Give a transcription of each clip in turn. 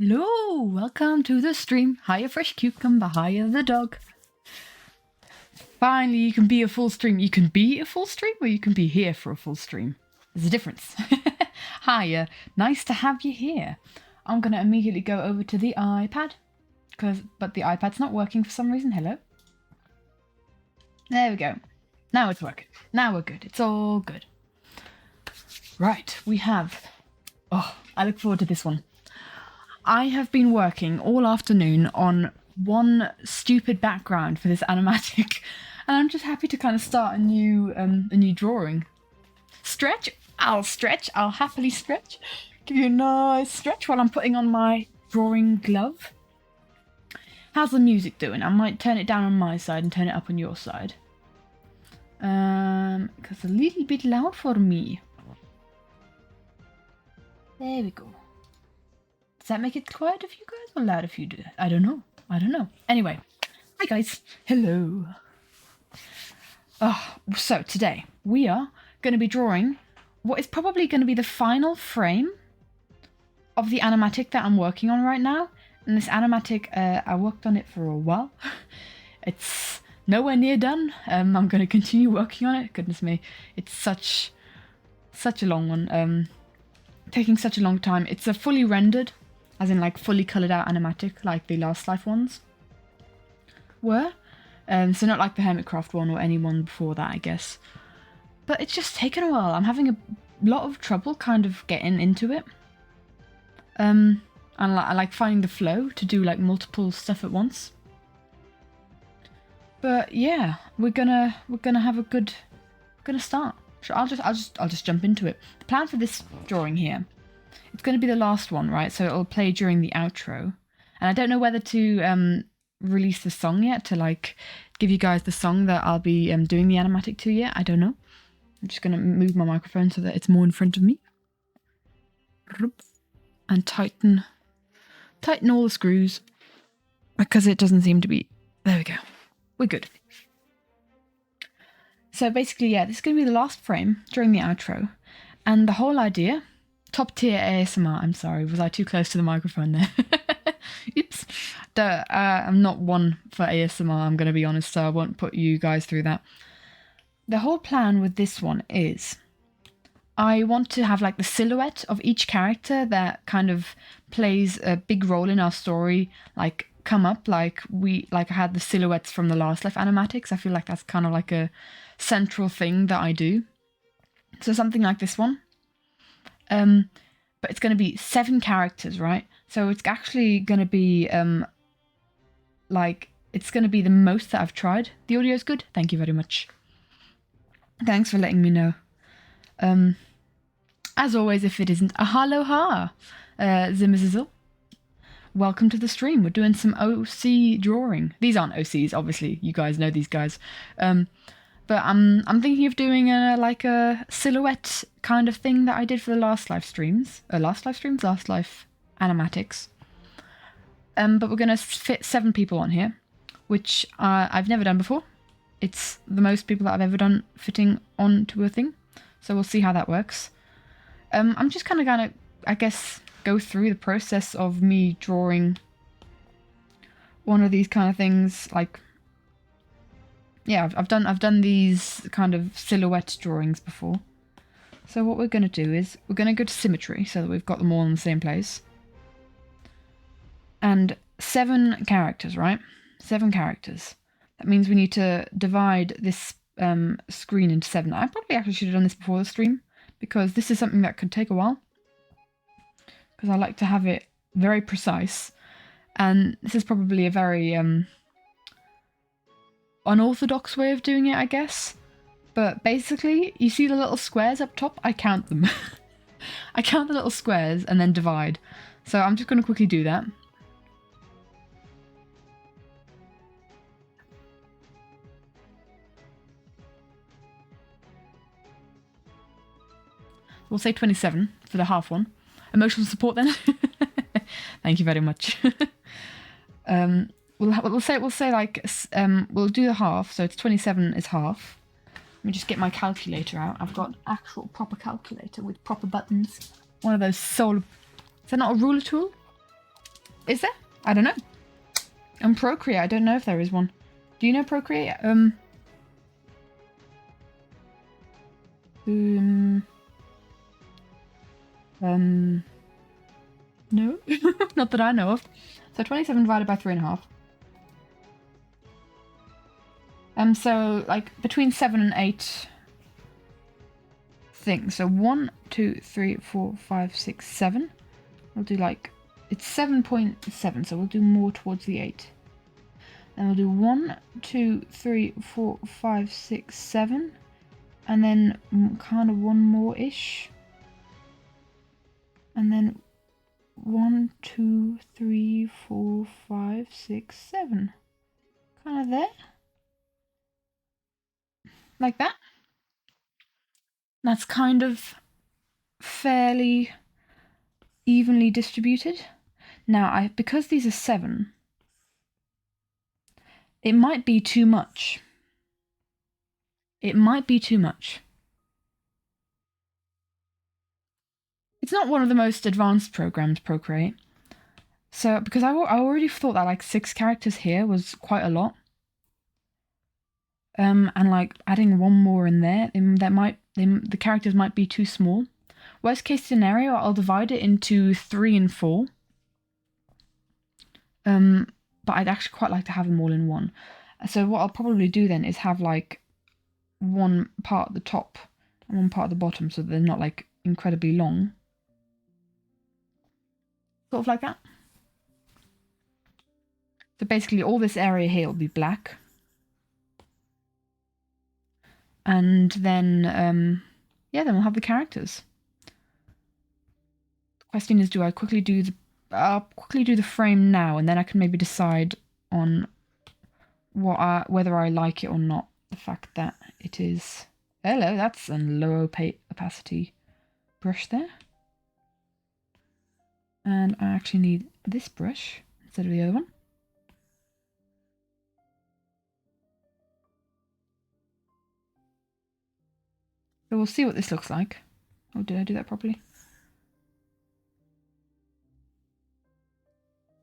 Hello, welcome to the stream. Hiya fresh cucumber, hiya the dog. Finally, you can be a full stream. You can be a full stream or you can be here for a full stream. There's a difference. Hiya, nice to have you here. I'm going to immediately go over to the iPad. But the iPad's not working for some reason. Hello? There we go. Now it's working. Now we're good. It's all good. Right, we have... Oh, I look forward to this one. I have been working all afternoon on one stupid background for this animatic, and I'm just happy to kind of start a new drawing. Stretch? I'll stretch. I'll happily stretch. Give you a nice stretch while I'm putting on my drawing glove. How's the music doing? I might turn it down on my side and turn it up on your side. Because it's a little bit loud for me. There we go. Does that make it quiet if you guys or loud if you do? I don't know. Anyway, hi guys. Hello. So today we are going to be drawing what is probably going to be the final frame of the animatic that I'm working on right now. And this animatic, I worked on it for a while. It's nowhere near done. I'm going to continue working on it. Goodness me, it's such a long one. Taking such a long time. It's a fully rendered, as in like fully coloured out animatic, like the Last Life ones were. So not like the Hermitcraft one or any one before that, I guess. But it's just taken a while. I'm having a lot of trouble kind of getting into it. And I like finding the flow to do like multiple stuff at once. But yeah, we're gonna have a good. We're gonna start. Sure, I'll just jump into it. The plan for this drawing here, it's going to be the last one, right? So it'll play during the outro, and I don't know whether to release the song yet to like give you guys the song that I'll be doing the animatic to yet. I don't know. I'm just going to move my microphone so that it's more in front of me, and tighten all the screws because it doesn't seem to be. There we go. We're good. So basically, yeah, this is going to be the last frame during the outro. And the whole idea, top tier ASMR, I'm sorry, was I too close to the microphone there? Oops. I'm not one for ASMR, I'm going to be honest, so I won't put you guys through that. The whole plan with this one is I want to have like the silhouette of each character that kind of plays a big role in our story, like come up like I had the silhouettes from the Last Life animatics. I feel like that's kind of like a central thing that I do. So something like this one. But it's going to be 7 characters, right? So it's actually going to be it's going to be the most that I've tried. The audio's good. Thank you very much. Thanks for letting me know. As always, if it isn't a aloha, Zimmerzizzle. Welcome to the stream. We're doing some OC drawing. These aren't OCs, obviously. You guys know these guys. But I'm thinking of doing a silhouette kind of thing that I did for the Last Life animatics. But we're going to fit 7 people on here, which I've never done before. It's the most people that I've ever done fitting onto a thing. So we'll see how that works. I'm just kind of going to, I guess, go through the process of me drawing one of these kind of things. Like, yeah, I've done these kind of silhouette drawings before. So what we're going to do is we're going to go to symmetry so that we've got them all in the same place. And 7 characters, right? 7 characters. That means we need to divide this screen into 7. I probably actually should have done this before the stream because this is something that could take a while. Because I like to have it very precise. And this is probably a very unorthodox way of doing it, I guess. But basically, you see the little squares up top? I count them. I count the little squares and then divide. So I'm just going to quickly do that. We'll say 27 for the half one. Emotional support then. Thank you very much. We'll say like we'll do the half, so it's 27 is half. Let me just get my calculator out. I've got actual proper calculator with proper buttons. One of those solar... Is that not a ruler tool? Is there? I don't know. And Procreate, I don't know if there is one. Do you know Procreate? No, not that I know of. So 27 divided by 3.5. So like between 7 and 8 things. So 1, 2, 3, 4, 5, 6, 7. We'll do like, it's 7.7, so we'll do more towards the 8. Then we'll do 1, 2, 3, 4, 5, 6, 7. And then kind of one more-ish. And then 1, 2, 3, 4, 5, 6, 7. Kind of there. Like that. That's kind of fairly evenly distributed. Now, because these are 7, it might be too much. It might be too much. It's not one of the most advanced programs, Procreate. So, because I already thought that like 6 characters here was quite a lot. And like adding one more in there, the characters might be too small. Worst case scenario, I'll divide it into 3 and 4. But I'd actually quite like to have them all in one. So what I'll probably do then is have like one part at the top and one part at the bottom, so they're not like incredibly long. Sort of like that. So basically all this area here will be black. And then, yeah, then we'll have the characters. The question is, do I quickly do the... I'll quickly do the frame now, and then I can maybe decide on whether I like it or not. The fact that it is... Hello, that's a low opacity brush there. And I actually need this brush instead of the other one. So we'll see what this looks like. Oh, did I do that properly?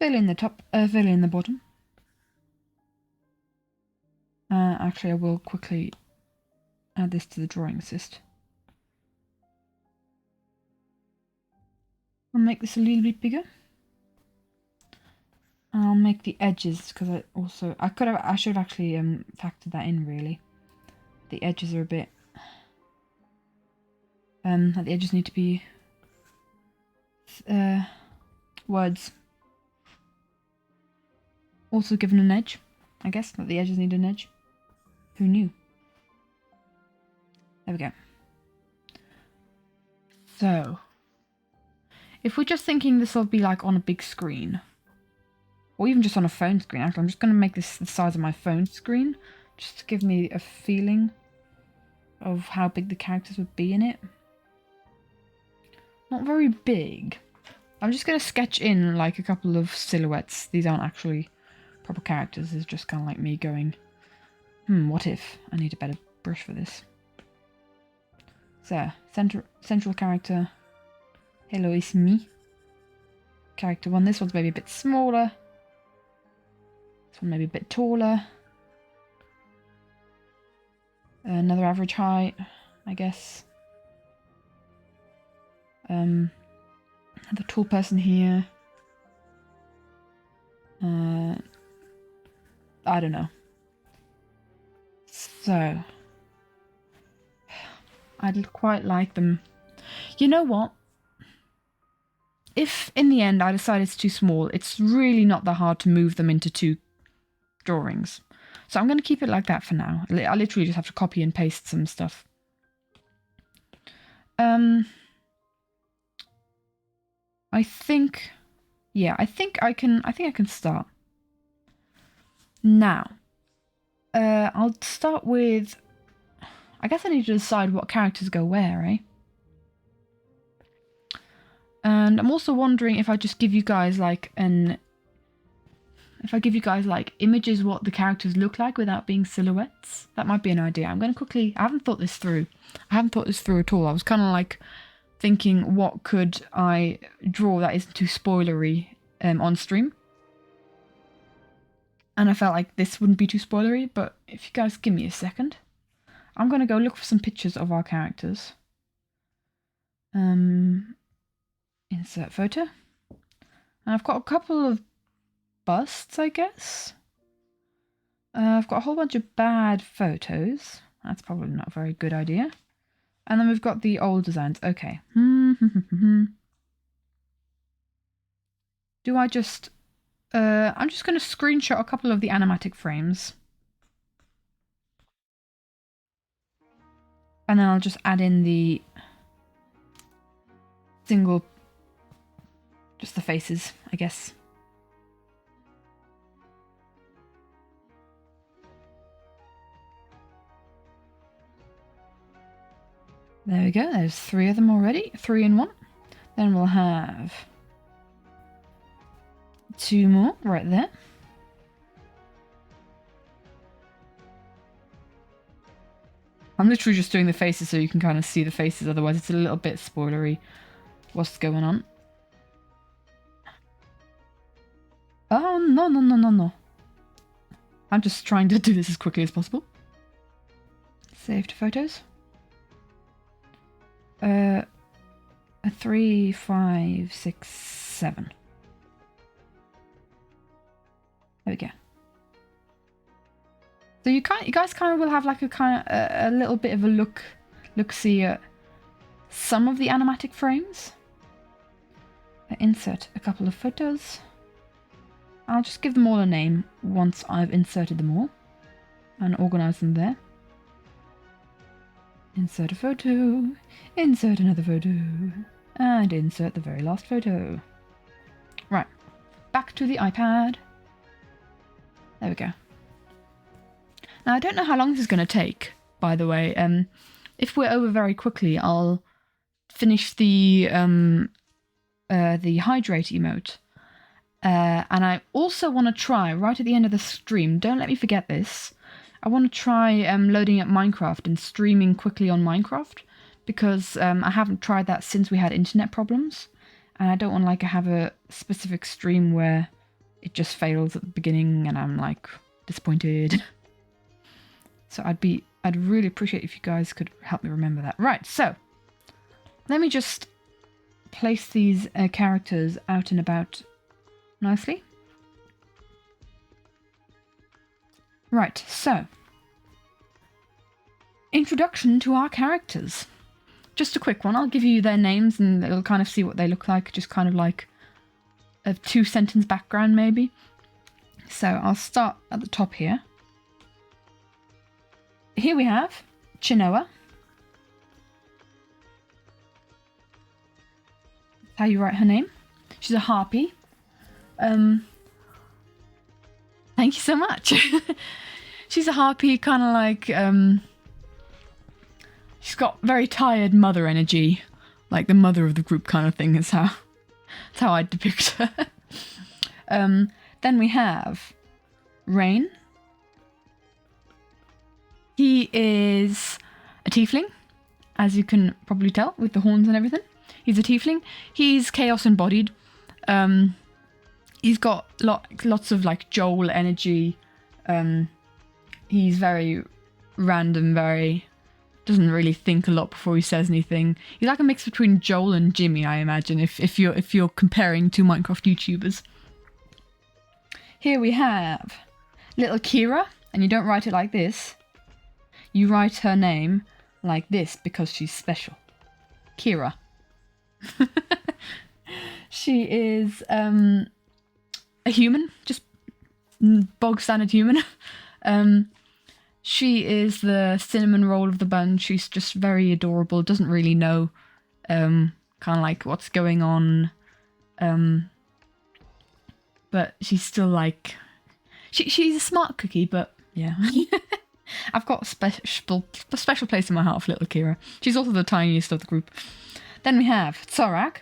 Fill in the top, fill in the bottom. Actually, I will quickly add this to the drawing assist. I'll make this a little bit bigger. I'll make the edges, because I should have actually factored that in really. The edges are a bit the edges need to be words. Also given an edge, I guess, that the edges need an edge. Who knew? There we go. So, if we're just thinking this will be like on a big screen, or even just on a phone screen, actually I'm just going to make this the size of my phone screen, just to give me a feeling of how big the characters would be in it. Not very big. I'm just going to sketch in like a couple of silhouettes. These aren't actually proper characters, it's just kind of like me going, what if? I need a better brush for this. So, central character, hello, it's me. Character 1, this one's maybe a bit smaller. This one maybe a bit taller. Another average height, I guess. Another tall person here. I don't know. So, I'd quite like them. You know what? If in the end I decide it's too small, it's really not that hard to move them into 2 drawings. So I'm going to keep it like that for now. I literally just have to copy and paste some stuff. I think I can start. Now, I'll start with, I guess I need to decide what characters go where, eh? And I'm also wondering if I just give you guys like if I give you guys like images what the characters look like without being silhouettes. That might be an idea. I'm going to quickly, I haven't thought this through. I haven't thought this through at all. I was kind of like thinking, what could I draw that isn't too spoilery on stream. And I felt like this wouldn't be too spoilery, but if you guys give me a second, I'm going to go look for some pictures of our characters. Insert photo. And I've got a couple of busts, I guess. I've got a whole bunch of bad photos. That's probably not a very good idea. And then we've got the old designs. Okay. Do I just... I'm just going to screenshot a couple of the animatic frames. And then I'll just add in the single... just the faces, I guess. There we go, there's 3 of them already. 3 in 1. Then we'll have 2 more right there. I'm literally just doing the faces so you can kind of see the faces, otherwise it's a little bit spoilery what's going on. Oh, no. I'm just trying to do this as quickly as possible. Save to photos. 3, 5, 6, 7. There we go. So you guys kind of will have like a little bit of a look-see at some of the animatic frames. Insert a couple of photos. I'll just give them all a name once I've inserted them all and organize them there. Insert a photo, insert another photo, and insert the very last photo. Right, back to the iPad. There we go. Now I don't know how long this is going to take, by the way. If we're over very quickly, I'll finish the hydrate emote. And I also want to try, right at the end of the stream, don't let me forget this, I want to try loading up Minecraft and streaming quickly on Minecraft, because I haven't tried that since we had internet problems, and I don't want to have a specific stream where it just fails at the beginning and I'm like disappointed. So I'd really appreciate if you guys could help me remember that. Right, so let me just place these characters out and about nicely. Right, so introduction to our characters. Just a quick one. I'll give you their names and it'll kind of see what they look like, just kind of like a 2-sentence background maybe. So I'll start at the top here. Here we have Chinoa. That's how you write her name. She's a harpy. Thank you so much. She's a harpy, kind of like, she's got very tired mother energy, like the mother of the group kind of thing is how I'd depict her. Then we have Rain. He is a tiefling, as you can probably tell with the horns and everything. He's a tiefling. He's chaos embodied. He's got lots of like Joel energy. He's very random, doesn't really think a lot before he says anything. He's like a mix between Joel and Jimmy, I imagine, if you're comparing two Minecraft YouTubers. Here we have little Kira, and you don't write it like this. You write her name like this because she's special. Kira. She is a human, just bog standard human. She is the cinnamon roll of the bunch. She's just very adorable, doesn't really know kind of like what's going on. But she's still like... She's a smart cookie, but yeah. I've got a special place in my heart for little Kira. She's also the tiniest of the group. Then we have Tsorak.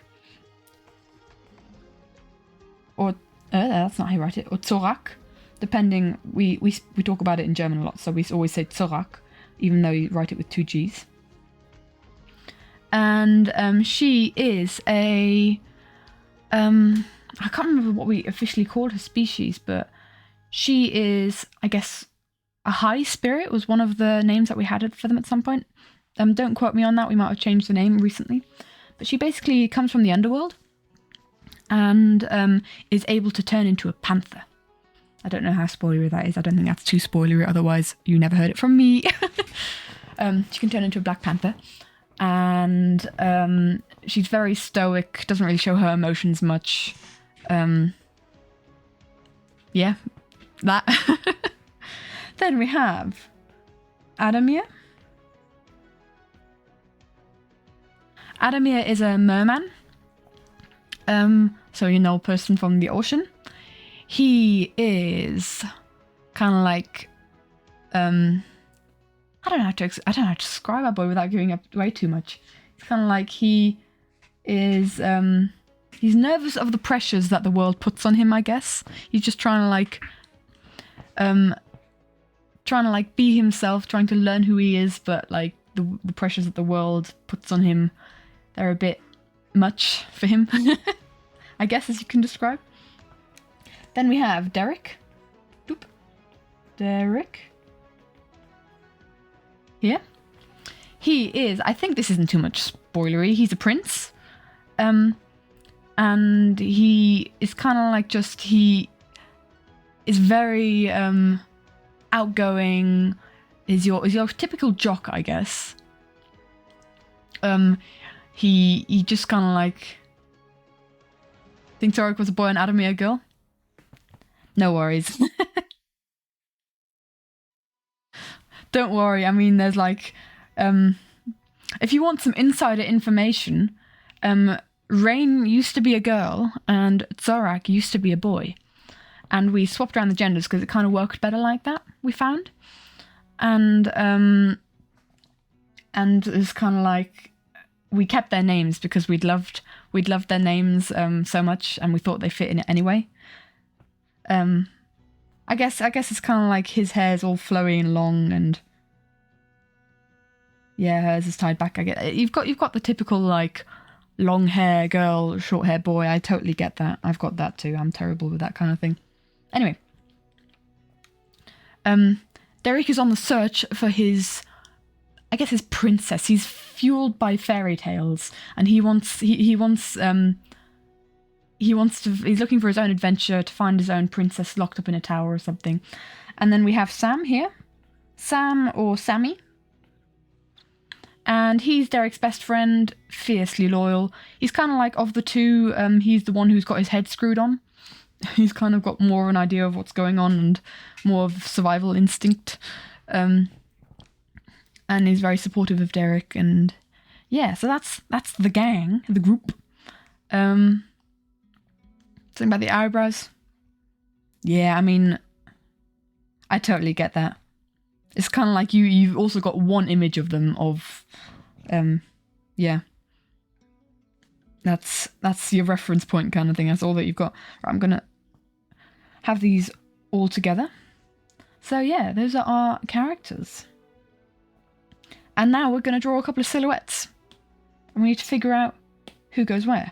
Or, that's not how you write it. Or Tsorak. Depending, we talk about it in German a lot, so we always say Tsorak, even though you write it with 2 G's. And she is a I can't remember what we officially called her species, but she is, I guess, a high spirit was one of the names that we had for them at some point. Don't quote me on that, we might have changed the name recently. But she basically comes from the underworld and is able to turn into a panther. I don't know how spoilery that is. I don't think that's too spoilery, otherwise you never heard it from me. She can turn into a black panther. And she's very stoic, doesn't really show her emotions much. Yeah, that. Then we have Adamir. Adamir is a merman. So you know, a person from the ocean. He is kind of like, I don't know how to describe our boy without giving up way too much. It's kind of like he is, he's nervous of the pressures that the world puts on him, I guess. He's just trying to like be himself, trying to learn who he is, but like the pressures that the world puts on him, they're a bit much for him, I guess, as you can describe. Then we have Derek. Boop. Derek. Here. He is, I think this isn't too much spoilery, he's a prince. And he is kind of like he is very outgoing, is your typical jock, I guess. He just kind of like thinks Oric was a boy and Adamir a girl. No worries. Don't worry, I mean, there's like, if you want some insider information, Rain used to be a girl and Zorak used to be a boy. And we swapped around the genders because it kind of worked better like that, we found. And it's kind of like, we kept their names because we'd loved their names so much, and we thought they fit in it anyway. I guess it's kind of like his hair's all flowy and long, and yeah, hers is tied back. I get you've got the typical like long hair girl, short hair boy. I totally get that. I've got that too. I'm terrible with that kind of thing. Anyway, Derek is on the search for his princess. He's fueled by fairy tales, and he's looking for his own adventure to find his own princess locked up in a tower or something. And then we have Sam here. Sam or Sammy. And he's Derek's best friend, fiercely loyal. He's kind of like, of the two, he's the one who's got his head screwed on. He's kind of got more of an idea of what's going on and more of survival instinct. And he's very supportive of Derek. And yeah, so that's the gang, the group. Something about the eyebrows. Yeah, I mean, I totally get that. It's kind of like you've also got one image of them of, yeah. That's your reference point kind of thing. That's all that you've got. Right, I'm going to have these all together. So yeah, those are our characters. And now we're going to draw a couple of silhouettes. And we need to figure out who goes where.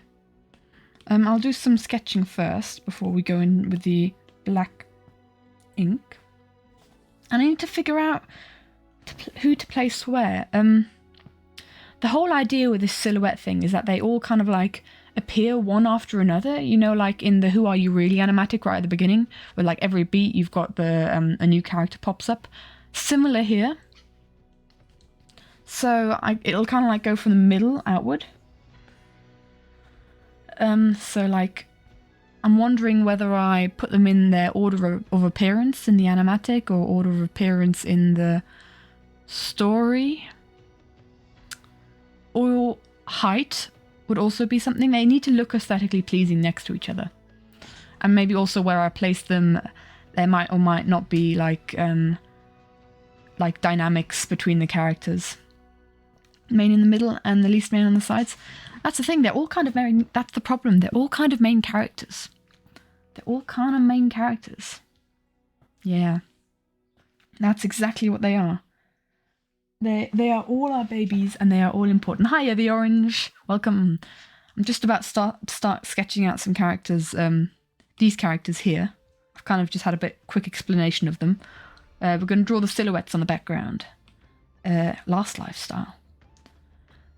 I'll do some sketching first before we go in with the black ink. And I need to figure out who to place where. The whole idea with this silhouette thing is that they all kind of like appear one after another. You know, like in the Who Are You Really animatic right at the beginning, where like every beat you've got the a new character pops up. Similar here. So it'll kind of like go from the middle outward. So like, I'm wondering whether I put them in their order of appearance in the animatic or order of appearance in the story. Or height would also be something. They need to look aesthetically pleasing next to each other. And maybe also where I place them, there might or might not be like dynamics between the characters. Main in the middle and the least main on the sides. That's the thing, they're all kind of main, that's the problem, they're all kind of main characters. They're all kind of main characters. Yeah. That's exactly what they are. They are all our babies and they are all important. Hiya, the orange. Welcome. I'm just about to start sketching out some characters, these characters here. I've kind of just had a quick explanation of them. We're going to draw the silhouettes on the background. Last lifestyle.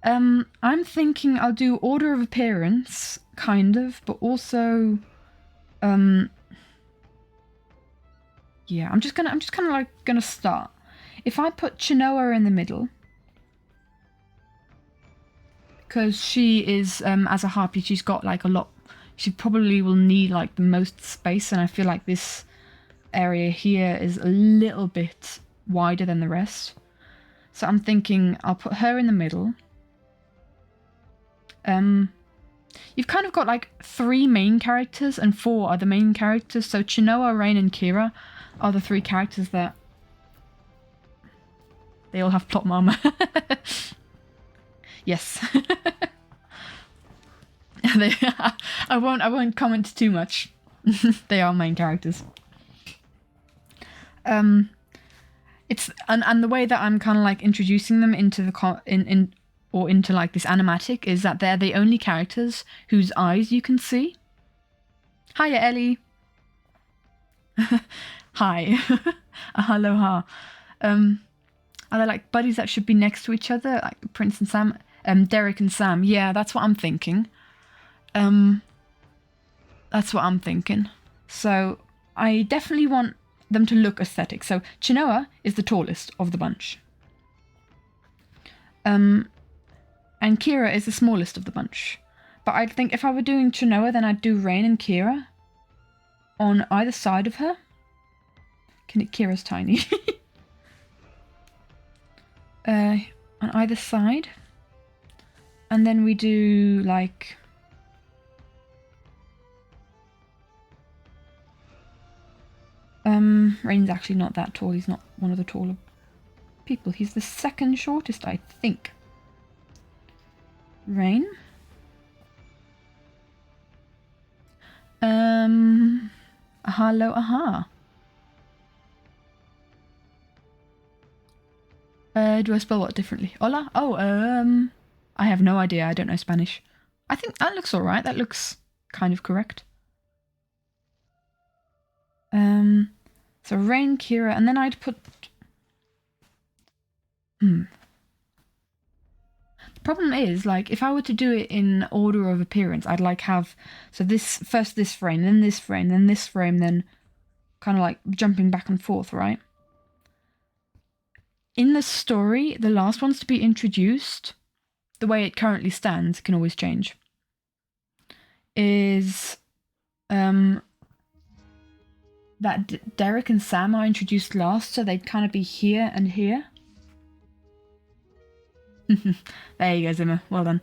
I'm thinking I'll do order of appearance, kind of, but also, yeah, I'm just kind of like gonna start. If I put Chinoa in the middle, because she is, as a harpy, she's got like a lot. She probably will need like the most space, and I feel like this area here is a little bit wider than the rest. So I'm thinking I'll put her in the middle. You've kind of got like 3 main characters and 4 are the main characters. So Chinoa, Rain, and Kira are the 3 characters that they all have plot armor. Yes. I won't comment too much. They are main characters. It's and the way that I'm kind of like introducing them into the into like this animatic is that they're the only characters whose eyes you can see. Hiya, Ellie. Hi. Aloha. Are they like buddies that should be next to each other, like Prince and Sam? Derek and Sam. Yeah, that's what I'm thinking. That's what I'm thinking. So I definitely want them to look aesthetic. So Chinoa is the tallest of the bunch. And Kira is the smallest of the bunch. But I think if I were doing Chinoa, then I'd do Rain and Kira on either side of her. Kira's tiny. On either side. And then we do like... Rain's actually not that tall. He's not one of the taller people. He's the second shortest, I think. Rain. Hello, aha. Do I spell what differently? Hola? Oh, I have no idea. I don't know Spanish. I think that looks alright. That looks kind of correct. So Rain, Kira, and then I'd put... The problem is, like, if I were to do it in order of appearance, I'd like have... So first this frame, then this frame, then this frame, then kind of like jumping back and forth, right? In the story, the last ones to be introduced, the way it currently stands, can always change, is... that Derek and Sam are introduced last, so they'd kind of be here and here. There you go, Zimmer. Well done.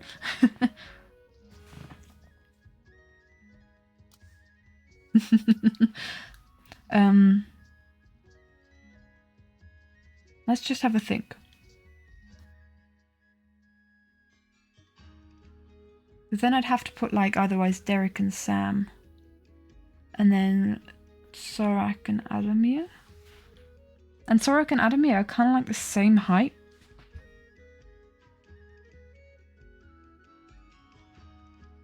Let's just have a think. But then I'd have to put like otherwise Derek and Sam. And then Sorak and Adamir. And Sorak and Adamir are kind of like the same height.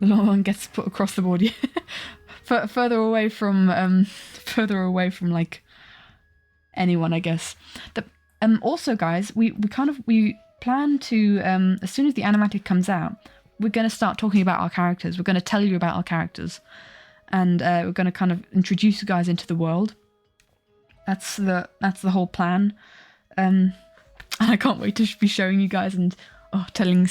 The long one gets put across the board, yeah. further away from like anyone, I guess. Also, guys, we plan to as soon as the animatic comes out, we're going to start talking about our characters. We're going to tell you about our characters, and we're going to kind of introduce you guys into the world. That's the whole plan. And I can't wait to be showing you guys and telling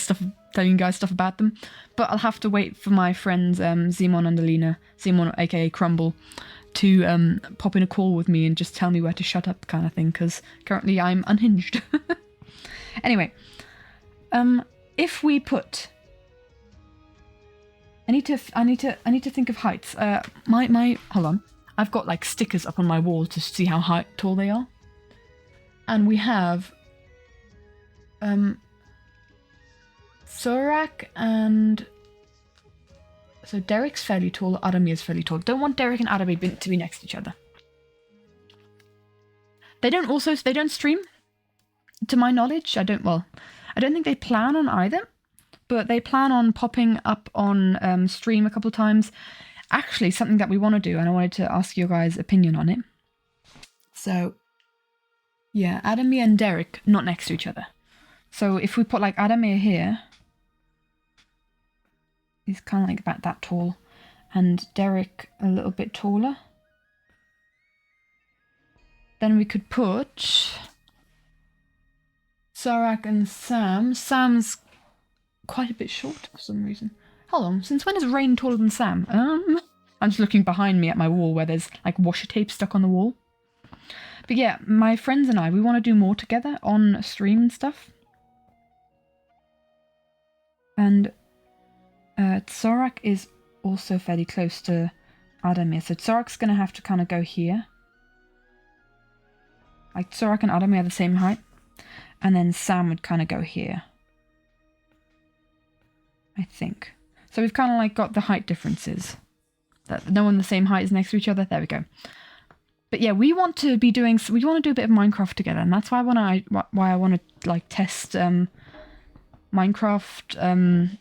you guys stuff about them. But I'll have to wait for my friends Simon and Alina, Simon aka Crumble, to pop in a call with me and just tell me where to shut up, kind of thing, because currently I'm unhinged. Anyway, if we put, I need to think of heights. Hold on, I've got like stickers up on my wall to see how tall they are, and we have Sorak and... So Derek's fairly tall, Adamir's fairly tall. Don't want Derek and Adamir to be next to each other. They don't stream, to my knowledge. I don't think they plan on either. but they plan on popping up on stream a couple of times. Actually, something that we want to do, and I wanted to ask your guys' opinion on it. So, yeah, Adamir and Derek not next to each other. So if we put like Adamir here, he's kind of like about that tall, and Derek a little bit taller. Then we could put Zorak and Sam. Sam's quite a bit short for some reason. Hold on, since when is Rain taller than Sam? I'm just looking behind me at my wall where there's like washer tape stuck on the wall. But yeah, my friends and I, we want to do more together on stream and stuff. And Zorak is also fairly close to Adamir, so Zorak's going to have to kind of go here. Like Zorak and Adamir are the same height. And then Sam would kind of go here. I think. So we've kind of like got the height differences. That no one the same height is next to each other. There we go. But yeah, we want to be doing. We want to do a bit of Minecraft together, and that's why I want to like test Minecraft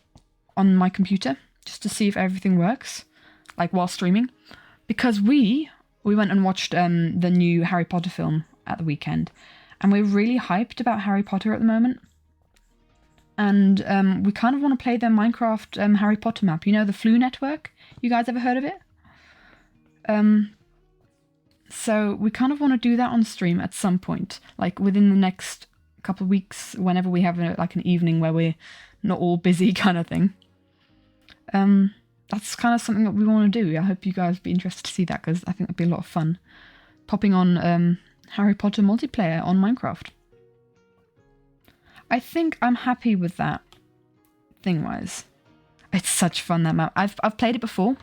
on my computer just to see if everything works, like while streaming. Because we went and watched the new Harry Potter film at the weekend, and we're really hyped about Harry Potter at the moment. And we kind of want to play the Minecraft Harry Potter map. You know, the Flu Network? You guys ever heard of it? So we kind of want to do that on stream at some point. Like within the next couple of weeks, whenever we have like an evening where we're not all busy kind of thing. That's kind of something that we want to do. I hope you guys would be interested to see that, because I think that'd be a lot of fun. Popping on Harry Potter multiplayer on Minecraft. I think I'm happy with that, thing-wise. It's such fun, that map. I've played it before.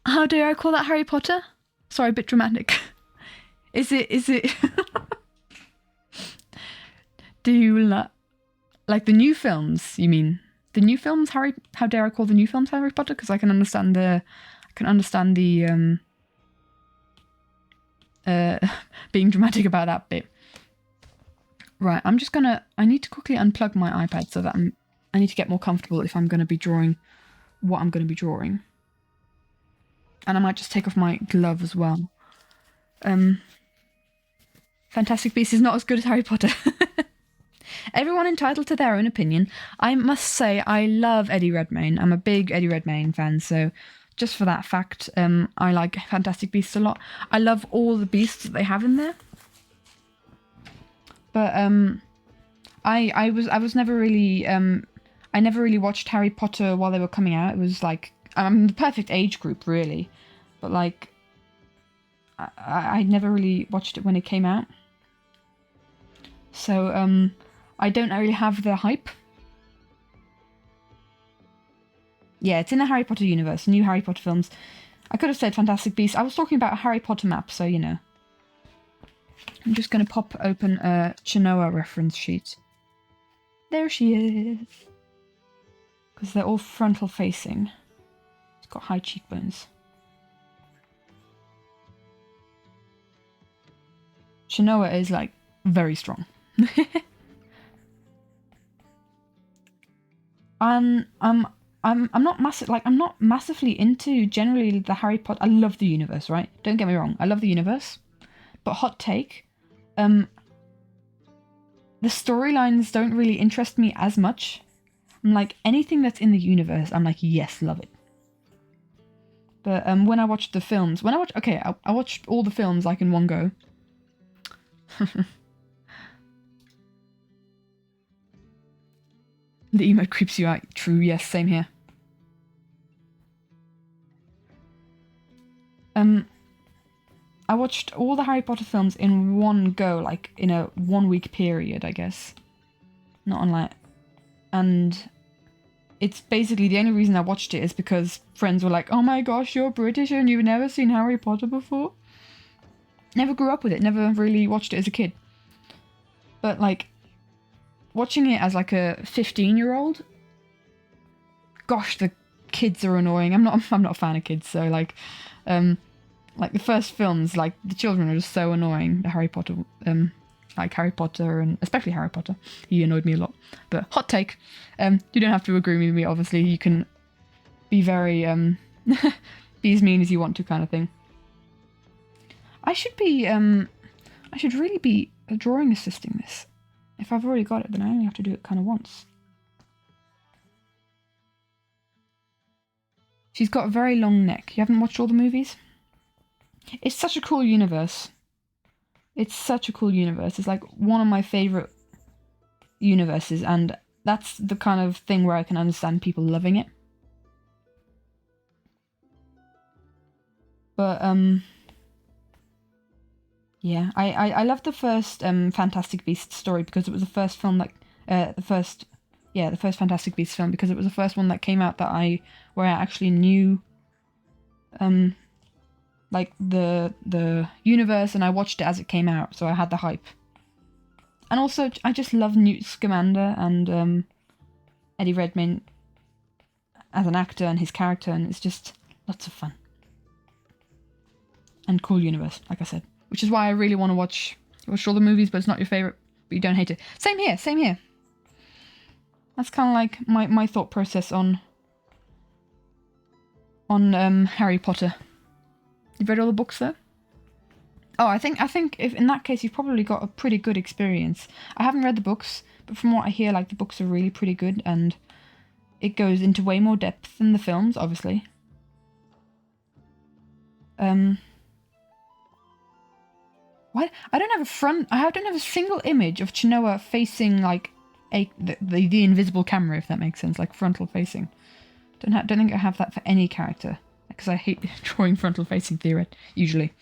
How dare I call that Harry Potter? Sorry, a bit dramatic. Is it... Do you like the new films, you mean? The new films, how dare I call the new films Harry Potter? Because I can understand the... being dramatic about that bit. Right, I'm just gonna... I need to quickly unplug my iPad so that I need to get more comfortable if I'm going to be drawing what I'm going to be drawing. And I might just take off my glove as well. Fantastic Beasts is not as good as Harry Potter. Everyone entitled to their own opinion. I must say, I love Eddie Redmayne. I'm a big Eddie Redmayne fan, so just for that fact, I like Fantastic Beasts a lot. I love all the beasts that they have in there. But I was never really I never really watched Harry Potter while they were coming out. It was like the perfect age group, really, but like I never really watched it when it came out. So I don't really have the hype. Yeah, it's in the Harry Potter universe, new Harry Potter films. I could have said Fantastic Beasts. I was talking about a Harry Potter map, so you know. I'm just going to pop open a Chinoa reference sheet. There she is. Because they're all frontal facing. It's got high cheekbones. Chinoa is like very strong. I'm not I'm not massively into generally the Harry Potter. I love the universe, right? Don't get me wrong. I love the universe. But hot take, the storylines don't really interest me as much. I'm like, anything that's in the universe, I'm like, yes, love it. But when I watched the films, I watched all the films like in one go. The emote creeps you out. True, yes, same here. I watched all the Harry Potter films in one go, like in a 1 week period, I guess. Not online. And it's basically the only reason I watched it is because friends were like, oh my gosh, you're British and you've never seen Harry Potter before. Never grew up with it, never really watched it as a kid. But like, watching it as like a 15-year-old, gosh, the kids are annoying. I'm not a fan of kids, so like the first films, like the children are just so annoying. The Harry Potter like Harry Potter, and especially Harry Potter. He annoyed me a lot. But hot take. You don't have to agree with me, obviously. You can be very, be as mean as you want to kind of thing. I should really be drawing assisting this. If I've already got it, then I only have to do it kind of once. She's got a very long neck. You haven't watched all the movies? It's such a cool universe. It's such a cool universe. It's like one of my favourite universes, and that's the kind of thing where I can understand people loving it. But, yeah, I love the first Fantastic Beasts story because it was the first film that, the first Fantastic Beasts film, because it was the first one that came out where I actually knew, like the universe, and I watched it as it came out, so I had the hype. And also, I just love Newt Scamander and Eddie Redmayne as an actor and his character, and it's just lots of fun. And cool universe, like I said. Which is why I really want to watch all the movies, but it's not your favourite, but you don't hate it. Same here. That's kind of like my thought process on Harry Potter. You've read all the books though? Oh, I think if in that case you've probably got a pretty good experience. I haven't read the books, but from what I hear, like the books are really pretty good, and it goes into way more depth than the films, obviously. What? I don't have a single image of Chinoa facing like the invisible camera, if that makes sense, like frontal facing. Don't think I have that for any character, because I hate drawing frontal facing theory usually.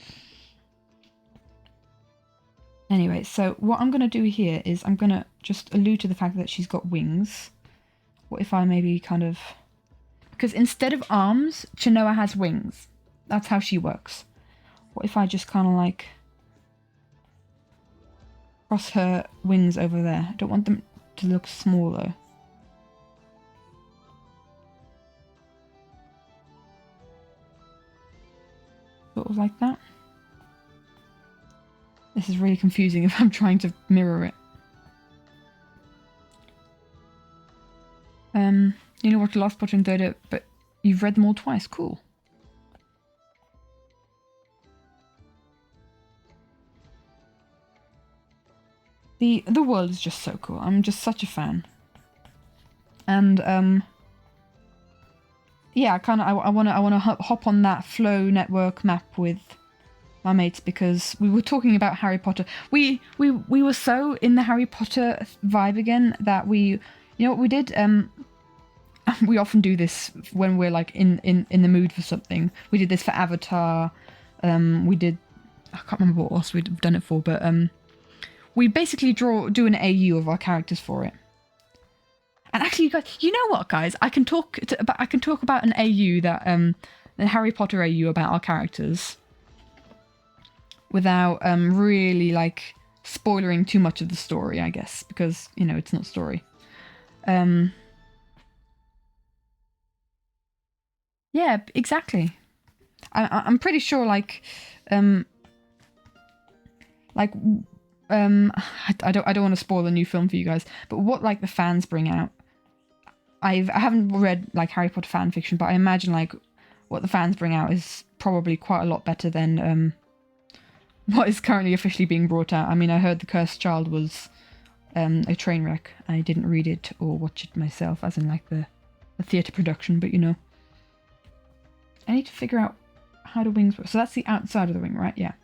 Anyway, so what I'm gonna do here is I'm gonna just allude to the fact that she's got wings. What if I maybe kind of, because instead of arms, Chinoa has wings. That's how she works. What if I just kind of like cross her wings over there? I don't want them to look small though. Sort of like that. This is really confusing if I'm trying to mirror it. You know what, last Potter and Dodo, but you've read them all twice. Cool. The world is just so cool. I'm just such a fan. And yeah, I wanna hop on that Flow network map with my mates, because we were talking about Harry Potter. We were so in the Harry Potter vibe again that you know what we did? We often do this when we're like in the mood for something. We did this for Avatar. We did, I can't remember what else we'd done it for, but we basically do an AU of our characters for it. And actually, you guys, you know what, guys? I can talk about an AU that a Harry Potter AU about our characters without really like spoilering too much of the story, I guess, because you know it's not story. Yeah, exactly. I'm pretty sure I don't want to spoil the new film for you guys, but what like the fans bring out, I haven't read like Harry Potter fan fiction, but I imagine like what the fans bring out is probably quite a lot better than what is currently officially being brought out. I mean, I heard The Cursed Child was a train wreck. I didn't read it or watch it myself, as in like the theatre production, but you know. I need to figure out how the wings work. So that's the outside of the wing, right? Yeah.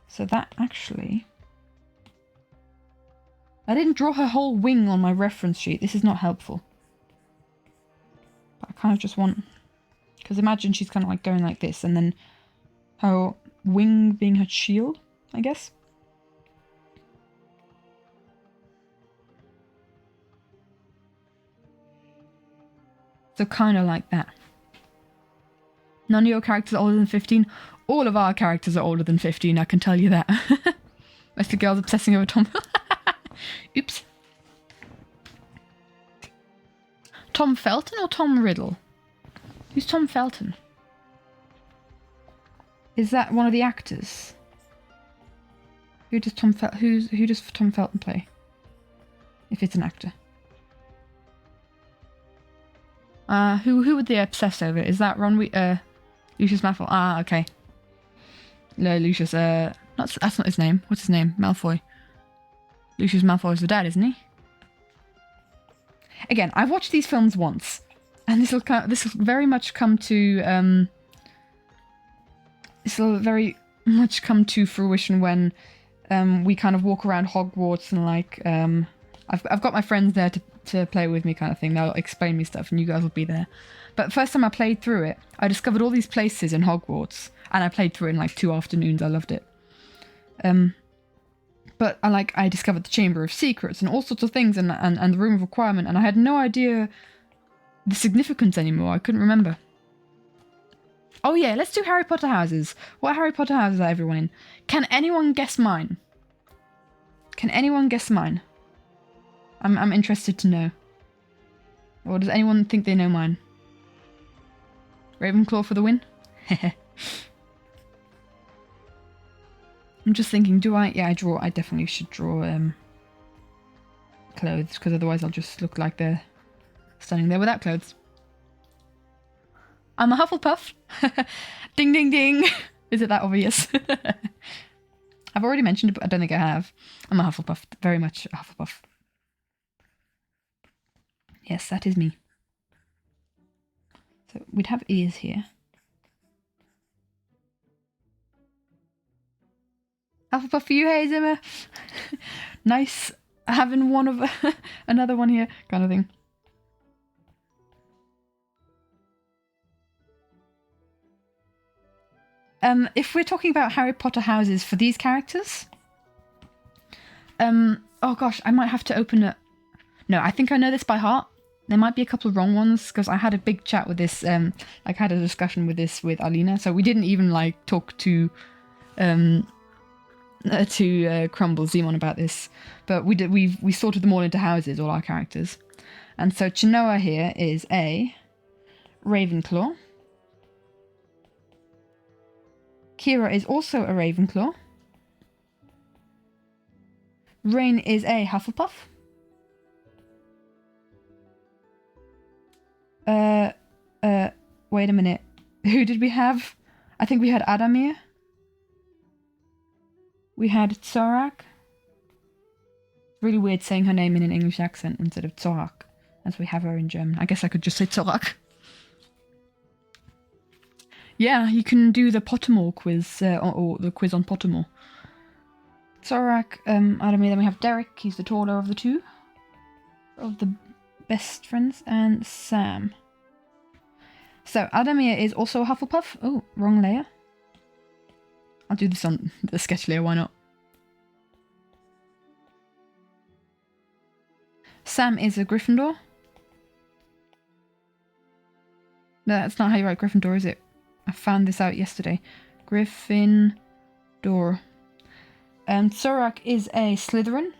So that actually... I didn't draw her whole wing on my reference sheet. This is not helpful. But I kind of just want... Because imagine she's kind of like going like this, and then her wing being her shield, I guess. So kind of like that. None of your characters are older than 15. All of our characters are older than 15, I can tell you that. Most of the girls obsessing over Tom. Oops. Tom Felton or Tom Riddle? Who's Tom Felton? Is that one of the actors? Who does Tom Felton play? If it's an actor. Who would they obsess over? Is that Lucius Malfoy? Ah, okay. No, Lucius, that's not his name. What's his name? Malfoy. Lucius Malfoy is the dad, isn't he? Again, I've watched these films once, and this will very much come to fruition when we kind of walk around Hogwarts and like I've got my friends there to play with me, kind of thing. They'll explain me stuff, and you guys will be there. But the first time I played through it, I discovered all these places in Hogwarts, and I played through it in like 2 afternoons. I loved it. But I discovered the Chamber of Secrets and all sorts of things, and the Room of Requirement, and I had no idea the significance anymore. I couldn't remember. Oh yeah, let's do Harry Potter houses. What Harry Potter houses are everyone in? Can anyone guess mine? Can anyone guess mine? I'm interested to know. Or does anyone think they know mine? Ravenclaw for the win? I'm just thinking, do I? Yeah, I definitely should draw clothes, because otherwise I'll just look like they're standing there without clothes. I'm a Hufflepuff. Ding, ding, ding. Is it that obvious? I've already mentioned it, but I don't think I have. I'm a Hufflepuff. Very much a Hufflepuff. Yes, that is me. So we'd have ears here. Hufflepuff for you, hey Zimmer. Nice having one of another one here, kind of thing. If we're talking about Harry Potter houses for these characters, oh gosh, I might have to open it. No, I think I know this by heart. There might be a couple of wrong ones, because I had a big chat with this, I had a discussion with this with Alina, so we didn't even like talk to Crumble Zemon about this, but we sorted them all into houses, all our characters. And so Chinoa here is a Ravenclaw. Kira is also a Ravenclaw. Rain is a Hufflepuff. Wait a minute. Who did we have? I think we had Adamir. We had Tsorak. Really weird saying her name in an English accent instead of Tsorak, as we have her in German. I guess I could just say Tsorak. Yeah, you can do the Pottermore quiz, or the quiz on Pottermore. Tsorak, Adamir, then we have Derek, he's the taller of the two. Of the best friends, and Sam. So, Adamir is also a Hufflepuff. Oh, wrong layer. I'll do this on the sketch layer, why not? Sam is a Gryffindor. No, that's not how you write Gryffindor, is it? I found this out yesterday. Gryffindor. Tsorak is a Slytherin.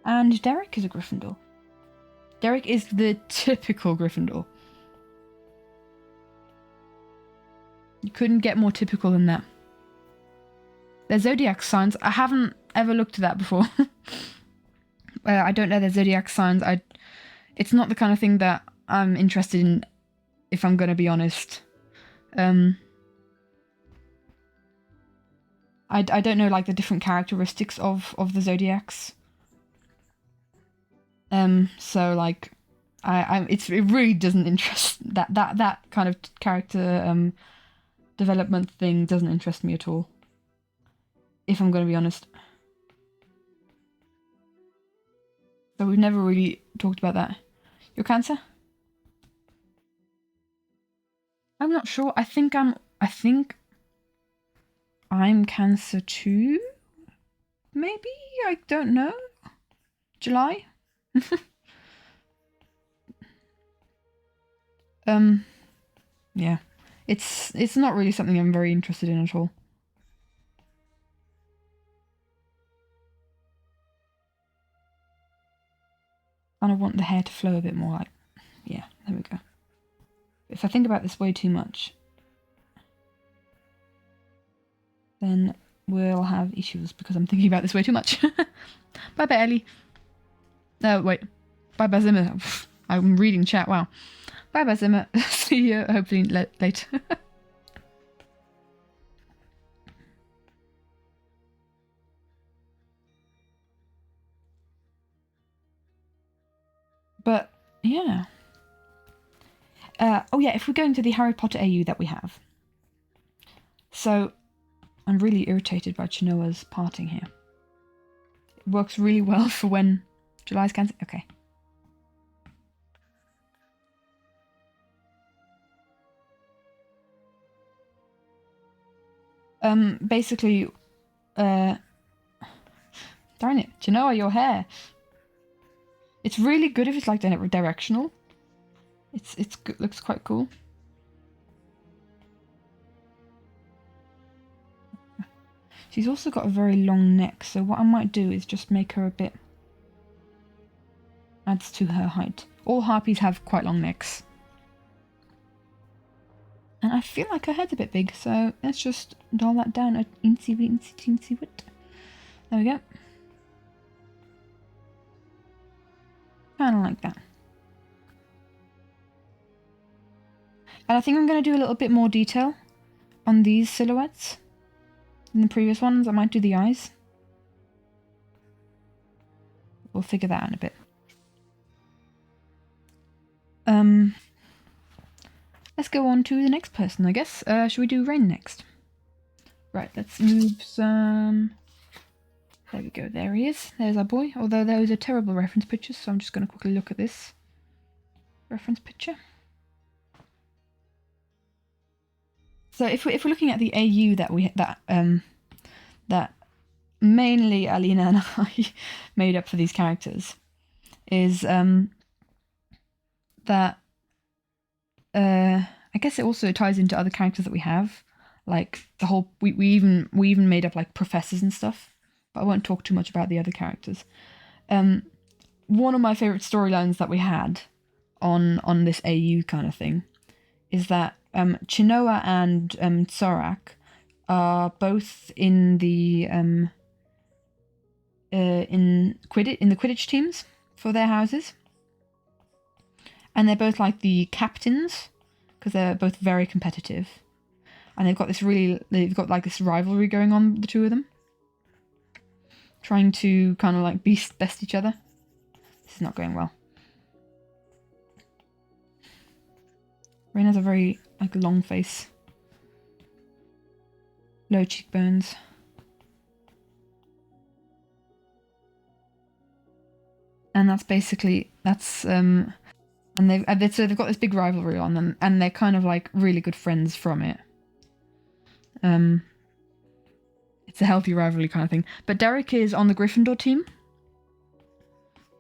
And Derek is a Gryffindor. Derek is the typical Gryffindor. You couldn't get more typical than that. Their zodiac signs, I haven't ever looked at that before. I don't know their zodiac signs. It's not the kind of thing that I'm interested in, if I'm going to be honest. I don't know like the different characteristics of the zodiacs. So like, it really doesn't interest that kind of character development thing doesn't interest me at all, if I'm going to be honest. So we've never really talked about that. Your Cancer? I'm not sure. I think I'm Cancer too. Maybe, I don't know. July. Yeah. It's not really something I'm very interested in at all. And I want the hair to flow a bit more, like, yeah, there we go. If I think about this way too much. then we'll have issues because I'm thinking about this way too much. Bye-bye, Ellie. No, wait. Bye-bye, Zimmer. I'm reading chat, wow. Bye-bye, Zimmer. See you hopefully later. But, yeah. Oh yeah, if we go into the Harry Potter AU that we have. So, I'm really irritated by Chinoa's parting here. It works really well for when July's cancelled. Okay. Basically, darn it, Chinoa, your hair. It's really good if it's like directional. It's good, looks quite cool. She's also got a very long neck, so what I might do is just make her a bit... adds to her height. All harpies have quite long necks. And I feel like her head's a bit big, so let's just dial that down a teensy bit. There we go. Kind of like that. And I think I'm going to do a little bit more detail on these silhouettes than the previous ones. I might do the eyes. We'll figure that out in a bit. Let's go on to the next person, I guess. Should we do Rain next? Right, let's move some... There we go, there he is. There's our boy. Although those are terrible reference pictures, so I'm just going to quickly look at this reference picture. So if we're looking at the AU that mainly Alina and I made up for these characters, is that I guess it also ties into other characters that we have, like the whole we even made up like professors and stuff, but I won't talk too much about the other characters. One of my favorite storylines that we had on this AU kind of thing is that Chinoa and Tsorak are both in the in the Quidditch teams for their houses. And they're both like the captains, because they're both very competitive. And they've got like this rivalry going on, the two of them. Trying to kind of like best each other. This is not going well. Rain has a very like long face. Low cheekbones. And that's basically, and they've got this big rivalry on them, and they're kind of like really good friends from it. It's a healthy rivalry kind of thing. But Derek is on the Gryffindor team,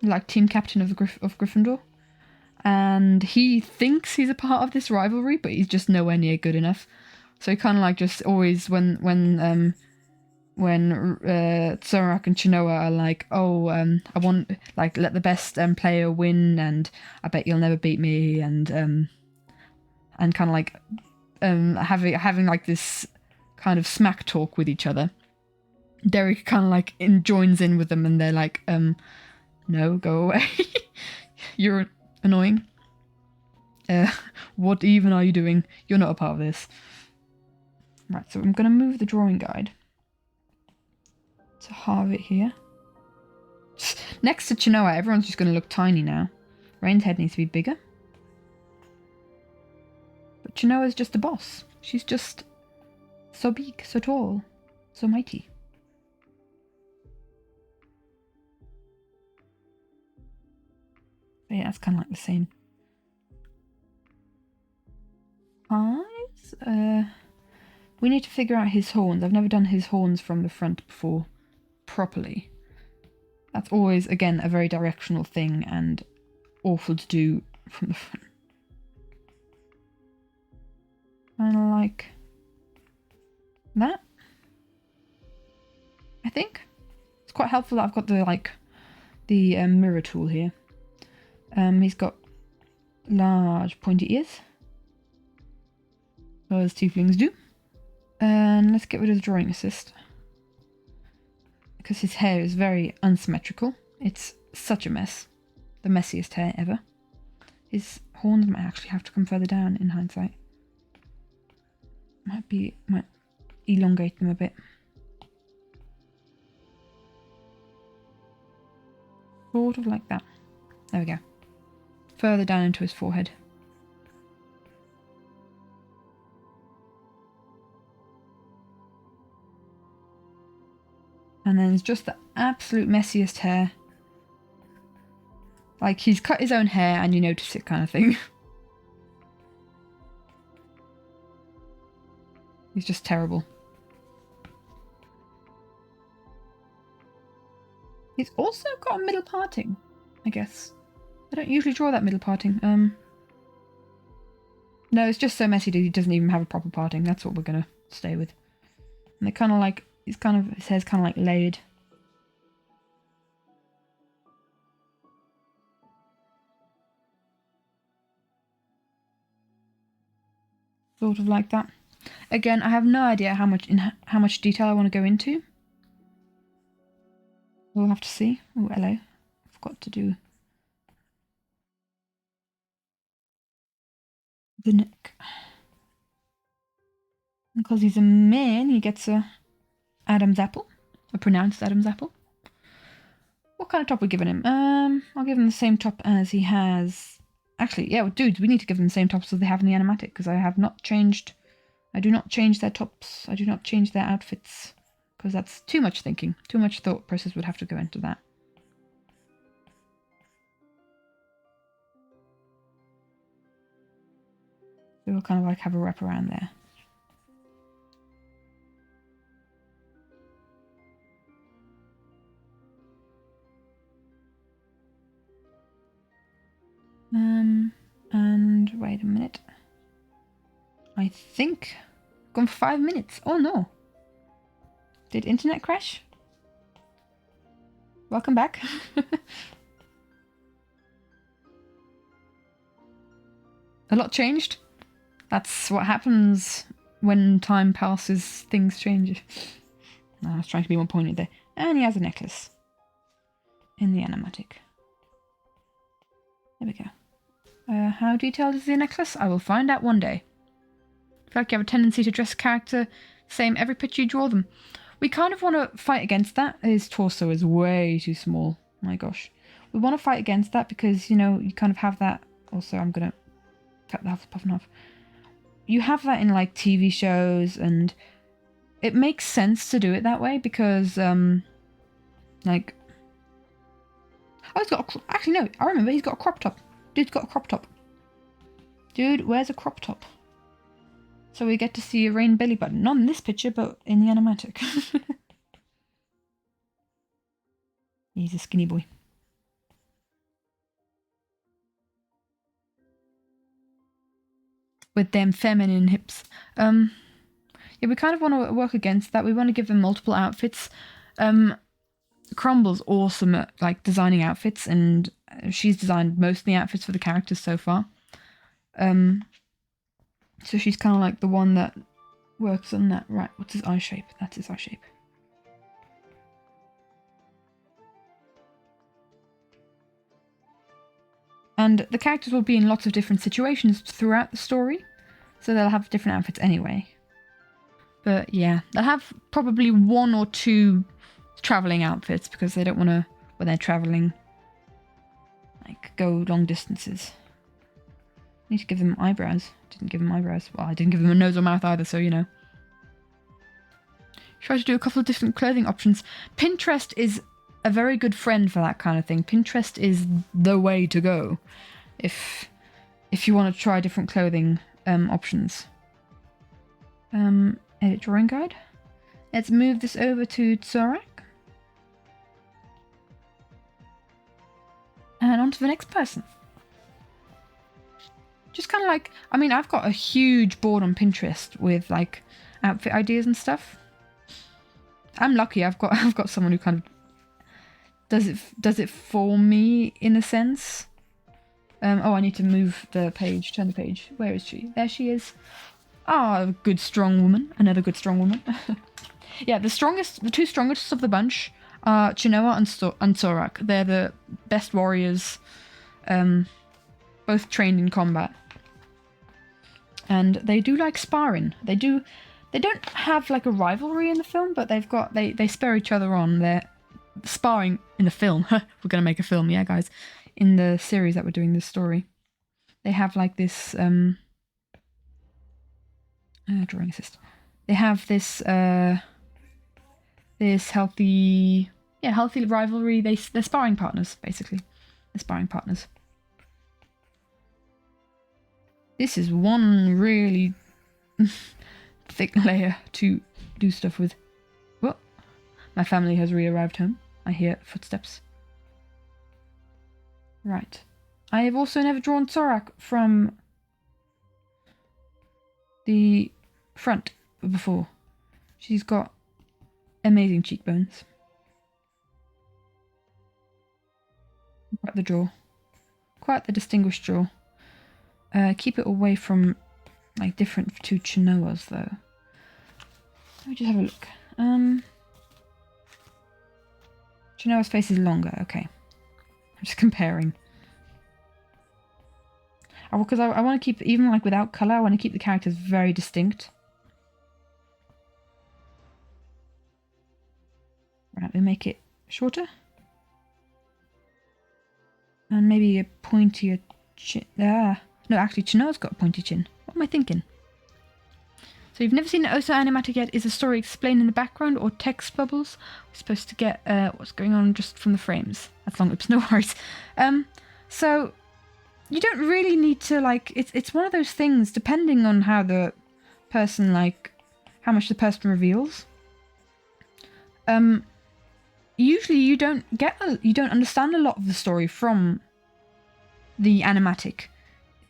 like team captain of Gryffindor, and he thinks he's a part of this rivalry, but he's just nowhere near good enough. So he kind of like just always when Tsorak and Chinoa are like, oh, I want, like, let the best player win, and I bet you'll never beat me, and kind of like having like this kind of smack talk with each other. Derek kind of like joins in with them, and they're like, no, go away. You're annoying. What even are you doing? You're not a part of this. Right, so I'm going to move the drawing guide to halve it here. Next to Chinoa, everyone's just going to look tiny now. Rain's head needs to be bigger. But Chinoa's just the boss. She's just so big, so tall, so mighty. But yeah, it's kind of like the same eyes. We need to figure out his horns. I've never done his horns from the front before properly. That's always, again, a very directional thing and awful to do from the front. Kind of like that, I think. It's quite helpful that I've got the mirror tool here. He's got large pointy ears, as tieflings do. And let's get rid of the drawing assist. Because his hair is very unsymmetrical. It's such a mess. The messiest hair ever. His horns might actually have to come further down in hindsight. Might elongate them a bit. Sort of like that. There we go. Further down into his forehead. And then it's just the absolute messiest hair. Like, he's cut his own hair and you notice it kind of thing. He's just terrible. He's also got a middle parting, I guess. I don't usually draw that middle parting. No, it's just so messy that he doesn't even have a proper parting. That's what we're gonna stay with. And they're kind of like, his hair's kind of like layered. Sort of like that. Again, I have no idea how much detail I want to go into. We'll have to see. Oh, hello. I forgot to do the neck. Because he's a man, he gets a Adam's apple. A pronounced Adam's apple. What kind of top are we giving him? I'll give him the same top as he has. Actually, yeah, well, dudes, we need to give them the same tops as they have in the animatic, because I have not changed. I do not change their tops. I do not change their outfits. Because that's too much thinking. Too much thought process would have to go into that. So we'll kind of like have a wrap around there. And wait a minute. I think gone for 5 minutes. Oh no. Did internet crash? Welcome back. A lot changed. That's what happens when time passes, things change. I was trying to be more pointed there. And he has a necklace in the animatic. There we go. How detailed is the necklace? I will find out one day. I feel like you have a tendency to dress a character same every picture you draw them. We kind of want to fight against that. His torso is way too small. My gosh. We want to fight against that because, you know, you kind of have that. Also, I'm going to cut the Hufflepuff in half. You have that in, like, TV shows, and it makes sense to do it that way because, like... Oh, he's got a... Actually, no. I remember. He's got a crop top. Dude's got a crop top. Dude, where's a crop top? So we get to see a rain belly button. Not in this picture, but in the animatic. He's a skinny boy. With them feminine hips. Yeah, we kind of want to work against that. We want to give them multiple outfits. Crumble's awesome at, like, designing outfits, and she's designed most of the outfits for the characters so far. So she's kind of like the one that works on that. Right, what's his eye shape? That's his eye shape. And the characters will be in lots of different situations throughout the story, so they'll have different outfits anyway. But yeah, they'll have probably 1 or 2 travelling outfits because they don't want to, when they're travelling, like, go long distances. Need to give them eyebrows. Didn't give them eyebrows. Well, I didn't give them a nose or mouth either, so you know. Try to do a couple of different clothing options. Pinterest is a very good friend for that kind of thing. Pinterest is the way to go if you want to try different clothing options. Edit drawing guide. Let's move this over to Tzorak. And on to the next person. Just kind of like, I mean, I've got a huge board on Pinterest with, like, outfit ideas and stuff. I'm lucky. I've got someone who kind of does it for me in a sense. Oh, I need to move the page. Turn the page. Where is she? There she is. Ah, a good strong woman. Another good strong woman. Yeah, the two strongest of the bunch are Chinoa and Sorak. They're the best warriors, both trained in combat. And they do like sparring. They don't have like a rivalry in the film, but they spur each other on. They're sparring in the film. We're gonna make a film, yeah, guys. In the series that we're doing this story, they have like this drawing assist. They have this this healthy rivalry. They're sparring partners, basically. They're sparring partners. This is one really thick layer to do stuff with. Well, my family has re-arrived home. I hear footsteps. Right. I have also never drawn Sorak from the front before. She's got amazing cheekbones. Quite the jaw. Quite the distinguished jaw. Keep it away from like different to Chinoa's though. Let me just have a look. Chinoa's face is longer, okay. I'm just comparing. Because I want to keep, even like without colour, I want to keep the characters very distinct. Right, we make it shorter. And maybe a pointier chin. No, actually, Chinoa's got a pointy chin. What am I thinking? So you've never seen an Oso animatic yet. Is a story explained in the background or text bubbles? We're supposed to get what's going on just from the frames. That's long lips, no worries. So you don't really need to like. It's one of those things. Depending on how the person how much the person reveals. Usually you don't understand a lot of the story from the animatic.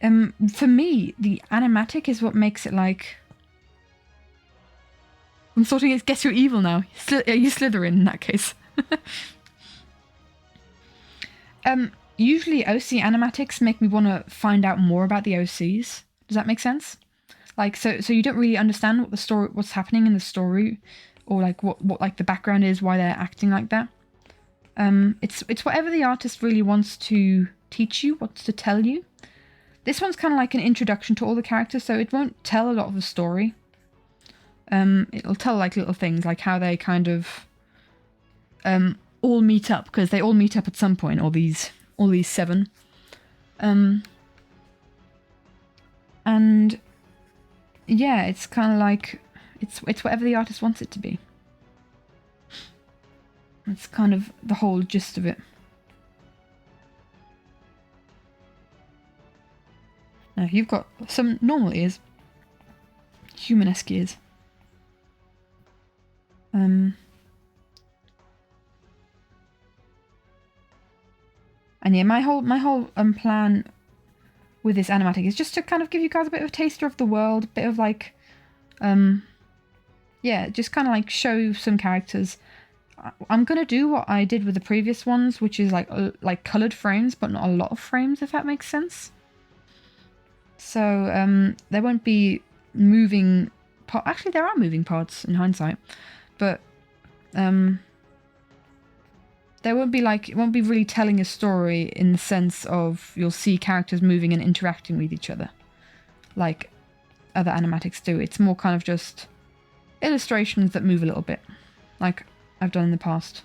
For me, the animatic is what makes it like. I'm sorting it. Guess you're evil now. Are you Slytherin in that case? Usually OC animatics make me want to find out more about the OCs. Does that make sense? Like, so you don't really understand what's happening in the story, or like what like the background is, why they're acting like that. It's whatever the artist really wants to teach you, wants to tell you. This one's kind of like an introduction to all the characters, so it won't tell a lot of the story. It'll tell like little things, like how they kind of all meet up, because they all meet up at some point, all these 7. And yeah, it's kind of like it's whatever the artist wants it to be. It's kind of the whole gist of it. Now you've got some normal ears, human-esque ears. And yeah, my whole plan with this animatic is just to kind of give you guys a bit of a taster of the world, a bit of like, yeah, just kind of like show some characters. I'm gonna do what I did with the previous ones, which is like coloured frames, but not a lot of frames, if that makes sense. So there won't be moving parts. Actually, there are moving parts in hindsight, but there won't be like, it won't be really telling a story in the sense of you'll see characters moving and interacting with each other like other animatics do. It's more kind of just illustrations that move a little bit, like I've done in the past.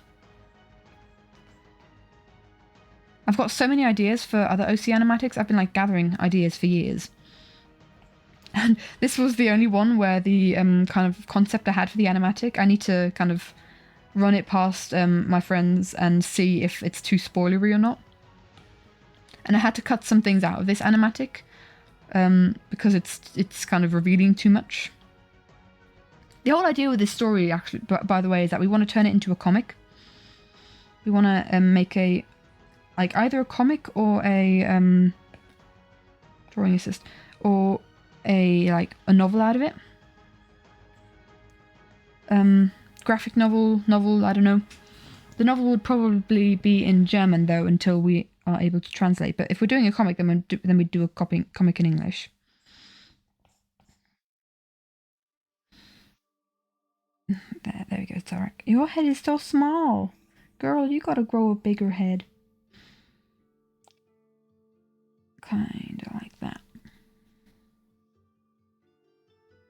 I've got so many ideas for other OC animatics. I've been like gathering ideas for years. And this was the only one where the kind of concept I had for the animatic, I need to kind of run it past my friends and see if it's too spoilery or not. And I had to cut some things out of this animatic because it's kind of revealing too much. The whole idea with this story, actually, by the way, is that we want to turn it into a comic. We want to make a, like, either a comic or a drawing assist, or a novel out of it. Graphic novel, I don't know. The novel would probably be in German though until we are able to translate. But if we're doing a comic, then we'd do a comic in English. There we go, Tarek. Your head is so small. Girl, you gotta grow a bigger head. Kinda like that.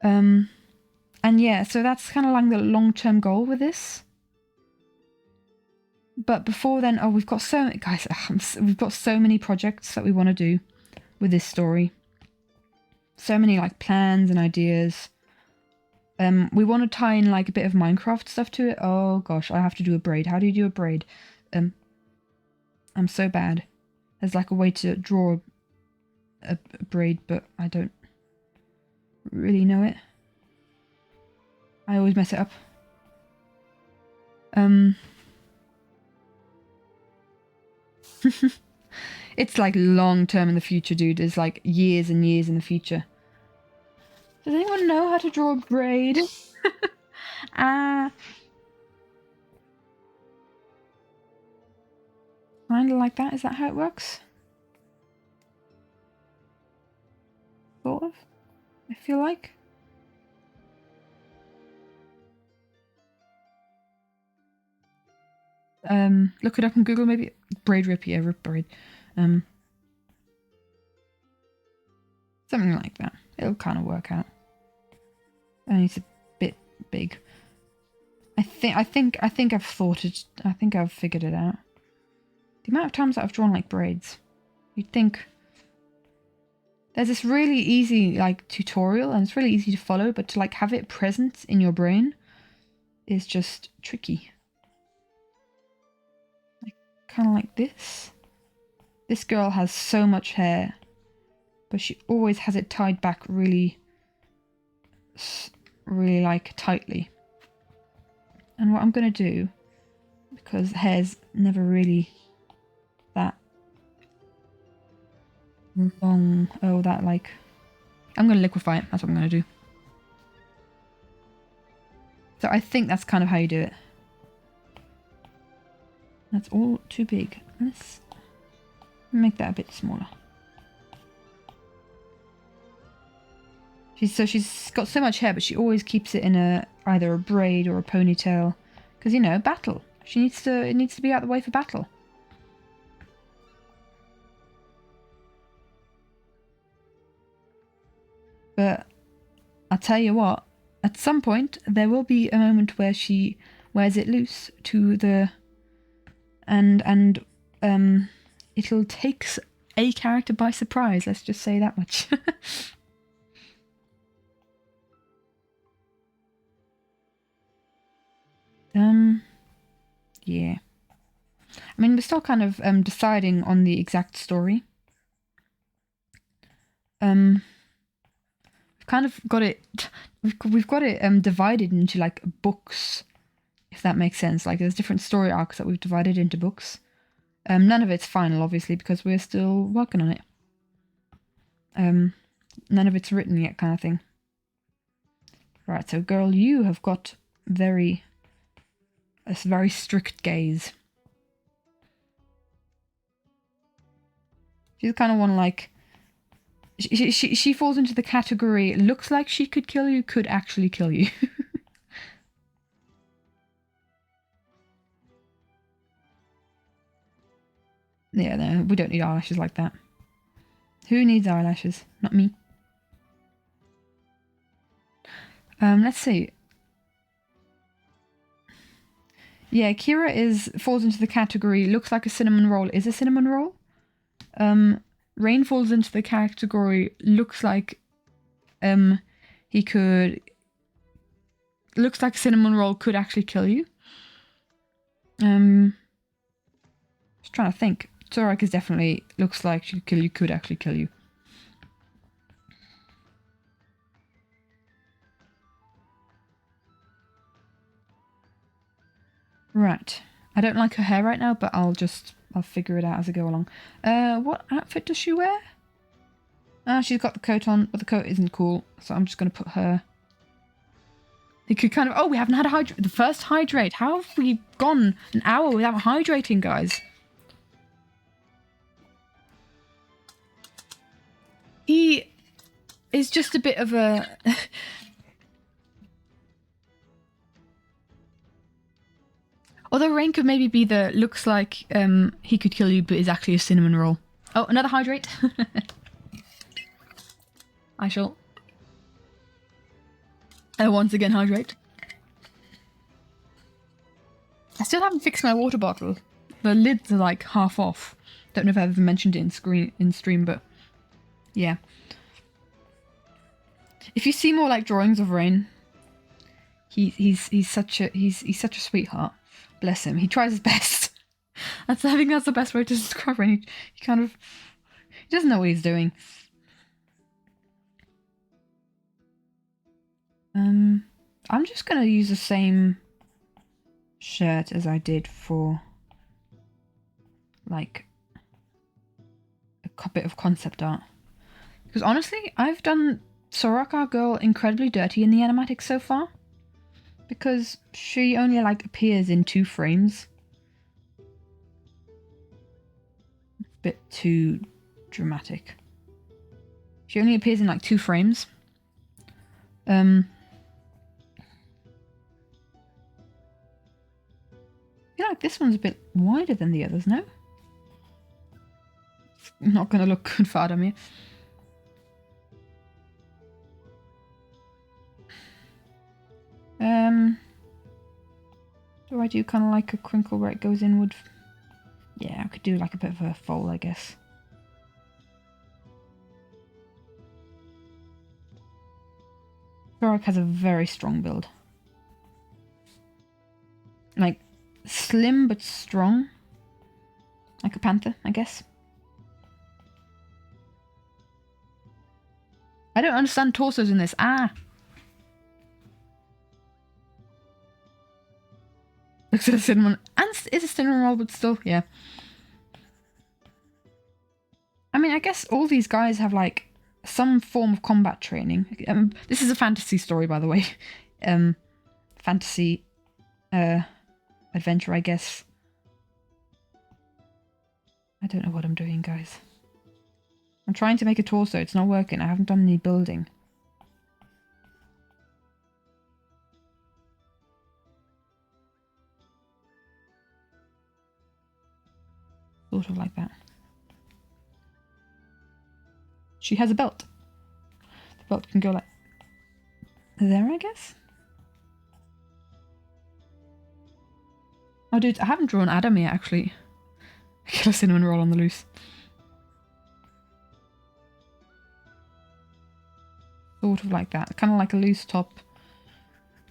And yeah, so that's kind of like the long-term goal with this. But before then, oh, we've got so many, guys, we've got so many projects that we want to do with this story. So many like plans and ideas. We want to tie in like a bit of Minecraft stuff to it. Oh gosh, I have to do a braid. How do you do a braid? I'm so bad. There's like a way to draw a braid, but I don't really know it. I always mess it up. It's like long term in the future, dude. It's like years and years in the future. Does anyone know how to draw a braid? Ah. Kind of like that. Is that how it works? Sort of. I feel like. Look it up on Google maybe. Braid rip, yeah, rip braid. Something like that. It'll kind of work out. And it's a bit big. I think I've thought it. I think I've figured it out. The amount of times that I've drawn like braids, you'd think there's this really easy like tutorial and it's really easy to follow, but to like have it present in your brain is just tricky. Like kind of like this. This girl has so much hair, but she always has it tied back really like tightly. And what I'm gonna do, because hair's never really that long, that like, I'm gonna liquefy it. That's what I'm gonna do. So I think that's kind of how you do it. That's all too big. Let's make that a bit smaller. She's got so much hair, but she always keeps it in either a braid or a ponytail, because you know, battle. It needs to be out of the way for battle. But I'll tell you what, at some point there will be a moment where she wears it loose to the and it'll take a character by surprise. Let's just say that much. Yeah. I mean, we're still kind of deciding on the exact story. We've kind of got it. We've got it divided into like books, if that makes sense. Like there's different story arcs that we've divided into books. None of it's final, obviously, because we're still working on it. None of it's written yet, kind of thing. Right, so girl, you have got a very strict gaze. She's kind of one like. She falls into the category. Looks like she could kill you, could actually kill you. Yeah, no, we don't need eyelashes like that. Who needs eyelashes? Not me. Let's see. Yeah, Kira falls into the category looks like a cinnamon roll is a cinnamon roll. Rain falls into the category looks like he could looks like a cinnamon roll could actually kill you. Just trying to think. Zorak is definitely looks like she could kill you, could actually kill you. Right. I don't like her hair right now, but I'll figure it out as I go along. What outfit does she wear? She's got the coat on, but the coat isn't cool, so I'm just going to put her... It could kind of... Oh, we haven't had the first hydrate. How have we gone an hour without hydrating, guys? He is just a bit of a... Although Rain could maybe be the looks like he could kill you, but is actually a cinnamon roll. Oh, another hydrate. I shall. Once again hydrate. I still haven't fixed my water bottle. The lids are like half off. Don't know if I've ever mentioned it in stream, but yeah. If you see more like drawings of Rain, he's such a sweetheart. Bless him. He tries his best. I think that's the best way to describe Rain. He kind of he doesn't know what he's doing. I'm just gonna use the same shirt as I did for like a bit of concept art. Because honestly, I've done Soraka Girl incredibly dirty in the animatic so far. Because she only like appears in 2 frames. Bit too dramatic. She only appears in like 2 frames. I feel like this one's a bit wider than the others, no? It's not gonna look good for Adam here. Do I do kind of like a crinkle where it goes inward? Yeah, I could do like a bit of a fold, I guess. Zorak has a very strong build. Like, slim but strong. Like a panther, I guess. I don't understand torsos in this. Ah! Looks like a cinnamon. And it's a cinnamon roll, but still, yeah. I mean, I guess all these guys have, like, some form of combat training. This is a fantasy story, by the way. Fantasy adventure, I guess. I don't know what I'm doing, guys. I'm trying to make a torso. It's not working. I haven't done any building. Sort of like that. She has a belt. The belt can go like there, I guess. Oh, dude, I haven't drawn Adam yet, actually. Kill a cinnamon roll on the loose. Sort of like that. Kind of like a loose top.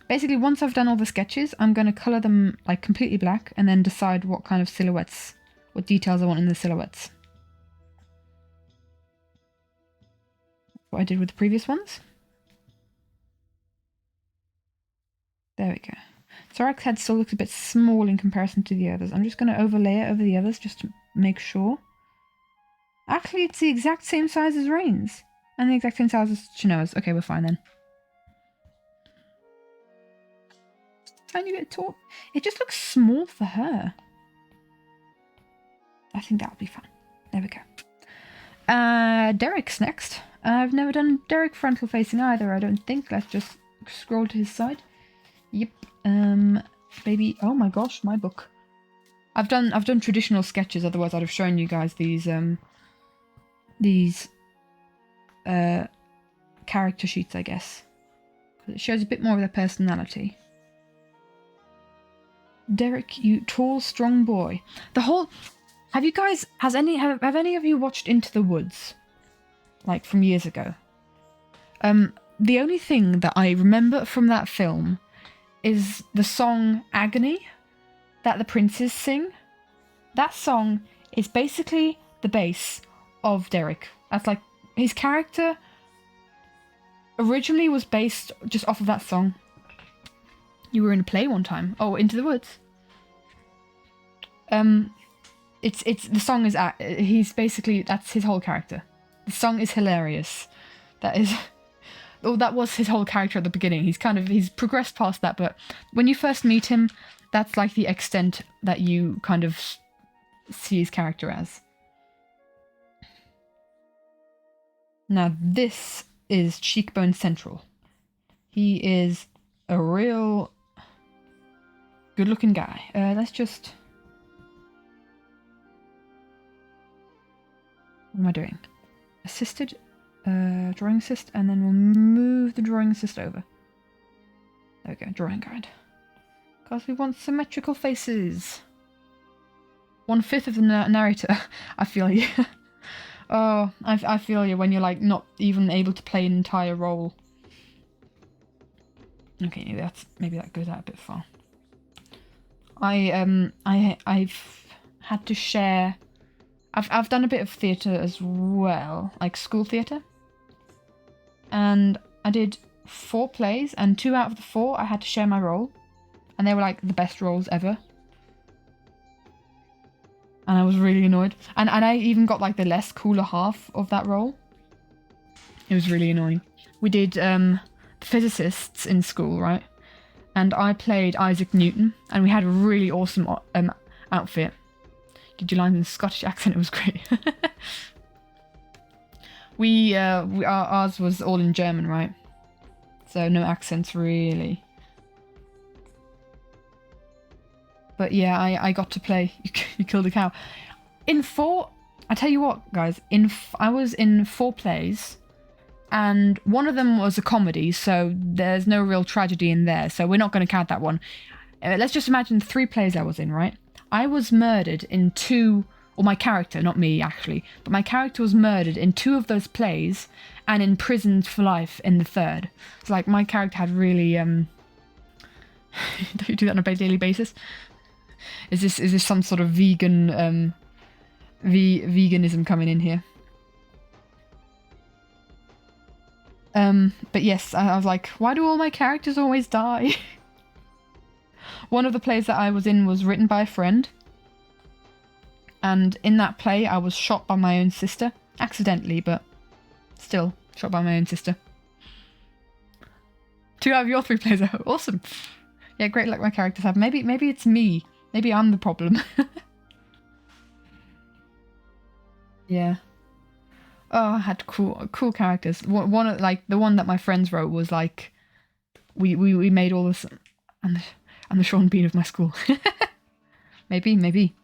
Basically, once I've done all the sketches, I'm going to colour them like completely black and then decide what kind of silhouettes, what details I want in the silhouettes. What I did with the previous ones. There we go. Zorak's head still looks a bit small in comparison to the others. I'm just going to overlay it over the others just to make sure. Actually, it's the exact same size as Rain's. And the exact same size as Chinoa's. Okay, we're fine then. Tiny bit tall. It just looks small for her. I think that'll be fun. There we go. Derek's next. I've never done Derek frontal facing either, I don't think. Let's just scroll to his side. Yep. Baby. Oh my gosh, my book. I've done traditional sketches, otherwise I'd have shown you guys these character sheets, I guess. It shows a bit more of their personality. Derek, you tall, strong boy. The whole... Have you guys... Have any of you watched Into the Woods? Like, from years ago? The only thing that I remember from that film is the song Agony that the princes sing. That song is basically the base of Derek. That's like... His character originally was based just off of that song. You were in a play one time. Oh, Into the Woods. It's the song is he's basically, that's his whole character. The song is hilarious. That is, oh, that was his whole character at the beginning. He's progressed past that, but when you first meet him, that's like the extent that you kind of see his character as. Now this is Cheekbone Central. He is a real Good looking guy. Let's just... What am I doing? Assisted, drawing assist, and then we'll move the drawing assist over. There we go, drawing guide. Because we want symmetrical faces. 1/5 of the narrator. I feel you. Oh, I feel you when you're like not even able to play an entire role. Okay, maybe that goes out a bit far. I've had to share. I've done a bit of theatre as well, like school theatre. And I did 4 plays, and 2 out of the 4 I had to share my role. And they were like the best roles ever. And I was really annoyed. And I even got like the less cooler half of that role. It was really annoying. We did the physicists in school, right? And I played Isaac Newton, and we had a really awesome outfit. Did you like the Scottish accent? It was great. Ours was all in German, right? So no accents really. But yeah, I got to play You Killed a Cow. In 4, I tell you what, guys, I was in 4 plays, and one of them was a comedy, so there's no real tragedy in there, so we're not going to count that one. Let's just imagine 3 plays I was in, right? I was murdered in 2, or my character, not me actually, but my character was murdered in 2 of those plays, and imprisoned for life in the 3rd. So like my character had really, don't you do that on a daily basis? Is this some sort of vegan, veganism coming in here? But yes, I was like, why do all my characters always die? One of the plays that I was in was written by a friend. And in that play, I was shot by my own sister. Accidentally, but still, shot by my own sister. 2 out of your 3 plays are awesome. Yeah, great luck my characters have. Maybe it's me. Maybe I'm the problem. Yeah. Oh, I had cool characters. One like the one that my friends wrote was like, we made all this. I'm the Sean Bean of my school. Maybe.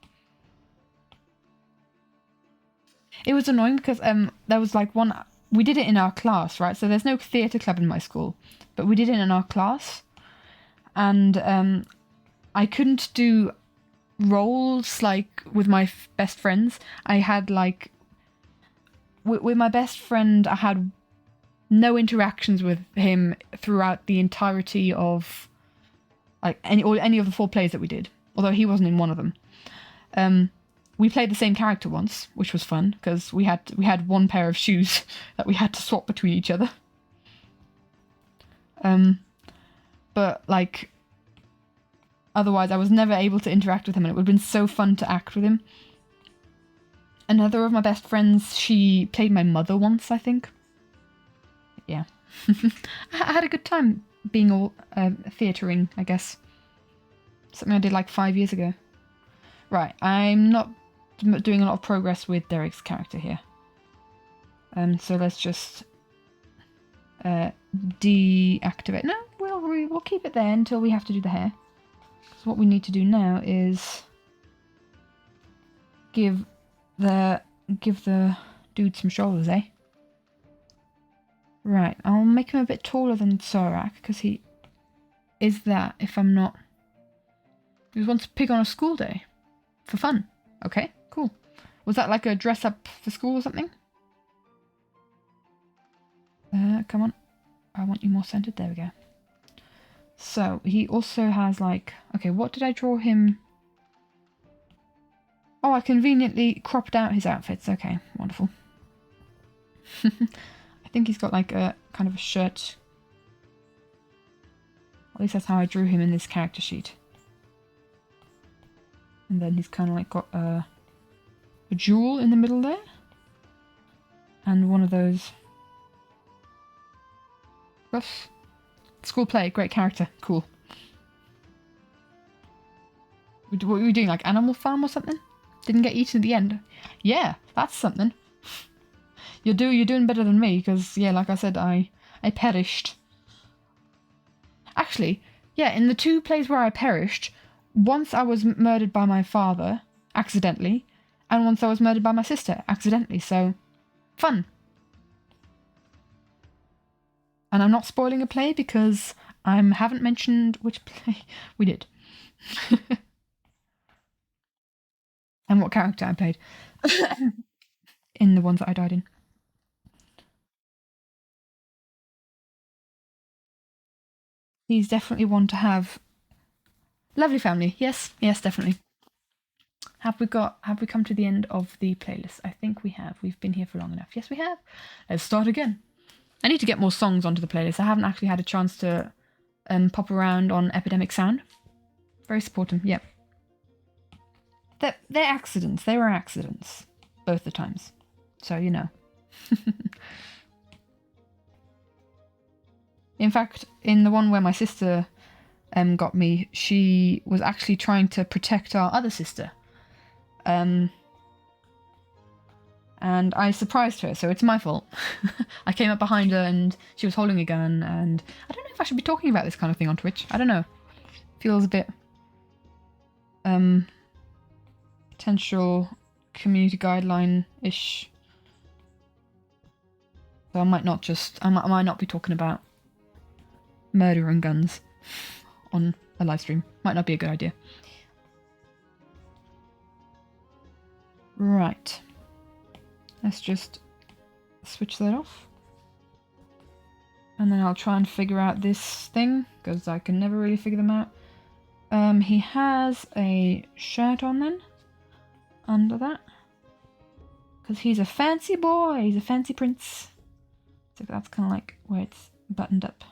It was annoying because there was like one. We did it in our class, right? So there's no theatre club in my school, but we did it in our class, and I couldn't do roles like with my best friends. I had like with my best friend, I had no interactions with him throughout the entirety of like any of the 4 plays that we did. Although he wasn't in one of them. We played the same character once, which was fun because we had 1 pair of shoes that we had to swap between each other. But like otherwise, I was never able to interact with him, and it would have been so fun to act with him. Another of my best friends, she played my mother once, I think. Yeah. I had a good time being all theatering, I guess. Something I did like 5 years ago. Right, I'm not doing a lot of progress with Derek's character here. So let's just deactivate. No, we'll keep it there until we have to do the hair. So what we need to do now is give the dude some shoulders, eh? Right, I'll make him a bit taller than Sorak because he is that. If I'm not, he wants to pick on a school day for fun. Okay, cool. Was that like a dress up for school or something? Come on. I want you more centered. There we go. So he also has like, okay, what did I draw him? Oh, I conveniently cropped out his outfits. Okay, wonderful. I think he's got like a kind of a shirt. At least that's how I drew him in this character sheet. And then he's kind of like got a jewel in the middle there. And one of those ruffs. School play, great character, cool. What were we doing, like Animal Farm or something? Didn't get eaten at the end. Yeah, that's something. You're doing better than me, because yeah, like I said, I perished. Actually, yeah, in the 2 plays where I perished, once I was murdered by my father accidentally, and once I was murdered by my sister accidentally. So, fun. And I'm not spoiling a play because I haven't mentioned which play we did. And what character I played in the ones that I died in. He's definitely one to have. Lovely family. Yes, yes, definitely. Have we come to the end of the playlist? I think we have. We've been here for long enough. Yes, we have. Let's start again. I need to get more songs onto the playlist. I haven't actually had a chance to pop around on Epidemic Sound. Very supportive, yeah. They're accidents. They were accidents. Both the times. So, you know. In fact, in the one where my sister got me, she was actually trying to protect our other sister. And I surprised her, so it's my fault. I came up behind her and she was holding a gun, and I don't know if I should be talking about this kind of thing on Twitch. I don't know. Feels a bit potential community guideline-ish. So I might not be talking about murder and guns on a live stream. Might not be a good idea. Right. Let's just switch that off. And then I'll try and figure out this thing, because I can never really figure them out. He has a shirt on then, under that. Because he's a fancy boy, he's a fancy prince. So that's kind of like where it's buttoned up.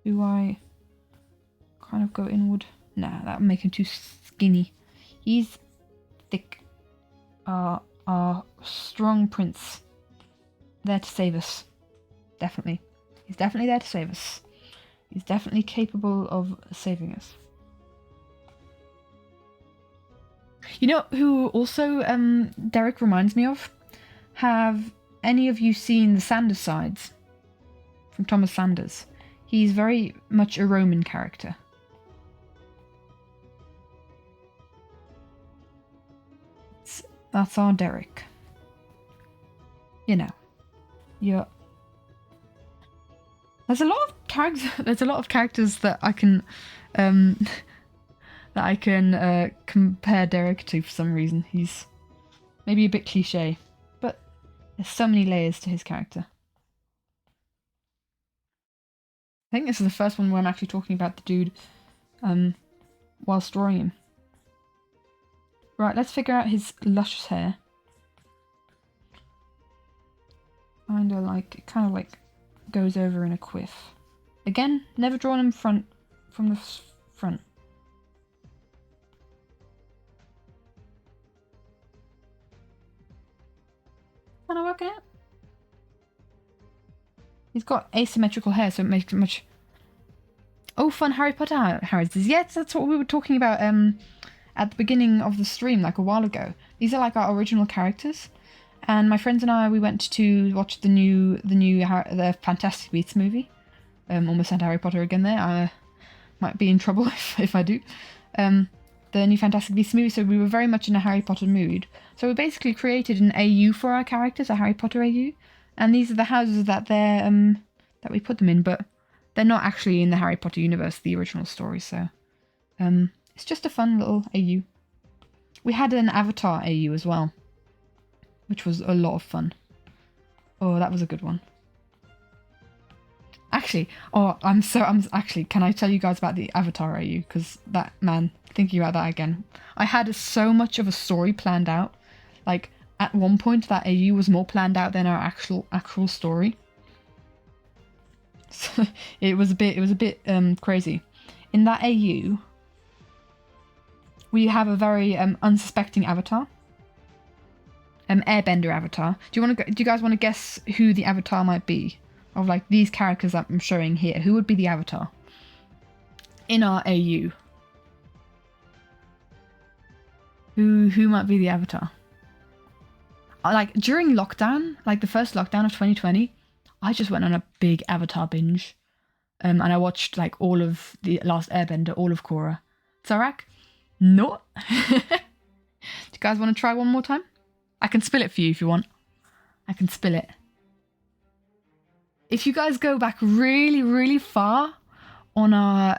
Do I kind of go inward? Nah, that would make him too skinny. He's thick. Our strong prince. There to save us. Definitely. He's definitely there to save us. He's definitely capable of saving us. You know who also Derek reminds me of? Have any of you seen The Sanders Sides? From Thomas Sanders. He's very much a Roman character. That's our Derek. You know. Yeah. There's a lot of characters that I can compare Derek to for some reason. He's maybe a bit cliche, but there's so many layers to his character. I think this is the first one where I'm actually talking about the dude whilst drawing him. Right, let's figure out his luscious hair. Kind of like goes over in a quiff. Again, never drawn him from the front. Kind of working out. He's got asymmetrical hair, so it makes it much. Oh, fun Harry Potter houses. Yes, that's what we were talking about at the beginning of the stream, like a while ago. These are like our original characters, and my friends and I, we went to watch the Fantastic Beasts movie. Almost said Harry Potter again there. I might be in trouble if I do. The new Fantastic Beasts movie, so we were very much in a Harry Potter mood. So we basically created an AU for our characters, a Harry Potter AU, and these are the houses that that we put them in, but they're not actually in the Harry Potter universe, the original story. So it's just a fun little AU. We had an Avatar AU as well, which was a lot of fun. Oh, that was a good one. Actually, can I tell you guys about the Avatar AU? Because that, man, thinking about that again, I had so much of a story planned out. Like, at one point, that AU was more planned out than our actual story. So it was a bit crazy. In that AU, we have a very unsuspecting avatar. Airbender avatar. Do you guys want to guess who the avatar might be? Of like these characters that I'm showing here. Who would be the avatar in our AU? Who might be the avatar? Like during lockdown, like the first lockdown of 2020, I just went on a big Avatar binge. And I watched like all of the Last Airbender, all of Korra. Zorak? No. Do you guys want to try one more time? I can spill it for you if you want. I can spill it. If you guys go back really, really far on our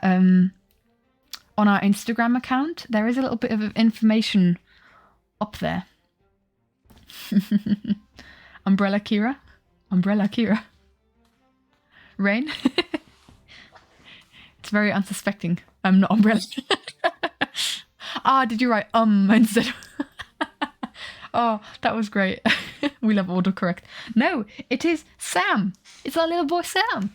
Instagram account, there is a little bit of information up there. Umbrella Kira. Umbrella Kira. Rain. It's very unsuspecting. I'm not Umbrella. Did you write instead of... Oh, that was great. We love autocorrect. No, it is Sam. It's our little boy Sam.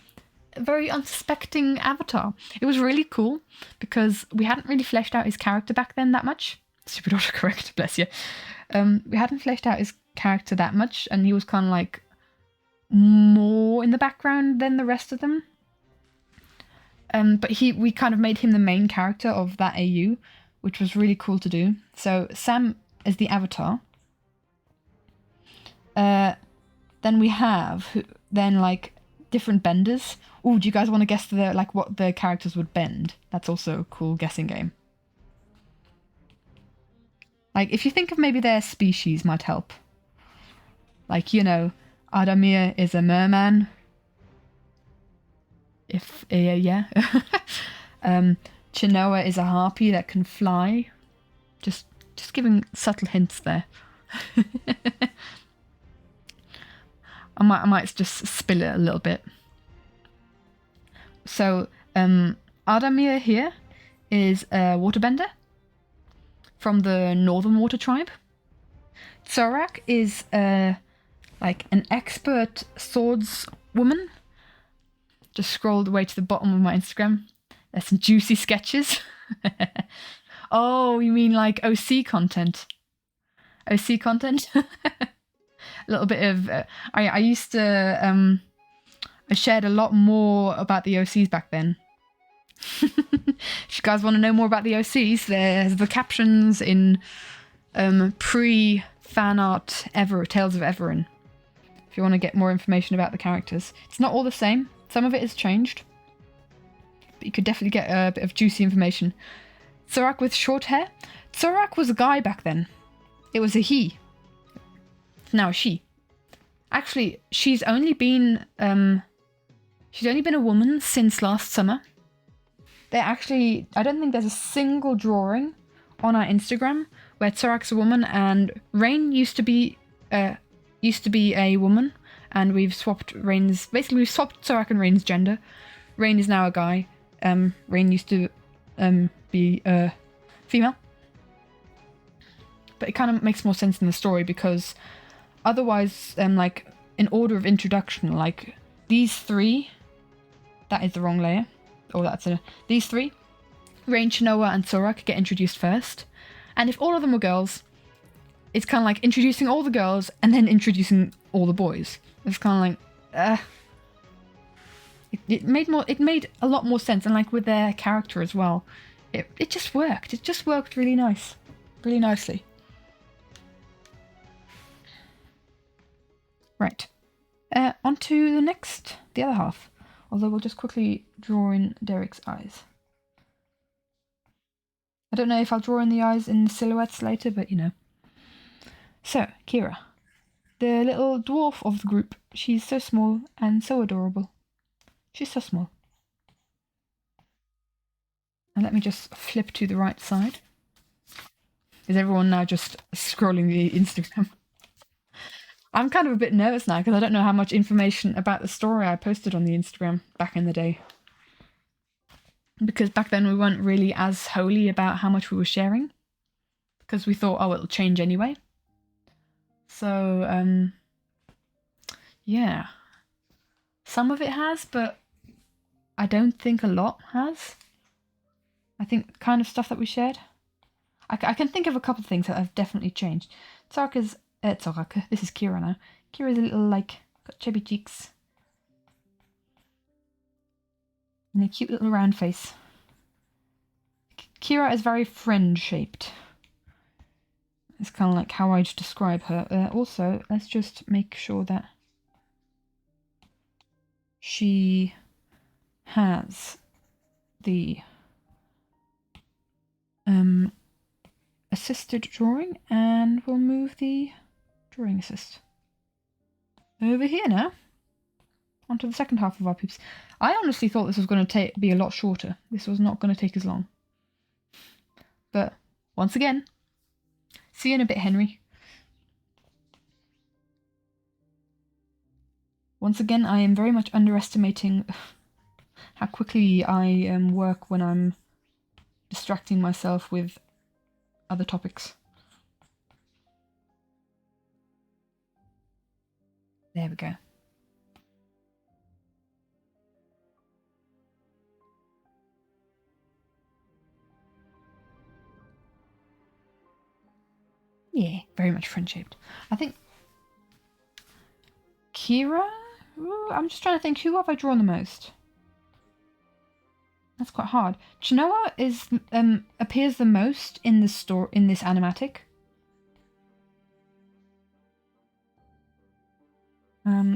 A very unsuspecting avatar. It was really cool because we hadn't really fleshed out his character back then that much. Stupid autocorrect, bless you. We hadn't fleshed out his character that much, and he was kind of like more in the background than the rest of them. But we kind of made him the main character of that AU, which was really cool to do. So Sam is the avatar. Then we have like different benders. Oh, do you guys want to guess what the characters would bend? That's also a cool guessing game. Like if you think of maybe their species might help. Like, you know, Adamir is a merman. Yeah. Chinoa is a harpy that can fly. Just giving subtle hints there. I might just spill it a little bit. So, Adamir here is a waterbender from the Northern Water Tribe. Zorak is like an expert swordswoman. Just scrolled away to the bottom of my Instagram. There's some juicy sketches. Oh, you mean like OC content? OC content? A little bit of... I used to... I shared a lot more about the OCs back then. If you guys want to know more about the OCs, there's the captions in pre-fan art Tales of Everin. If you want to get more information about the characters. It's not all the same. Some of it has changed. But you could definitely get a bit of juicy information. Zorak with short hair. Zorak was a guy back then. It was a he. It's now a she. Actually, she's only been a woman since last summer. I don't think there's a single drawing on our Instagram where Zorak's a woman, and Rain used to be a woman, and we've swapped Zorak and Rain's gender. Rain is now a guy. Rain used to be a female. But it kind of makes more sense in the story because otherwise, like in order of introduction, like these three, that is the wrong layer. These three, Rain, Chinoa, and Zorak get introduced first. And if all of them were girls, it's kind of like introducing all the girls and then introducing all the boys. It's kind of like, it made a lot more sense, and like with their character as well, it just worked. It just worked really nicely. Right, on to the other half. Although we'll just quickly draw in Derek's eyes. I don't know if I'll draw in the eyes in silhouettes later, but you know. So, Kira, the little dwarf of the group. She's so small and so adorable. She's so small. And let me just flip to the right side. Is everyone now just scrolling the Instagram? I'm kind of a bit nervous now because I don't know how much information about the story I posted on the Instagram back in the day. Because back then we weren't really as holy about how much we were sharing. Because we thought, oh, it'll change anyway. So, yeah. Some of it has, but I don't think a lot has. I think kind of stuff that we shared. I can think of a couple of things that have definitely changed. This is Kira now. Kira's a little, like, got chubby cheeks. And a cute little round face. Kira is very friend-shaped. It's kind of like how I'd describe her. Also, let's just make sure that she has the assisted drawing, and we'll move the drawing assist over here now. Onto the second half of our peeps. I honestly thought this was going to be a lot shorter. This was not going to take as long. But once again, see you in a bit, Henry. Once again, I am very much underestimating how quickly I work when I'm distracting myself with other topics. There we go. Yeah, very much friend-shaped. I think Kira? Ooh, I'm just trying to think, who have I drawn the most? That's quite hard. Chinoa is appears the most in the store in this animatic.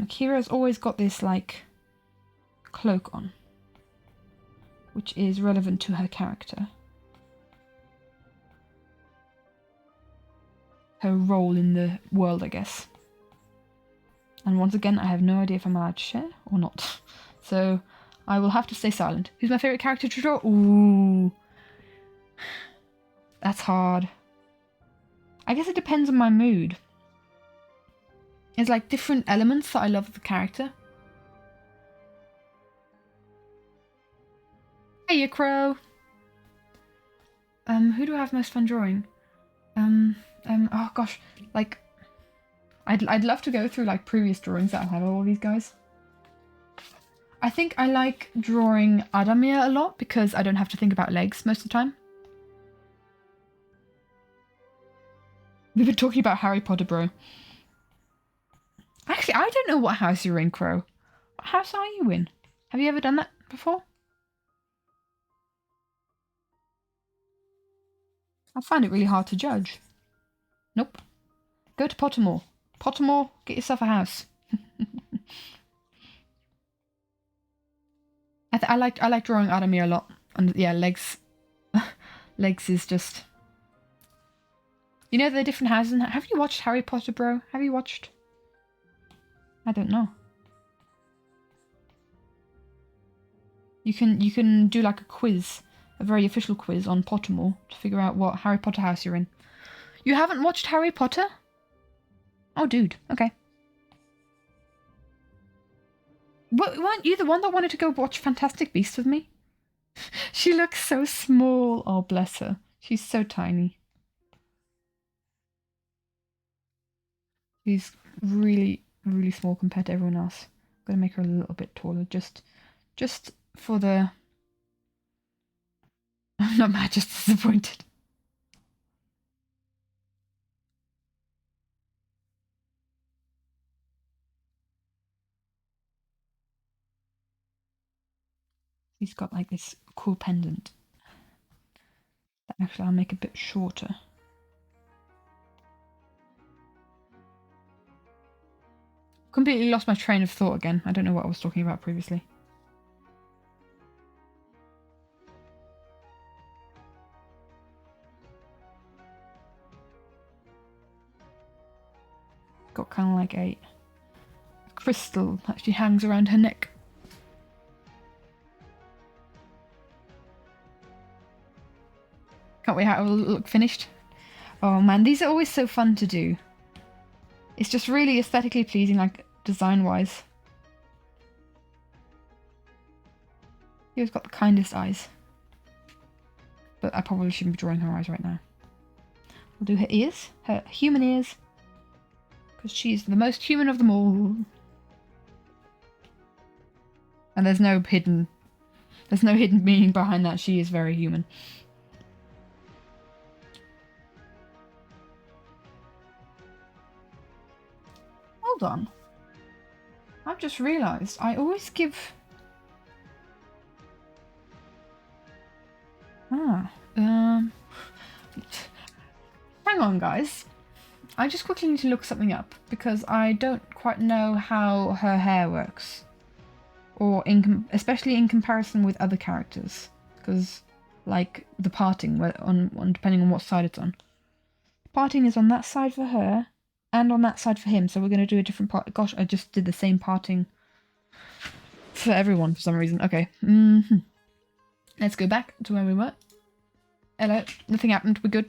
Kira's always got this like cloak on, which is relevant to her character. Her role in the world, I guess. And once again, I have no idea if I'm allowed to share or not. So I will have to stay silent. Who's my favourite character to draw? Ooh. That's hard. I guess it depends on my mood. There's like different elements that I love of the character. Hey, you crow. Who do I have most fun drawing? Oh gosh, like I'd love to go through like previous drawings that I have of all these guys. I think I like drawing Adamir a lot because I don't have to think about legs most of the time. We've been talking about Harry Potter, bro. Actually, I don't know what house you're in, Crow. What house are you in? Have you ever done that before? I find it really hard to judge. Nope. Go to Pottermore. Pottermore, get yourself a house. I like drawing Adamir a lot. And yeah, legs. Legs is just... You know the different houses? Have you watched Harry Potter, bro? Have you watched? I don't know. You can do like a quiz, a very official quiz on Pottermore to figure out what Harry Potter house you're in. You haven't watched Harry Potter? Oh, dude. Okay. Weren't you the one that wanted to go watch Fantastic Beasts with me? She looks so small. Oh, bless her. She's so tiny. She's really, really small compared to everyone else. I'm gonna make her a little bit taller, just for the... I'm not mad, just disappointed. He's got like this cool pendant that actually I'll make a bit shorter. Completely lost my train of thought again. I don't know what I was talking about previously. Got kind of like a crystal that she hangs around her neck. Can't wait how it will look finished. Oh man, these are always so fun to do. It's just really aesthetically pleasing, like design-wise. He's got the kindest eyes. But I probably shouldn't be drawing her eyes right now. We'll do her ears, her human ears. Because she's the most human of them all. And there's no hidden meaning behind that. She is very human. Hold on. I've just realised I always give... hang on, guys. I just quickly need to look something up because I don't quite know how her hair works. or especially in comparison with other characters, because like the parting, on depending on what side it's on. Parting is on that side for her, and on that side for him. So we're going to do a different part. Gosh, I just did the same parting for everyone for some reason. Okay. Let's go back to where we were. Hello. Nothing happened. We're good.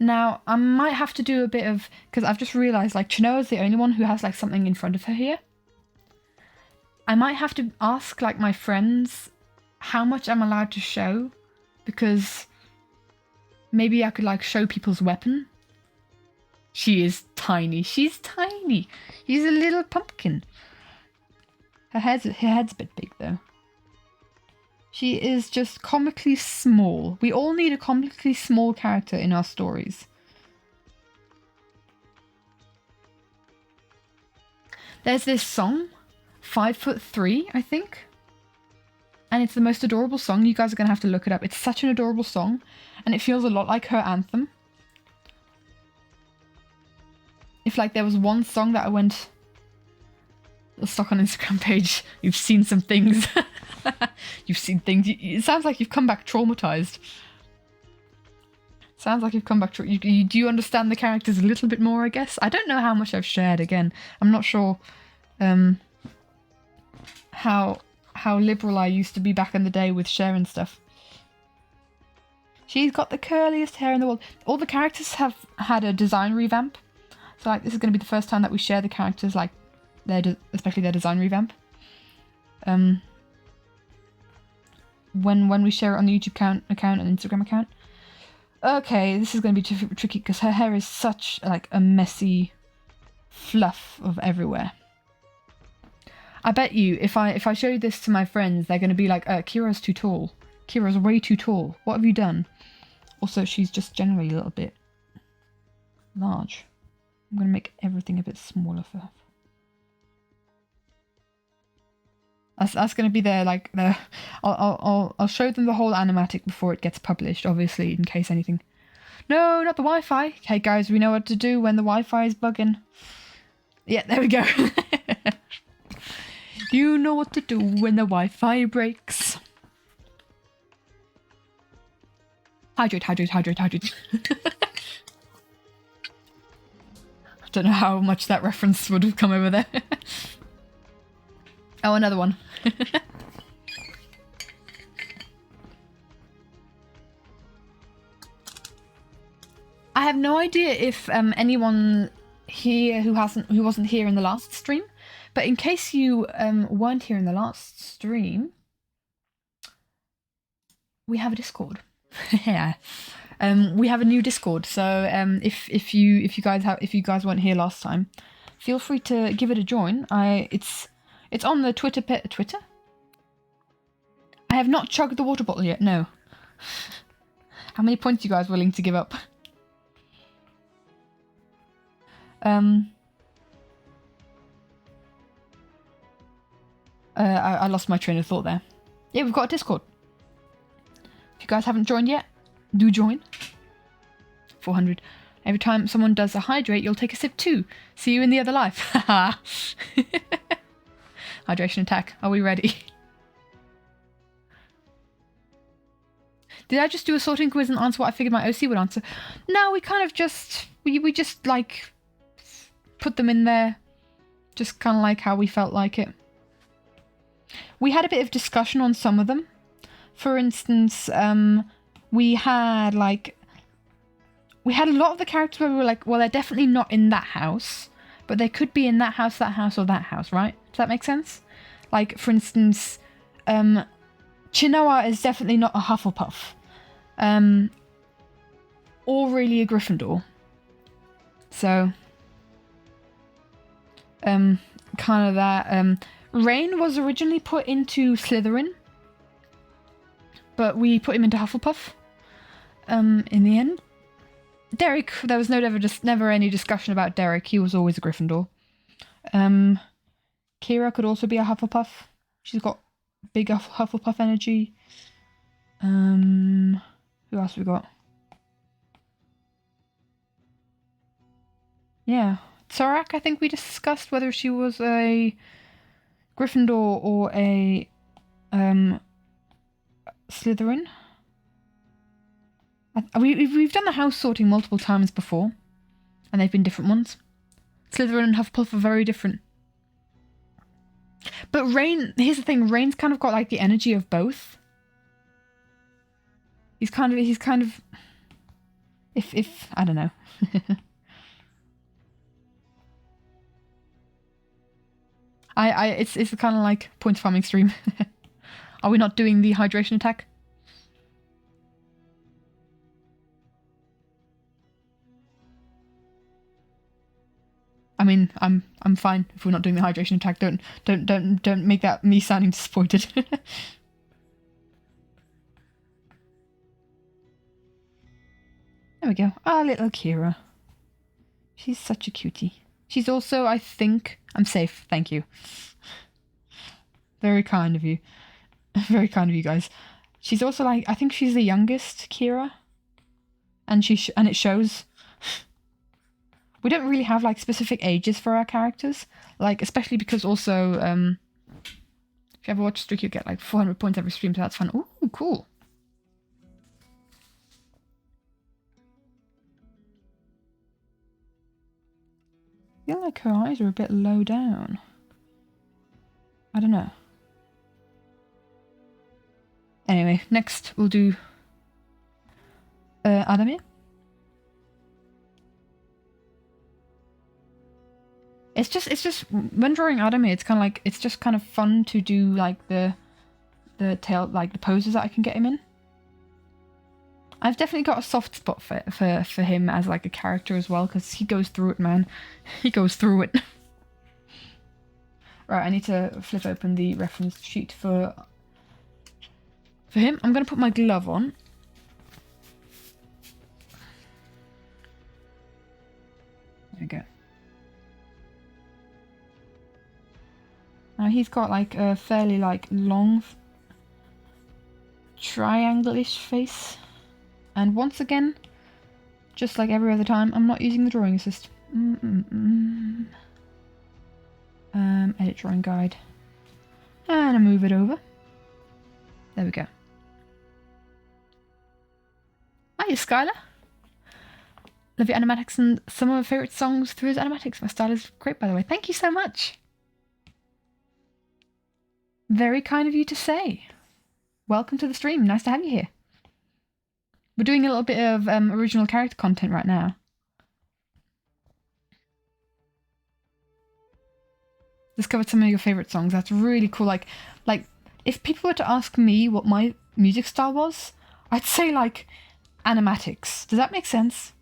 Now, I might have to do a bit of... Because I've just realised, like, Chinoa's the only one who has, like, something in front of her here. I might have to ask, like, my friends how much I'm allowed to show. Because maybe I could, like, show people's weapon. She is tiny. She's tiny. She's a little pumpkin. Her head's a bit big, though. She is just comically small. We all need a comically small character in our stories. There's this song, 5'3", I think. And it's the most adorable song. You guys are going to have to look it up. It's such an adorable song. And it feels a lot like her anthem. If like there was one song that I went... stuck on Instagram page, you've seen some things. You've seen things. It sounds like you've come back traumatized. Sounds like you've come back. Do you understand the characters a little bit more, I guess? I don't know how much I've shared, again. I'm not sure how liberal I used to be back in the day with sharing stuff. She's got the curliest hair in the world. All the characters have had a design revamp. So like this is going to be the first time that we share the characters, like especially their design revamp. When we share it on the YouTube account and Instagram account. Okay, this is going to be tricky because her hair is such like a messy fluff of everywhere. I bet you if I show this to my friends, they're going to be like, Kira's too tall. Kira's way too tall. What have you done? Also, she's just generally a little bit large. I'm going to make everything a bit smaller for her. That's going to be their, like, their... I'll show them the whole animatic before it gets published, obviously, in case anything... No, not the Wi-Fi! Hey, guys, we know what to do when the Wi-Fi is bugging. Yeah, there we go. You know what to do when the Wi-Fi breaks. Hydrate, hydrate, hydrate, hydrate. I don't know how much that reference would have come over there. Oh, another one. I have no idea if anyone here who wasn't here in the last stream, but in case you weren't here in the last stream, we have a Discord. Yeah. We have a new Discord, so if you guys weren't here last time, feel free to give it a join. It's on the Twitter. I have not chugged the water bottle yet. No. How many points are you guys willing to give up? I lost my train of thought there. Yeah, we've got a Discord. If you guys haven't joined yet, do join. 400. Every time someone does a hydrate, you'll take a sip too. See you in the other life. Haha. Hydration attack. Are we ready? Did I just do a sorting quiz and answer what I figured my OC would answer? No, we kind of just... We just, like... put them in there. Just kind of like how we felt like it. We had a bit of discussion on some of them. For instance, we had, like... We had a lot of the characters where we were like, well, they're definitely not in that house. But they could be in that house, or that house, right? Does that make sense? Like, for instance, Chinoa is definitely not a Hufflepuff. Or really a Gryffindor. So, kind of that. Rain was originally put into Slytherin. But we put him into Hufflepuff. In the end. Derek, there was never any discussion about Derek. He was always a Gryffindor. Kira could also be a Hufflepuff. She's got big Hufflepuff energy. Who else we got? Yeah, Zorak, I think we discussed whether she was a Gryffindor or a Slytherin. We've done the house sorting multiple times before, and they've been different ones. Slytherin and Hufflepuff are very different. But Rain, here's the thing, Rain's kind of got like the energy of both. He's kind of if I don't know. It's kind of like point farming stream. Are we not doing the hydration attack? I mean, I'm fine if we're not doing the hydration attack. Don't make that me sounding disappointed. There we go. Our little Kira. She's such a cutie. She's also, I think, I'm safe. Thank you. Very kind of you. Very kind of you guys. She's also like, I think she's the youngest Kira, and and it shows. We don't really have like specific ages for our characters, like especially because also if you ever watch Streak, you get like 400 points every stream, so that's fun. Ooh, cool. I feel like her eyes are a bit low down. I don't know. Anyway, next we'll do Adamir. It's just when drawing Adamir, it's kind of like, it's just kind of fun to do like the tail, like the poses that I can get him in. I've definitely got a soft spot for him as like a character as well, because he goes through it, man. He goes through it. Right, I need to flip open the reference sheet for him. I'm going to put my glove on. There we go. Now he's got like a fairly like long triangle-ish face. And once again, just like every other time, I'm not using the drawing assist. Edit drawing guide. And I move it over. There we go. Hiya, Skylar. Love your animatics and some of my favourite songs through his animatics. My style is great, by the way. Thank you so much. Very kind of you to say. Welcome to the stream. Nice to have you here. We're doing a little bit of original character content right now. Discovered some of your favourite songs. That's really cool. Like, if people were to ask me what my music style was, I'd say like animatics. Does that make sense?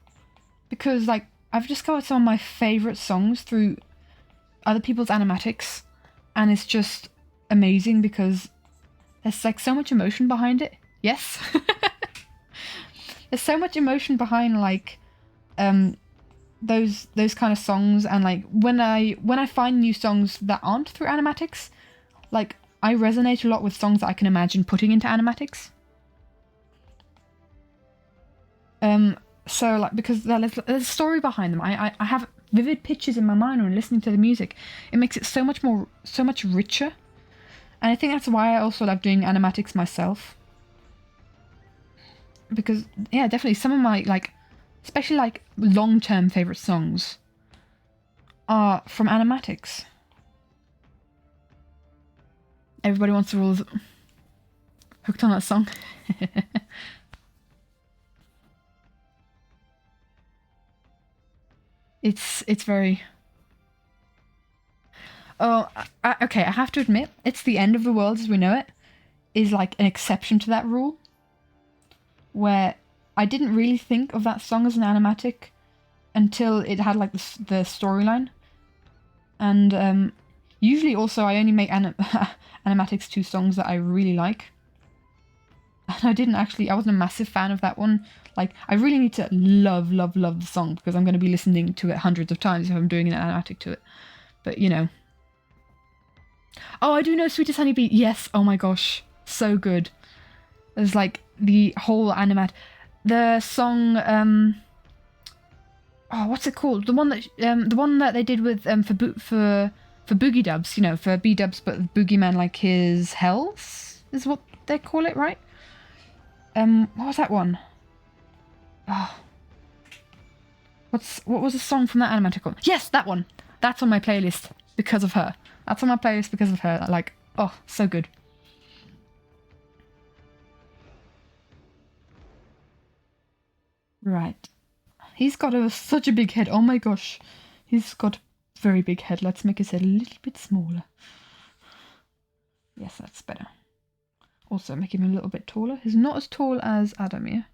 Because like I've discovered some of my favourite songs through other people's animatics, and it's just amazing because there's like so much emotion behind it. Yes. There's so much emotion behind like those kind of songs, and like when I find new songs that aren't through animatics, like I resonate a lot with songs that I can imagine putting into animatics. So like, because there's a story behind them. I have vivid pictures in my mind when listening to the music. It makes it so much richer. And I think that's why I also love doing animatics myself. Because, yeah, definitely some of my, like, especially, like, long-term favourite songs are from animatics. Everybody wants to roll hooked on that song. It's very... Oh, okay, I have to admit, It's the End of the World as We Know It is like an exception to that rule, where I didn't really think of that song as an animatic until it had like the storyline. And usually also I only make animatics to songs that I really like. And I wasn't a massive fan of that one. Like, I really need to love the song, because I'm going to be listening to it hundreds of times if I'm doing an animatic to it. But, you know. Oh, I do know Sweetest Honeybee. Yes, oh my gosh. So good. There's like the whole the song, Oh, what's it called? The one that they did with for Boogie Dubs, you know, for B Dubs, but Boogeyman like his health is what they call it, right? What was that one? Oh, what was the song from that animatic called? Yes, that one. That's on my playlist because of her. That's on my playlist because of her. Like, oh, so good. Right. He's got such a big head. Oh my gosh. He's got a very big head. Let's make his head a little bit smaller. Yes, that's better. Also, make him a little bit taller. He's not as tall as Adamir.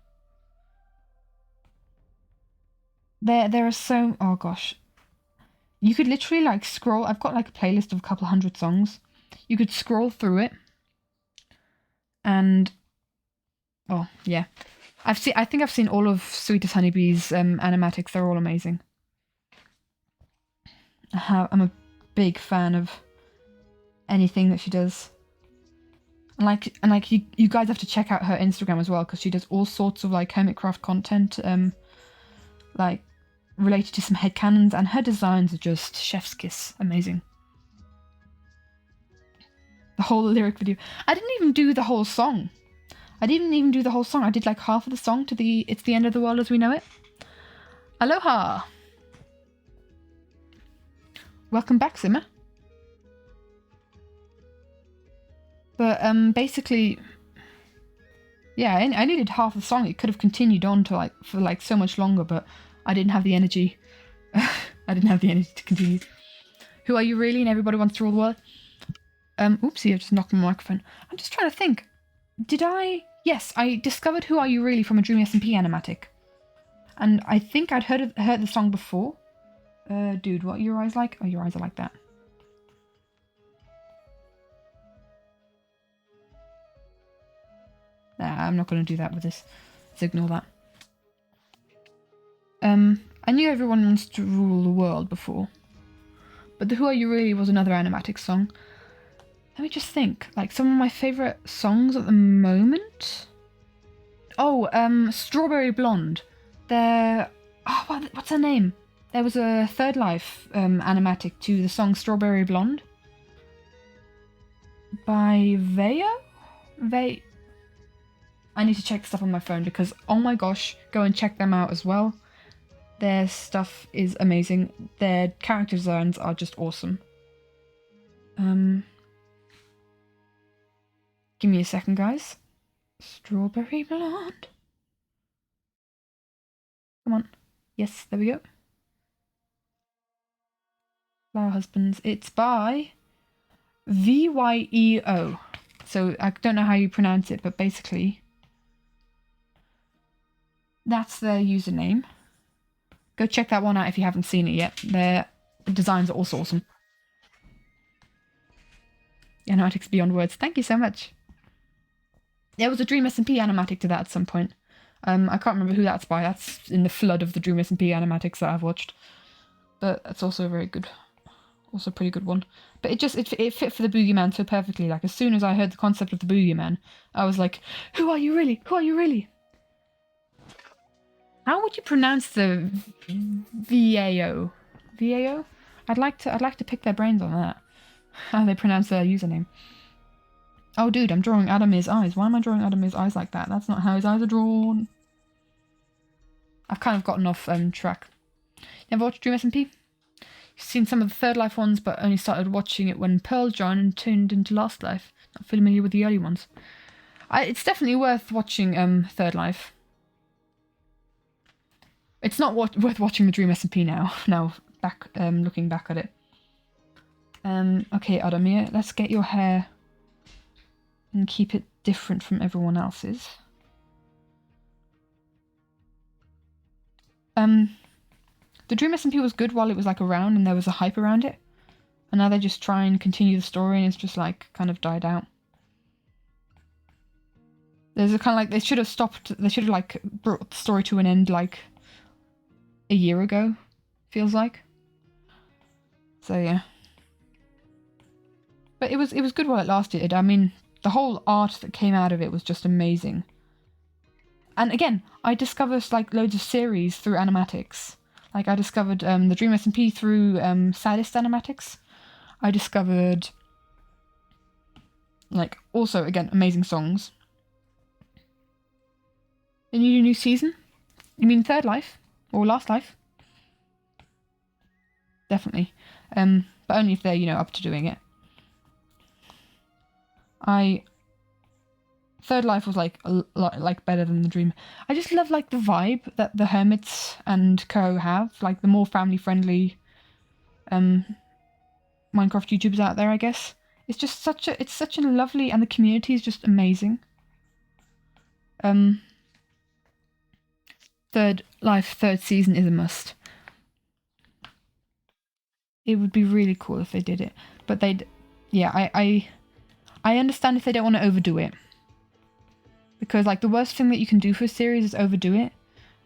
There are so... Oh gosh. You could literally like scroll... I've got like a playlist of a couple hundred songs. You could scroll through it. And... Oh, yeah. I think I've seen all of Sweetest Honeybee's animatics. They're all amazing. I'm a big fan of anything that she does. And like you guys have to check out her Instagram as well, because she does all sorts of like Hermitcraft content, like related to some headcanons, and her designs are just chef's kiss. Amazing. The whole lyric video. I didn't even do the whole song. I did like half of the song to the It's the End of the World as We Know It. Aloha! Welcome back, Simmer. But basically, yeah, I needed half the song. It could have continued on to for like so much longer, but I didn't have the energy. I didn't have the energy to continue. Who are you really? And everybody wants to rule the world. Oopsie, I just knocked my microphone. I'm just trying to think. Did I? Yes, I discovered Who Are You Really from a Dreamy SMP animatic. And I think I'd heard the song before. Dude, what are your eyes like? Oh, your eyes are like that. Nah, I'm not going to do that with this. Let's ignore that. I knew Everyone Wants to Rule the World before. But the Who Are You Really was another animatic song. Let me just think. Like, some of my favourite songs at the moment? Oh, Strawberry Blonde. Oh, what's her name? There was a Third Life animatic to the song Strawberry Blonde. By Veyo? I need to check stuff on my phone because, oh my gosh, go and check them out as well. Their stuff is amazing. Their character designs are just awesome. Give me a second, guys. Strawberry Blonde. Come on. Yes, there we go. Flower Husbands. It's by Veyo. So I don't know how you pronounce it, but basically that's their username. Go check that one out if you haven't seen it yet. Their designs are also awesome. Animatics beyond words. Thank you so much. There was a Dream SMP animatic to that at some point. I can't remember who that's by. That's in the flood of the Dream SMP animatics that I've watched. But that's also a very good, also a pretty good one. But it fit for the Boogeyman so perfectly. Like, as soon as I heard the concept of the Boogeyman, I was like, who are you really? Who are you really? How would you pronounce the Veyo? Veyo? I'd like to pick their brains on that. How they pronounce their username. Oh, dude, I'm drawing Adamir's eyes. Why am I drawing Adamir's eyes like that? That's not how his eyes are drawn. I've kind of gotten off track. Never watched Dream SMP? You've seen some of the Third Life ones, but only started watching it when Pearl joined and turned into Last Life. Not familiar with the early ones. It's definitely worth watching Third Life. It's not worth watching the Dream SMP now. Now, looking back at it. Okay, Adamir, let's get your hair and keep it different from everyone else's. The Dream SMP was good while it was like around and there was a hype around it. And now they just try and continue the story and it's just like kind of died out. There's a kind of like, they should have like brought the story to an end like a year ago, feels like. So yeah. But it was good while it lasted. I mean, the whole art that came out of it was just amazing. And again, I discovered like loads of series through animatics. Like, I discovered the Dream SMP through Saddest Animatics. I discovered, like, also, again, amazing songs. They need a new season? You mean Third Life? Or Last Life? Definitely. But only if they're, you know, up to doing it. Third Life was like a lot like better than the Dream. I just love like the vibe that the Hermits and Co have, like the more family friendly Minecraft YouTubers out there, I guess. It's just such a lovely, and the community is just amazing. Third season is a must. It would be really cool if they did it, but I understand if they don't want to overdo it. Because, like, the worst thing that you can do for a series is overdo it,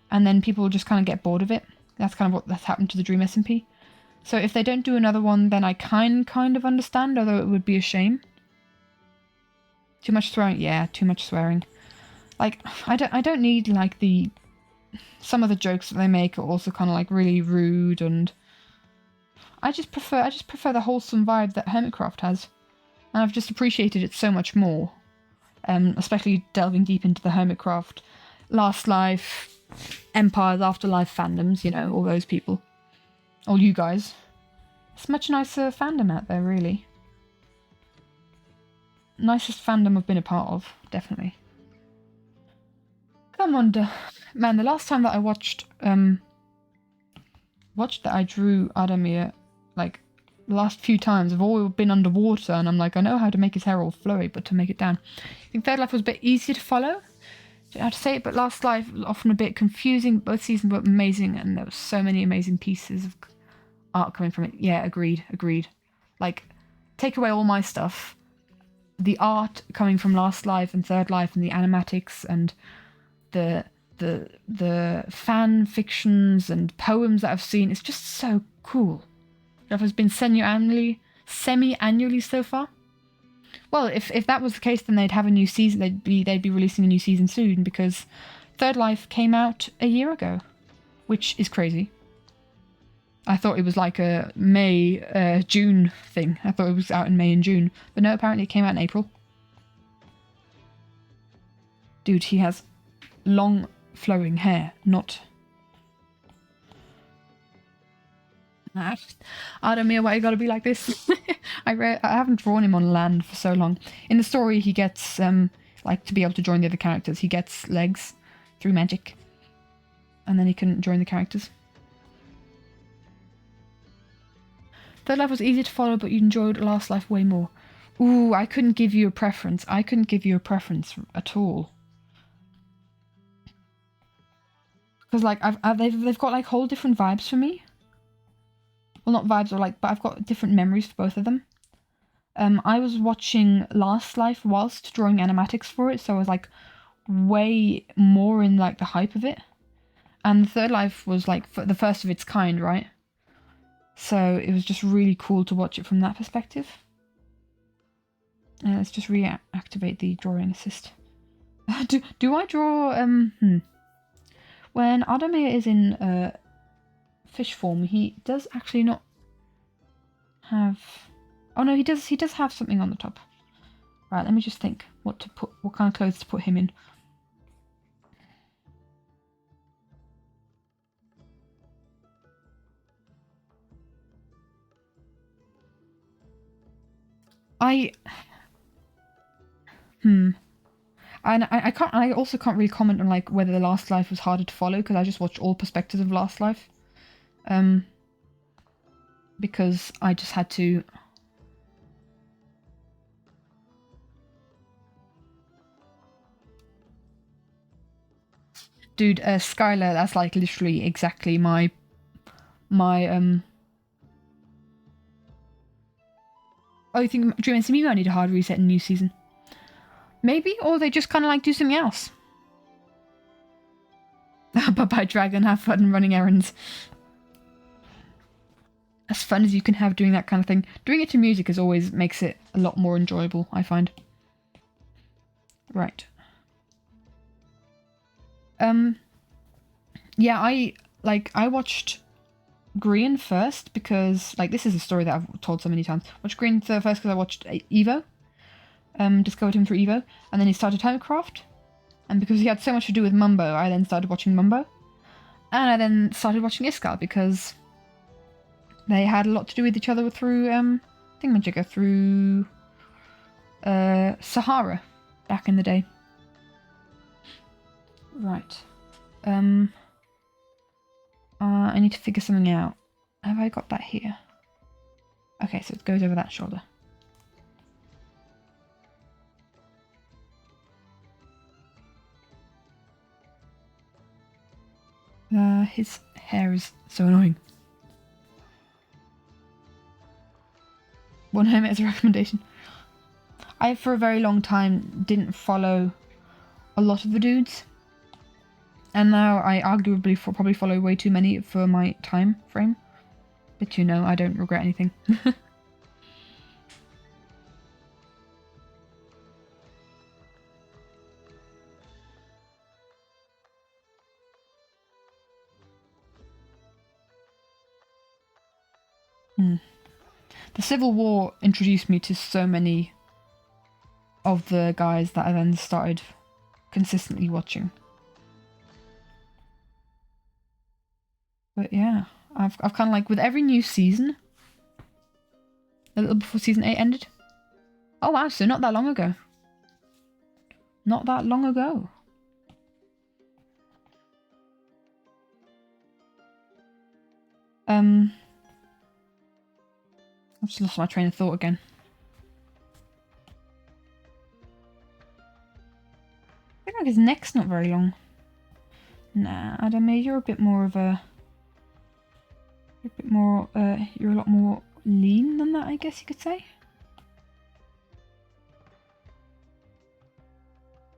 and then people just kind of get bored of it. That's kind of that's happened to the Dream SMP. So if they don't do another one, then I kind of understand, although it would be a shame. Too much swearing? Yeah, too much swearing. Like, I don't need, like, some of the jokes that they make are also kind of, like, really rude, and I just prefer the wholesome vibe that Hermitcraft has. And I've just appreciated it so much more. Especially delving deep into the Hermitcraft, Last Life, Empire's Afterlife fandoms, you know, all those people. All you guys. It's much nicer fandom out there, really. Nicest fandom I've been a part of, definitely. Come on, man, the last time that I watched that I drew Adamir, like, the last few times I've all been underwater, and I'm like, I know how to make his hair all flowy, but to make it down. I think Third Life was a bit easier to follow. I don't know how to say it, but Last Life was often a bit confusing. Both seasons were amazing, and there were so many amazing pieces of art coming from it. Yeah, agreed. Like, take away all my stuff. The art coming from Last Life and Third Life and the animatics and the fan fictions and poems that I've seen, it's just so cool. That has been semi-annually so far. Well, if that was the case, then they'd have a new season. They'd be releasing a new season soon, because Third Life came out a year ago, which is crazy. I thought it was like a May, June thing. I thought it was out in May and June, but no, apparently it came out in April. Dude, he has long flowing hair, not. Adamir, why you gotta be like this? I haven't drawn him on land for so long. In the story, he gets, like, to be able to join the other characters, he gets legs through magic. And then he can join the characters. Third Life was easy to follow, but you enjoyed Last Life way more. Ooh, I couldn't give you a preference. At all. Because, like, they've got, like, whole different vibes for me. Well, not vibes, but I've got different memories for both of them. I was watching Last Life whilst drawing animatics for it, so I was, like, way more in, like, the hype of it. And the Third Life was, like, the first of its kind, right? So it was just really cool to watch it from that perspective. Let's just reactivate the drawing assist. do I draw... When Adamir is in fish form, he does actually not have... Oh no, he does have something on the top. Right, let me just think what kind of clothes to put him in. And I also can't really comment on, like, whether the Last Life was harder to follow, because I just watched all perspectives of Last Life. Because I just had to... Dude, Skylar, that's, like, literally exactly my Oh, you think Dream SMP might need a hard reset in a new season? Maybe, or they just kind of, like, do something else. Bye-bye, dragon, have fun running errands. As fun as you can have doing that kind of thing. Doing it to music always makes it a lot more enjoyable, I find. Right. Yeah, I watched Green first because, like, this is a story that I've told so many times. Watched Green first because I watched Evo. Discovered him through Evo. And then he started Hermitcraft. And because he had so much to do with Mumbo, I then started watching Mumbo. And I then started watching Iskall because they had a lot to do with each other through Thingamajigger, through Sahara back in the day. Right. I need to figure something out. Have I got that here? Okay, so it goes over that shoulder. His hair is so annoying. One hermit as a recommendation. I, for a very long time, didn't follow a lot of the dudes. And now I arguably probably follow way too many for my time frame. But you know, I don't regret anything. The Civil War introduced me to so many of the guys that I then started consistently watching. But yeah, I've kind of like, with every new season, a little before season 8 ended. Oh wow, so not that long ago. Not that long ago. I've just lost my train of thought again. I think like his neck's not very long. Nah, Adame, you're a bit more of a... you're a lot more lean than that, I guess you could say.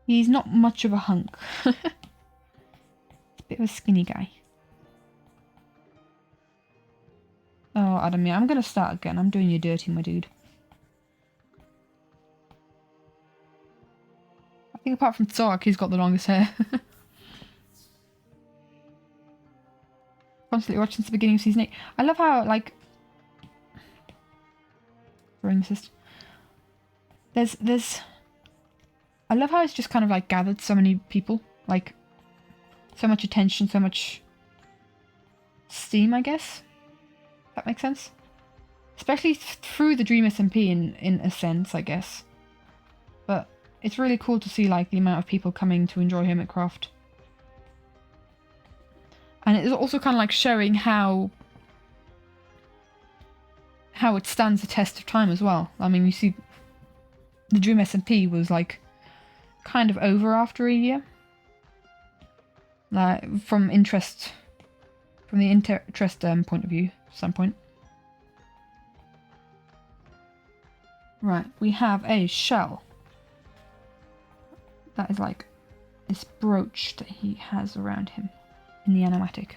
He's not much of a hunk. He's a bit of a skinny guy. Oh, Adame, I'm gonna start again. I'm doing you dirty, my dude. I think apart from Zorak, he's got the longest hair. Constantly watching since the beginning of season 8. I love how, like... Ring assist. There's... I love how it's just kind of, like, gathered so many people. Like, so much attention, so much... steam, I guess. That makes sense? Especially through the Dream SMP in a sense, I guess. But it's really cool to see, like, the amount of people coming to enjoy Hermitcraft. And it's also kind of like showing how it stands the test of time as well. I mean, you see the Dream SMP was like kind of over after a year. Like from the interest point of view, standpoint. Right, we have a shell. That is like this brooch that he has around him. In the animatic.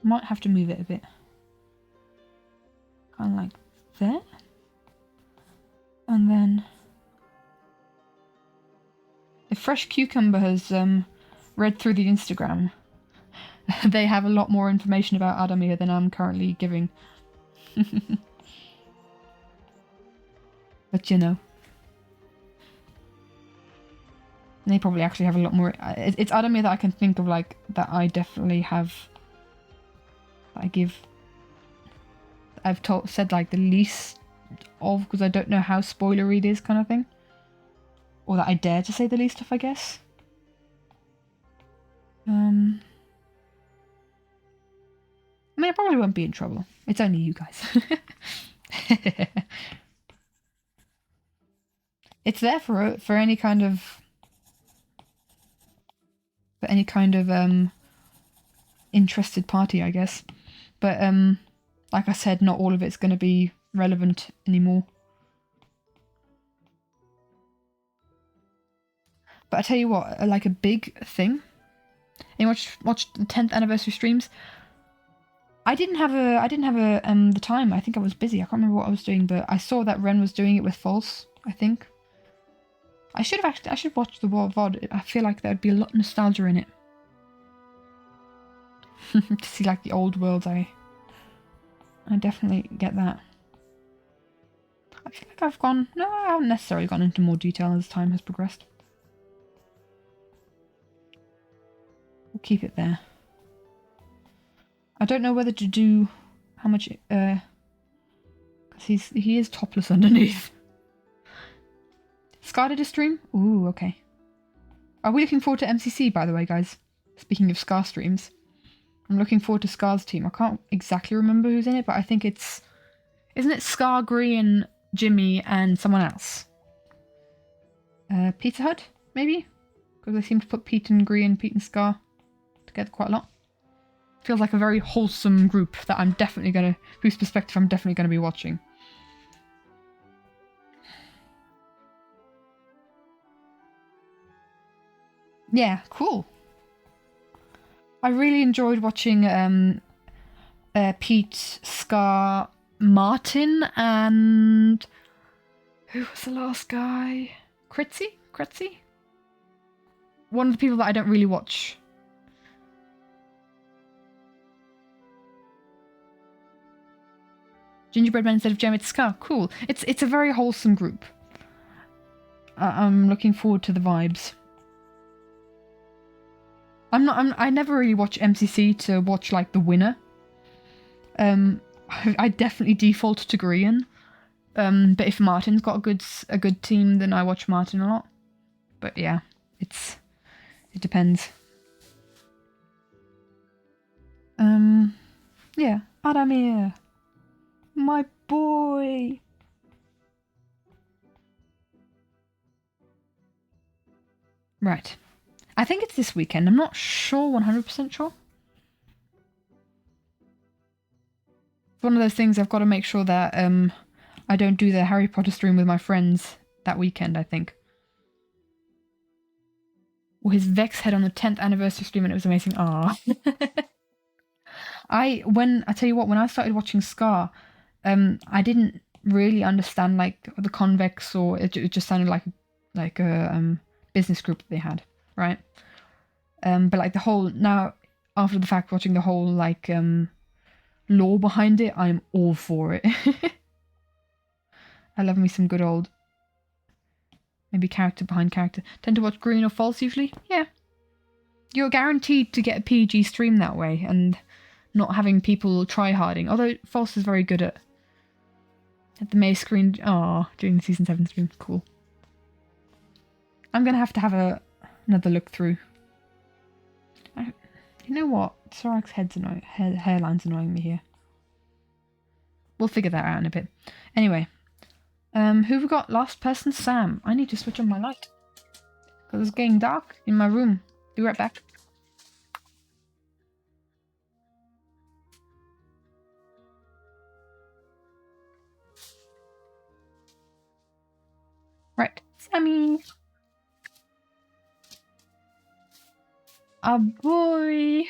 Might have to move it a bit. Kind of like there. And then... if Fresh Cucumber has read through the Instagram, they have a lot more information about Adamir than I'm currently giving. But you know. They probably actually have a lot more. It's Adamir that I can think of, like, that I definitely have. That I give. I've said like the least of, because I don't know how spoilery it is, kind of thing. Or that I dare to say the least of, I guess. I mean, I probably won't be in trouble. It's only you guys. It's there for any kind of. For any kind of interested party, I guess. But like I said, not all of it's going to be relevant anymore. But I tell you what, like a big thing. And watched the 10th anniversary streams. I didn't have the time. I think I was busy. I can't remember what I was doing, but I saw that Ren was doing it with False, I think. I should watch the VOD. I feel like there'd be a lot of nostalgia in it. To see like the old worlds, I definitely get that. I feel like I haven't necessarily gone into more detail as time has progressed. We'll keep it there. I don't know whether to do how much, because he is topless underneath. Scar did a stream? Ooh, okay. Are we looking forward to MCC, by the way, guys? Speaking of Scar streams. I'm looking forward to Scar's team. I can't exactly remember who's in it, but I think it's... Isn't it Scar, Green, Jimmy, and someone else? Pizza Hut, maybe? Because they seem to put Pete and Green, Pete and Scar together quite a lot. Feels like a very wholesome group that I'm definitely gonna... whose perspective I'm definitely gonna be watching. Yeah, cool. I really enjoyed watching Pete, Scar, Martin, and who was the last guy? Kretzy? One of the people that I don't really watch. Gingerbread Man instead of Jem, it's Scar. Cool. It's a very wholesome group. I'm looking forward to the vibes. I never really watch MCC to watch like the winner. I definitely default to Green. But if Martin's got a good team, then I watch Martin a lot. But yeah, it depends. Yeah, Adamir, my boy. Right. I think it's this weekend. I'm not sure, 100% sure. It's one of those things I've got to make sure that I don't do the Harry Potter stream with my friends that weekend, I think. Well, his Vex head on the 10th anniversary stream and it was amazing. Ah. I tell you what, when I started watching Scar, I didn't really understand like the convex, or it just sounded like a business group that they had, right? But like the whole, now after the fact, watching the whole like lore behind it, I'm all for it. I love me some good old maybe character behind character. Tend to watch Green or False usually. Yeah, you're guaranteed to get a PG stream that way, and not having people try-harding. Although False is very good at the May screen. Doing the season 7 stream. Cool. I'm gonna have to have another look through. You know what? Sorak's hairline's annoying me here. We'll figure that out in a bit. Anyway, who have we got? Last person, Sam. I need to switch on my light because it's getting dark in my room. Be right back. Right, Sammy. A boy.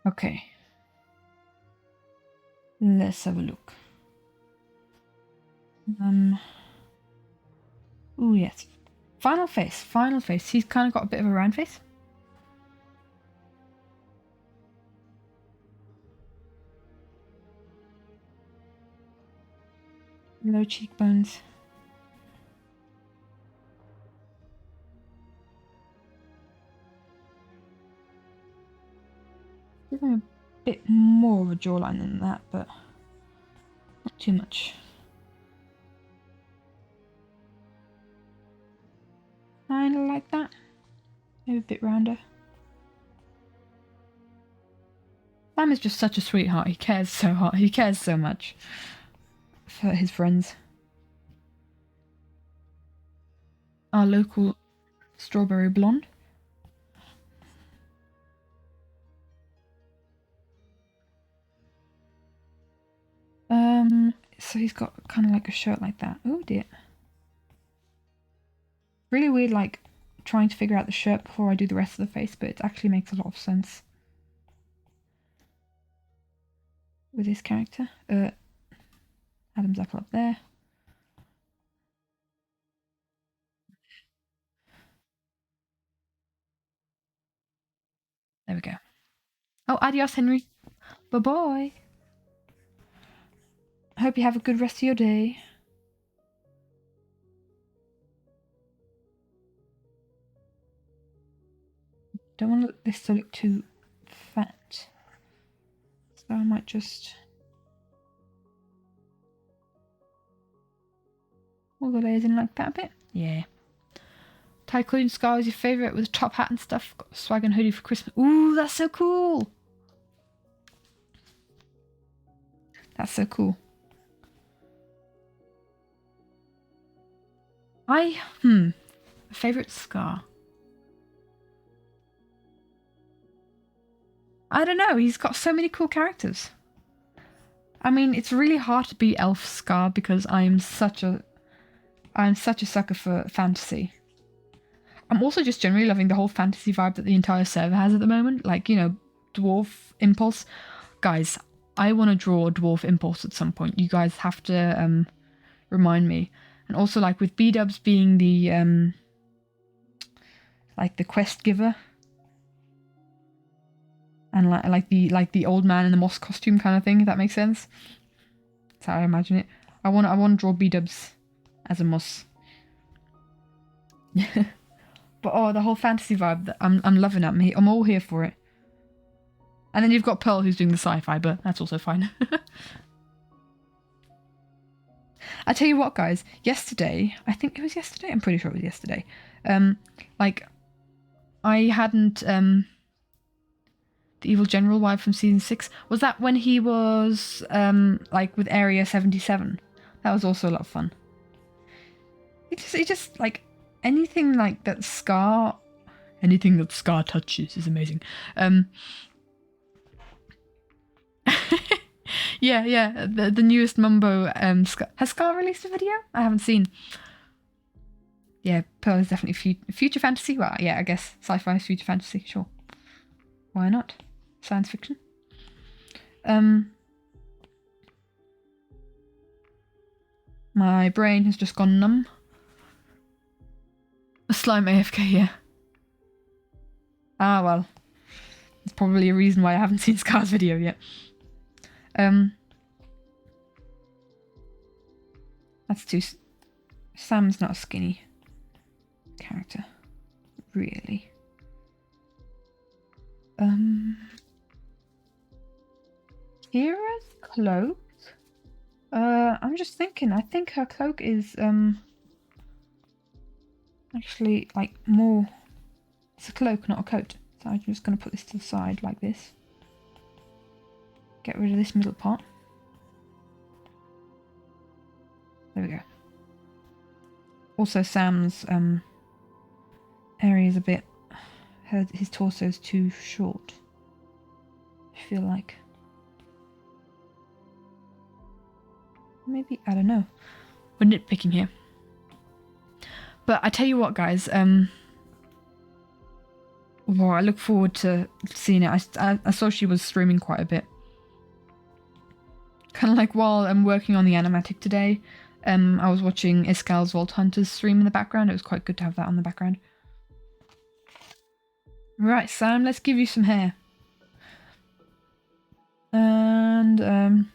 Okay. Let's have a look. Oh yes. Final face. He's kind of got a bit of a round face. Low cheekbones. Give him a bit more of a jawline than that, but not too much. Kind of like that. Maybe a bit rounder. Sam is just such a sweetheart. He cares so hard. He cares so much for his friends. Our local strawberry blonde. So he's got kind of like a shirt like that. Oh dear. Really weird, like trying to figure out the shirt before I do the rest of the face, but it actually makes a lot of sense with his character. Adam's apple up there. There we go. Oh, adios, Henry. Bye-bye. Hope you have a good rest of your day. Don't want this to look too fat. So I might just... all the layers in like that a bit. Yeah. Tycoon Scar is your favourite with a top hat and stuff. Got a swag and hoodie for Christmas. Ooh, that's so cool. That's so cool. Favourite Scar. I don't know, he's got so many cool characters. I mean, it's really hard to beat Elf Scar because I'm such a sucker for fantasy. I'm also just generally loving the whole fantasy vibe that the entire server has at the moment. Like, you know, Dwarf Impulse. Guys, I want to draw a Dwarf Impulse at some point. You guys have to remind me. And also, like, with B-dubs being the like the quest giver, and like the old man in the moss costume kind of thing, if that makes sense. That's how I imagine it. I want to draw B-dubs as a moss. But oh, the whole fantasy vibe, I'm loving that. I'm all here for it. And then you've got Pearl who's doing the sci-fi, but that's also fine. I tell you what, guys, yesterday, I think it was yesterday, I'm pretty sure it was yesterday. Like, I hadn't the Evil General wife from season 6. Was that when he was like with Area 77? That was also a lot of fun. He just like anything like that Scar touches is amazing. Yeah, the newest Mumbo Scar. Has Scar released a video? I haven't seen. Yeah, Pearl is definitely future fantasy. Well, yeah, I guess sci-fi is future fantasy, sure. Why not? Science fiction. My brain has just gone numb. A slime AFK, yeah. Ah, well. There's probably a reason why I haven't seen Scar's video yet. That's too... Sam's not a skinny character. Really. Kira's cloak? I'm just thinking, I think her cloak is, actually, like, more... It's a cloak, not a coat. So I'm just going to put this to the side like this. Get rid of this middle part. There we go. Also, Sam's area is a bit... his torso is too short. I feel like. Maybe, I don't know. We're nitpicking here. But I tell you what, guys. Well, I look forward to seeing it. I saw she was streaming quite a bit. Kind of like while I'm working on the animatic today, I was watching Iskal's Vault Hunters stream in the background. It was quite good to have that on the background. Right, Sam, let's give you some hair. And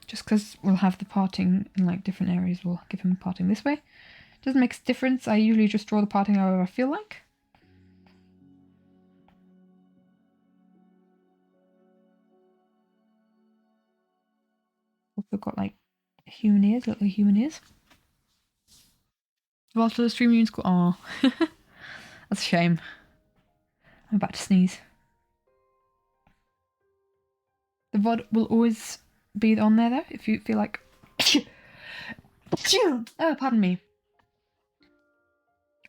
just because we'll have the parting in like different areas, we'll give him parting this way. Doesn't make a difference. I usually just draw the parting however I feel like. Also got like human ears, little human ears. Vault of the stream units go. Oh, that's a shame. I'm about to sneeze. The VOD will always be on there though, if you feel like... Oh, pardon me.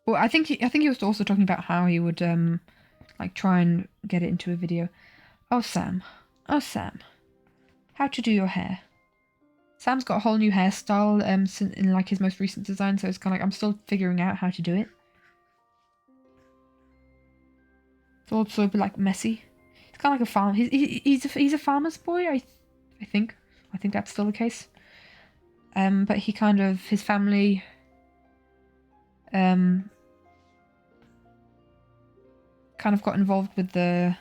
Well, I think he was also talking about how he would like try and get it into a video. Oh Sam, how to do your hair? Sam's got a whole new hairstyle in like his most recent design, so it's kind of like I'm still figuring out how to do it. It's also a bit like messy. It's kind of like a farm. He's a farmer's boy. I think that's still the case. But he kind of, his family kind of got involved with the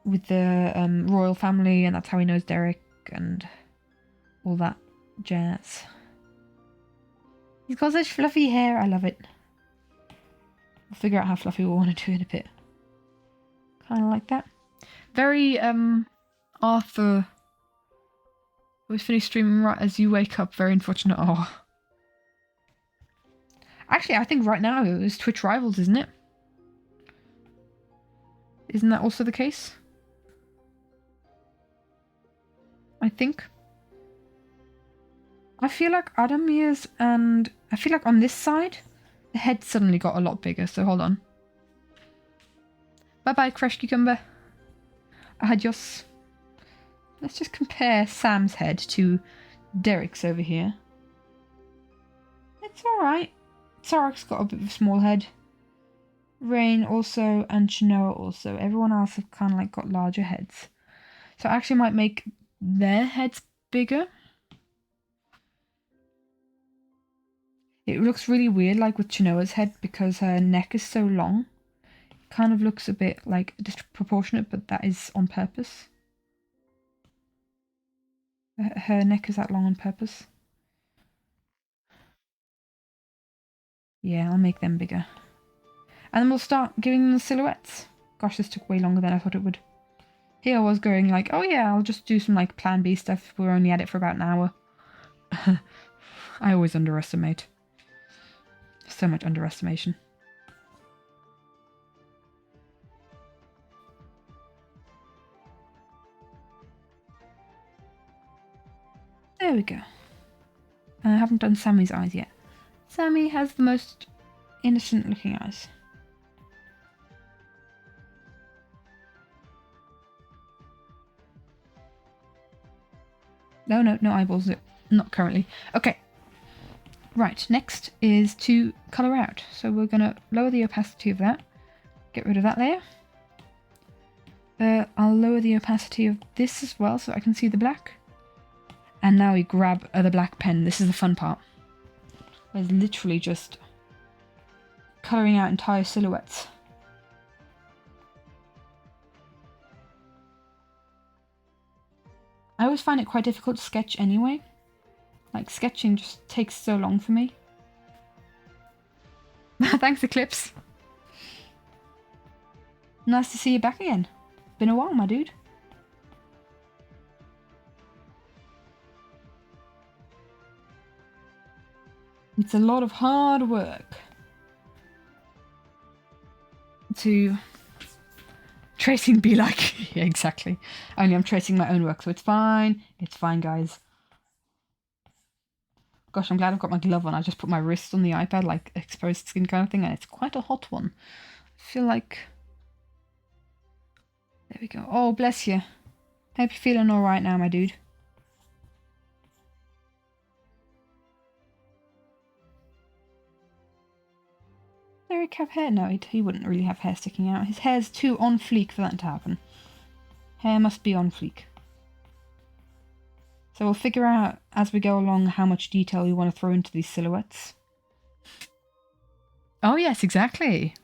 royal family, and that's how he knows Derek and all that jazz. He's got such fluffy hair, I love it. We'll figure out how fluffy we want to do in a bit. Kind of like that. Very Arthur. We finished streaming right as you wake up. Very unfortunate. Oh. Actually, I think right now it's Twitch Rivals, isn't it? Isn't that also the case? I think. I feel like Adamir's, and I feel like on this side, the head suddenly got a lot bigger, so hold on. Bye-bye, Fresh Cucumber. Adios. Let's just compare Sam's head to Derek's over here. It's alright. Sarek's got a bit of a small head. Rain also, and Chinoa also. Everyone else have kind of like got larger heads. So I actually might make their heads bigger. It looks really weird like with Chinoa's head because her neck is so long. It kind of looks a bit like disproportionate, but that is on purpose. Her neck is that long on purpose. Yeah, I'll make them bigger. And then we'll start giving them the silhouettes. Gosh, this took way longer than I thought it would. Here I was going like, oh yeah, I'll just do some like plan B stuff. We're only at it for about an hour. I always underestimate. So much underestimation. There we go. I haven't done Sammy's eyes yet. Sammy has the most innocent looking eyes. No eyeballs. Not currently. Okay. Right, next is to colour out. So we're going to lower the opacity of that. Get rid of that layer. I'll lower the opacity of this as well so I can see the black. And now we grab the black pen. This is the fun part. It's literally just colouring out entire silhouettes. I always find it quite difficult to sketch anyway. Like, sketching just takes so long for me. Thanks, Eclipse. Nice to see you back again. Been a while, my dude. It's a lot of hard work to tracing be like. Yeah, exactly. Only I'm tracing my own work, so it's fine. It's fine, guys. Gosh, I'm glad I've got my glove on. I just put my wrist on the iPad, like exposed skin kind of thing, and it's quite a hot one. I feel like... There we go. Oh, bless you. Hope you're feeling alright now, my dude. Derek have hair? No, he wouldn't really have hair sticking out. His hair's too on fleek for that to happen. Hair must be on fleek. So we'll figure out as we go along how much detail we want to throw into these silhouettes. Oh yes, exactly.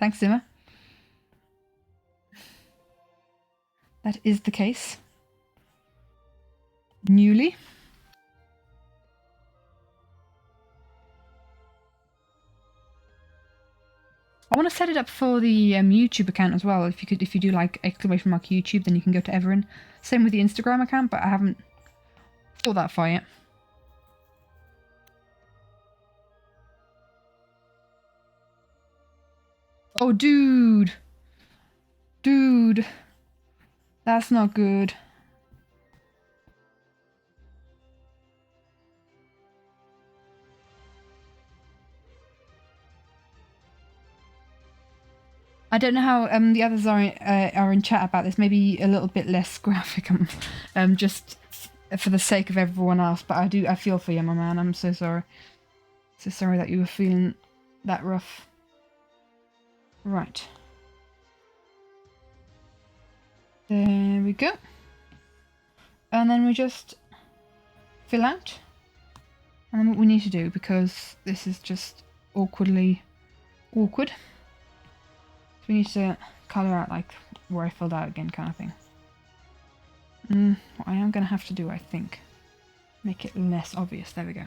Thanks, Zimmer. That is the case. Newly. I want to set it up for the YouTube account as well. If you do like exclamation mark YouTube, then you can go to Everin. Same with the Instagram account, but I haven't thought that far yet. Oh, dude. Dude. That's not good. I don't know how the others are in chat about this. Maybe a little bit less graphic, just for the sake of everyone else. But I feel for you, my man. I'm so sorry. So sorry that you were feeling that rough. Right. There we go. And then we just fill out And then what we need to do, because this is just awkwardly awkward, so we need to colour out like where I filled out again kind of thing. What I am going to have to do, I think, make it less obvious. There we go.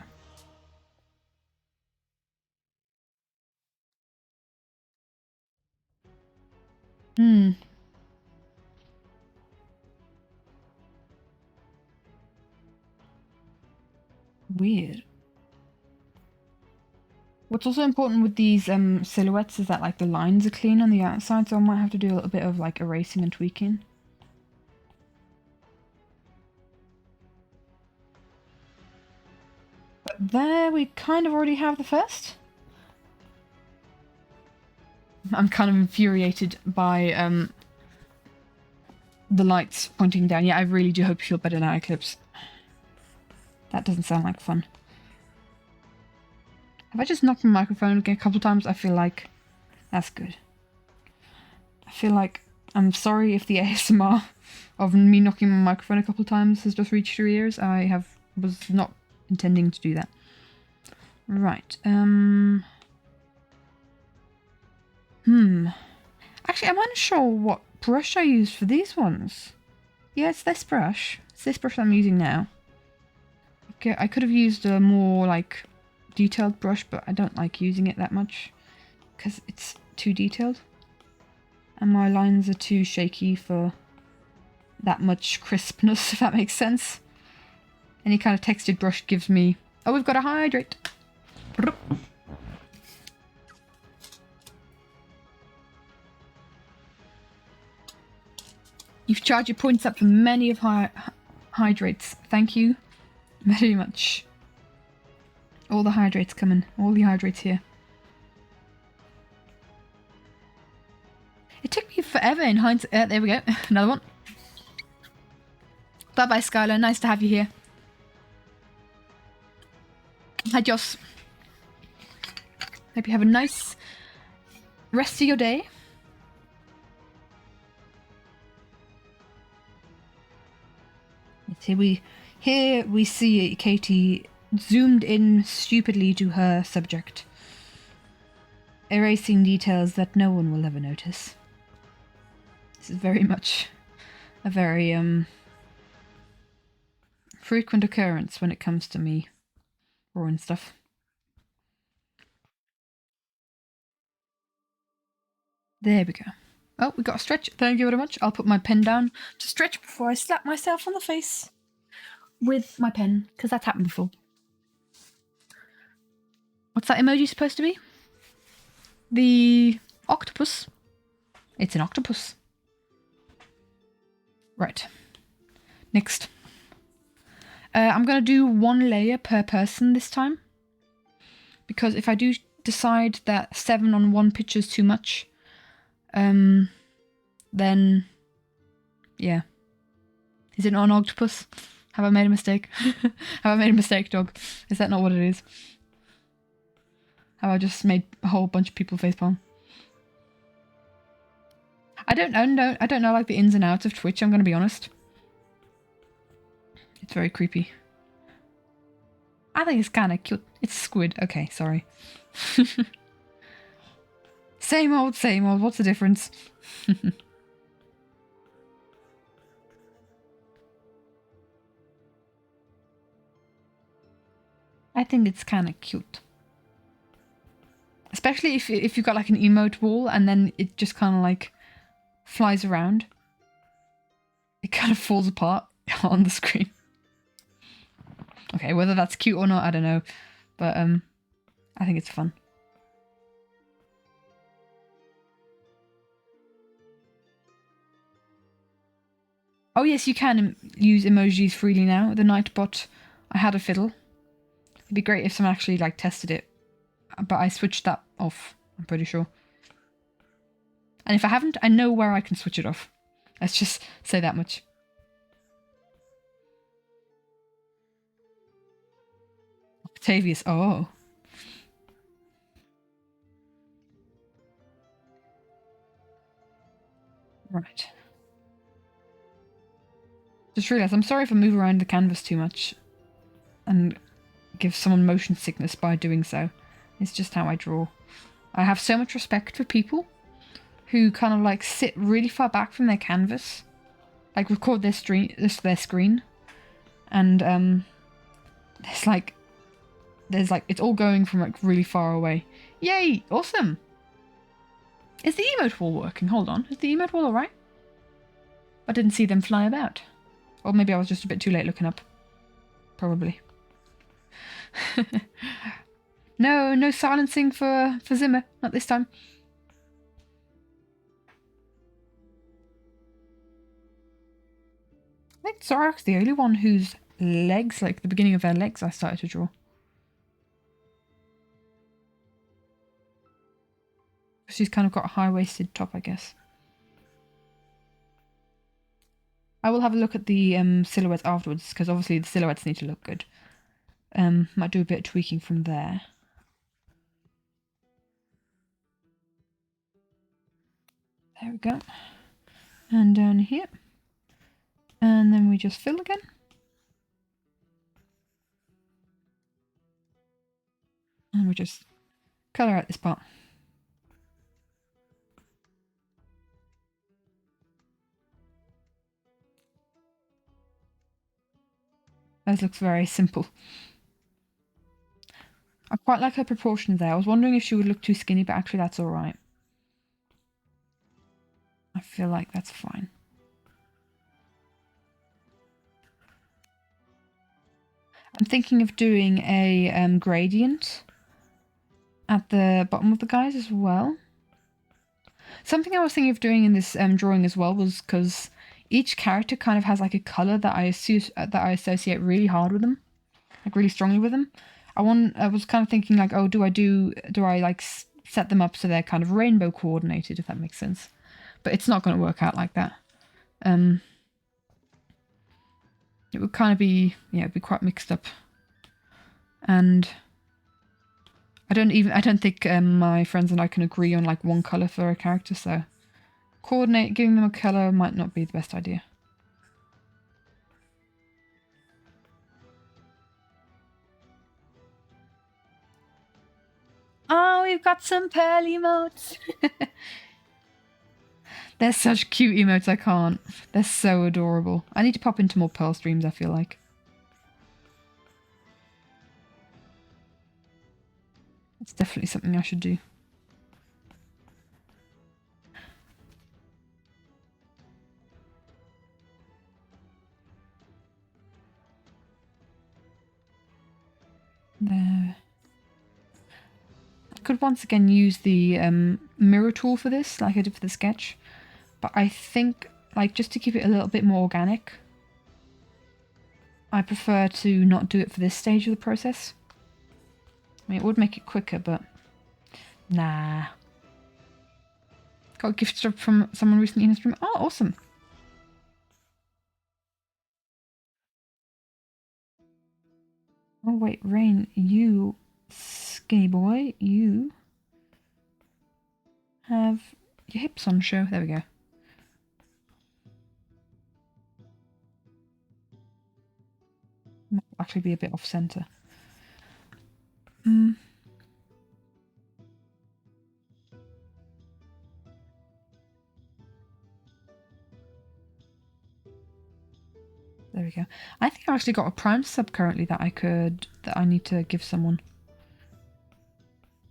Weird. What's also important with these silhouettes is that like the lines are clean on the outside, so I might have to do a little bit of like erasing and tweaking. But there we kind of already have the first. I'm kind of infuriated by the lights pointing down. Yeah, I really do hope you feel better now, Eclipse. That doesn't sound like fun. Have I just knocked my microphone again a couple of times? I feel like that's good. I feel like I'm sorry if the ASMR of me knocking my microphone a couple of times has just reached your ears. I was not intending to do that. Right. Actually, I'm unsure what brush I used for these ones. Yeah, it's this brush. It's this brush I'm using now. Okay, I could have used a more like detailed brush, but I don't like using it that much because it's too detailed. And my lines are too shaky for that much crispness, if that makes sense. Any kind of textured brush gives me... Oh, we've got to hydrate. You've charged your points up for many of hydrates. Thank you very much. All the hydrates coming. All the hydrates here. It took me forever in hindsight. There we go. Another one. Bye-bye, Skylar. Nice to have you here. Hi, Joss. Hope you have a nice rest of your day. Here we see Katie zoomed in stupidly to her subject, erasing details that no one will ever notice. This is very much a very frequent occurrence when it comes to me drawing stuff. There we go. Oh, we got a stretch. Thank you very much. I'll put my pen down to stretch before I slap myself on the face with my pen, because that's happened before. What's that emoji supposed to be? The octopus. It's an octopus. Right. Next. I'm going to do one layer per person this time. Because if I do decide that 7 on one picture is too much, then, yeah. Is it not an octopus? Have I made a mistake? Have I made a mistake, dog? Is that not what it is? Have I just made a whole bunch of people facepalm? I don't know like the ins and outs of Twitch, I'm gonna be honest. It's very creepy. I think it's kinda cute. It's squid. Okay, sorry. Same old, what's the difference? I think it's kinda cute. Especially if you've got like an emote wall and then it just kinda like flies around. It kind of falls apart on the screen. Okay, whether that's cute or not, I don't know. But I think it's fun. Oh yes, you can use emojis freely now. The Nightbot, I had a fiddle. It'd be great if someone actually like tested it. But I switched that off, I'm pretty sure. And if I haven't, I know where I can switch it off. Let's just say that much. Octavius, oh. Right. Just realised, I'm sorry if I move around the canvas too much and give someone motion sickness by doing so. It's just how I draw. I have so much respect for people who kind of like sit really far back from their canvas, like record their screen, and there's like it's all going from like really far away. Yay! Awesome. Is the emote wall working? Hold on. Is the emote wall alright? I didn't see them fly about. Or maybe I was just a bit too late looking up. Probably. No silencing for Zimmer. Not this time. I think Zorak's the only one whose legs, like the beginning of their legs, I started to draw. She's kind of got a high-waisted top, I guess. I will have a look at the silhouettes afterwards, because obviously the silhouettes need to look good. Might do a bit of tweaking from there. There we go. And down here. And then we just fill again. And we just colour out this part. This looks very simple. I quite like her proportion there. I was wondering if she would look too skinny, but actually that's alright. I feel like that's fine. I'm thinking of doing a gradient at the bottom of the guys as well. Something I was thinking of doing in this drawing as well was because each character kind of has like a colour that I associate really hard with them, like really strongly with them. I was kind of thinking like, oh, do I like set them up so they're kind of rainbow coordinated, if that makes sense? But it's not going to work out like that. It would kind of be, yeah, it'd be quite mixed up. And I don't think my friends and I can agree on like one colour for a character, so giving them a colour might not be the best idea. Oh, we've got some pearl emotes. They're such cute emotes, I can't. They're so adorable. I need to pop into more pearl streams, I feel like. It's definitely something I should do. There. I could once again use the mirror tool for this, like I did for the sketch. But I think, like, just to keep it a little bit more organic, I prefer to not do it for this stage of the process. I mean, it would make it quicker, but nah. Got a gift sub from someone recently in the stream. Oh, awesome. Oh, wait, Rain, you skinny boy, you have your hips on show. There we go. Might actually be a bit off center. There we go. I think I've actually got a Prime sub currently that I need to give someone.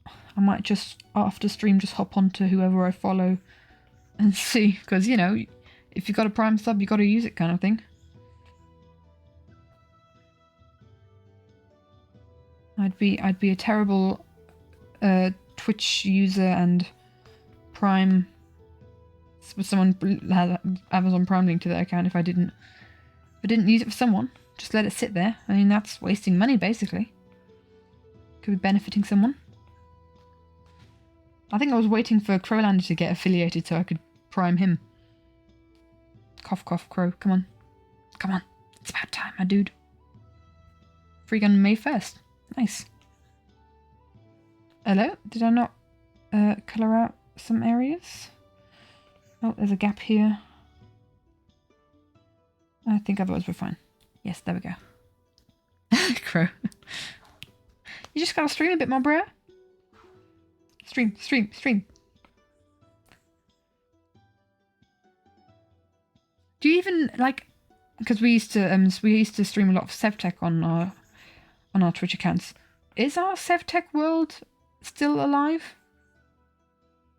I might just, after stream, just hop onto whoever I follow and see. Because, you know, if you've got a Prime sub, you've got to use it kind of thing. I'd be a terrible Twitch user and Prime with someone had Amazon Prime link to their account if I didn't use it for someone. Just let it sit there. I mean, that's wasting money basically. Could be benefiting someone. I think I was waiting for Crowlander to get affiliated so I could prime him. Cough, cough, Crow. Come on. Come on. It's about time, my dude. Free gun May 1st. Nice. Hello? Did I not colour out some areas? Oh, there's a gap here. I think otherwise we're fine. Yes, there we go. Crow. You just gotta stream a bit more, bro. Stream, stream, stream. Do you even like? Because we used to stream a lot of SevTech on our Twitch accounts. Is our SevTech world still alive?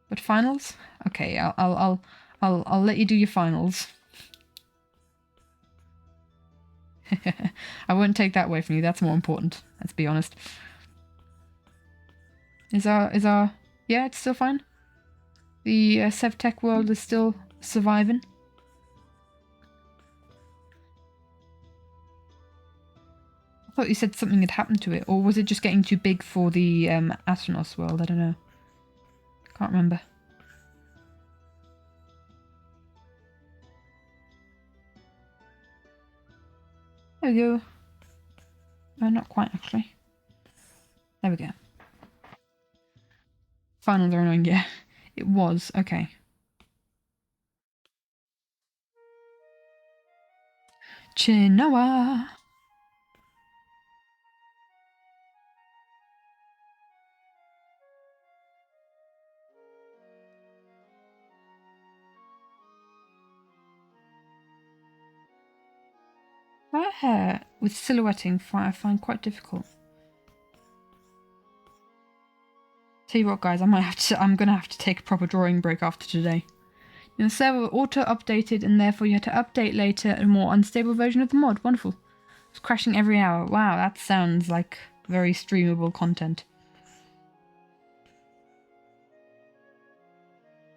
But finals? Okay, I'll let you do your finals. I won't take that away from you. That's more important. Let's be honest. Is our yeah? It's still fine. The SevTech world is still surviving. I thought you said something had happened to it, or was it just getting too big for the astronauts world? I don't know. Can't remember. There we go. No, not quite actually. There we go. Finals are annoying, yeah. It was, okay. Chinoa. My hair with silhouetting I find quite difficult. Tell you what, guys, I'm gonna have to take a proper drawing break after today. The server auto-updated and therefore you had to update later a more unstable version of the mod. Wonderful. It's crashing every hour. Wow, that sounds like very streamable content.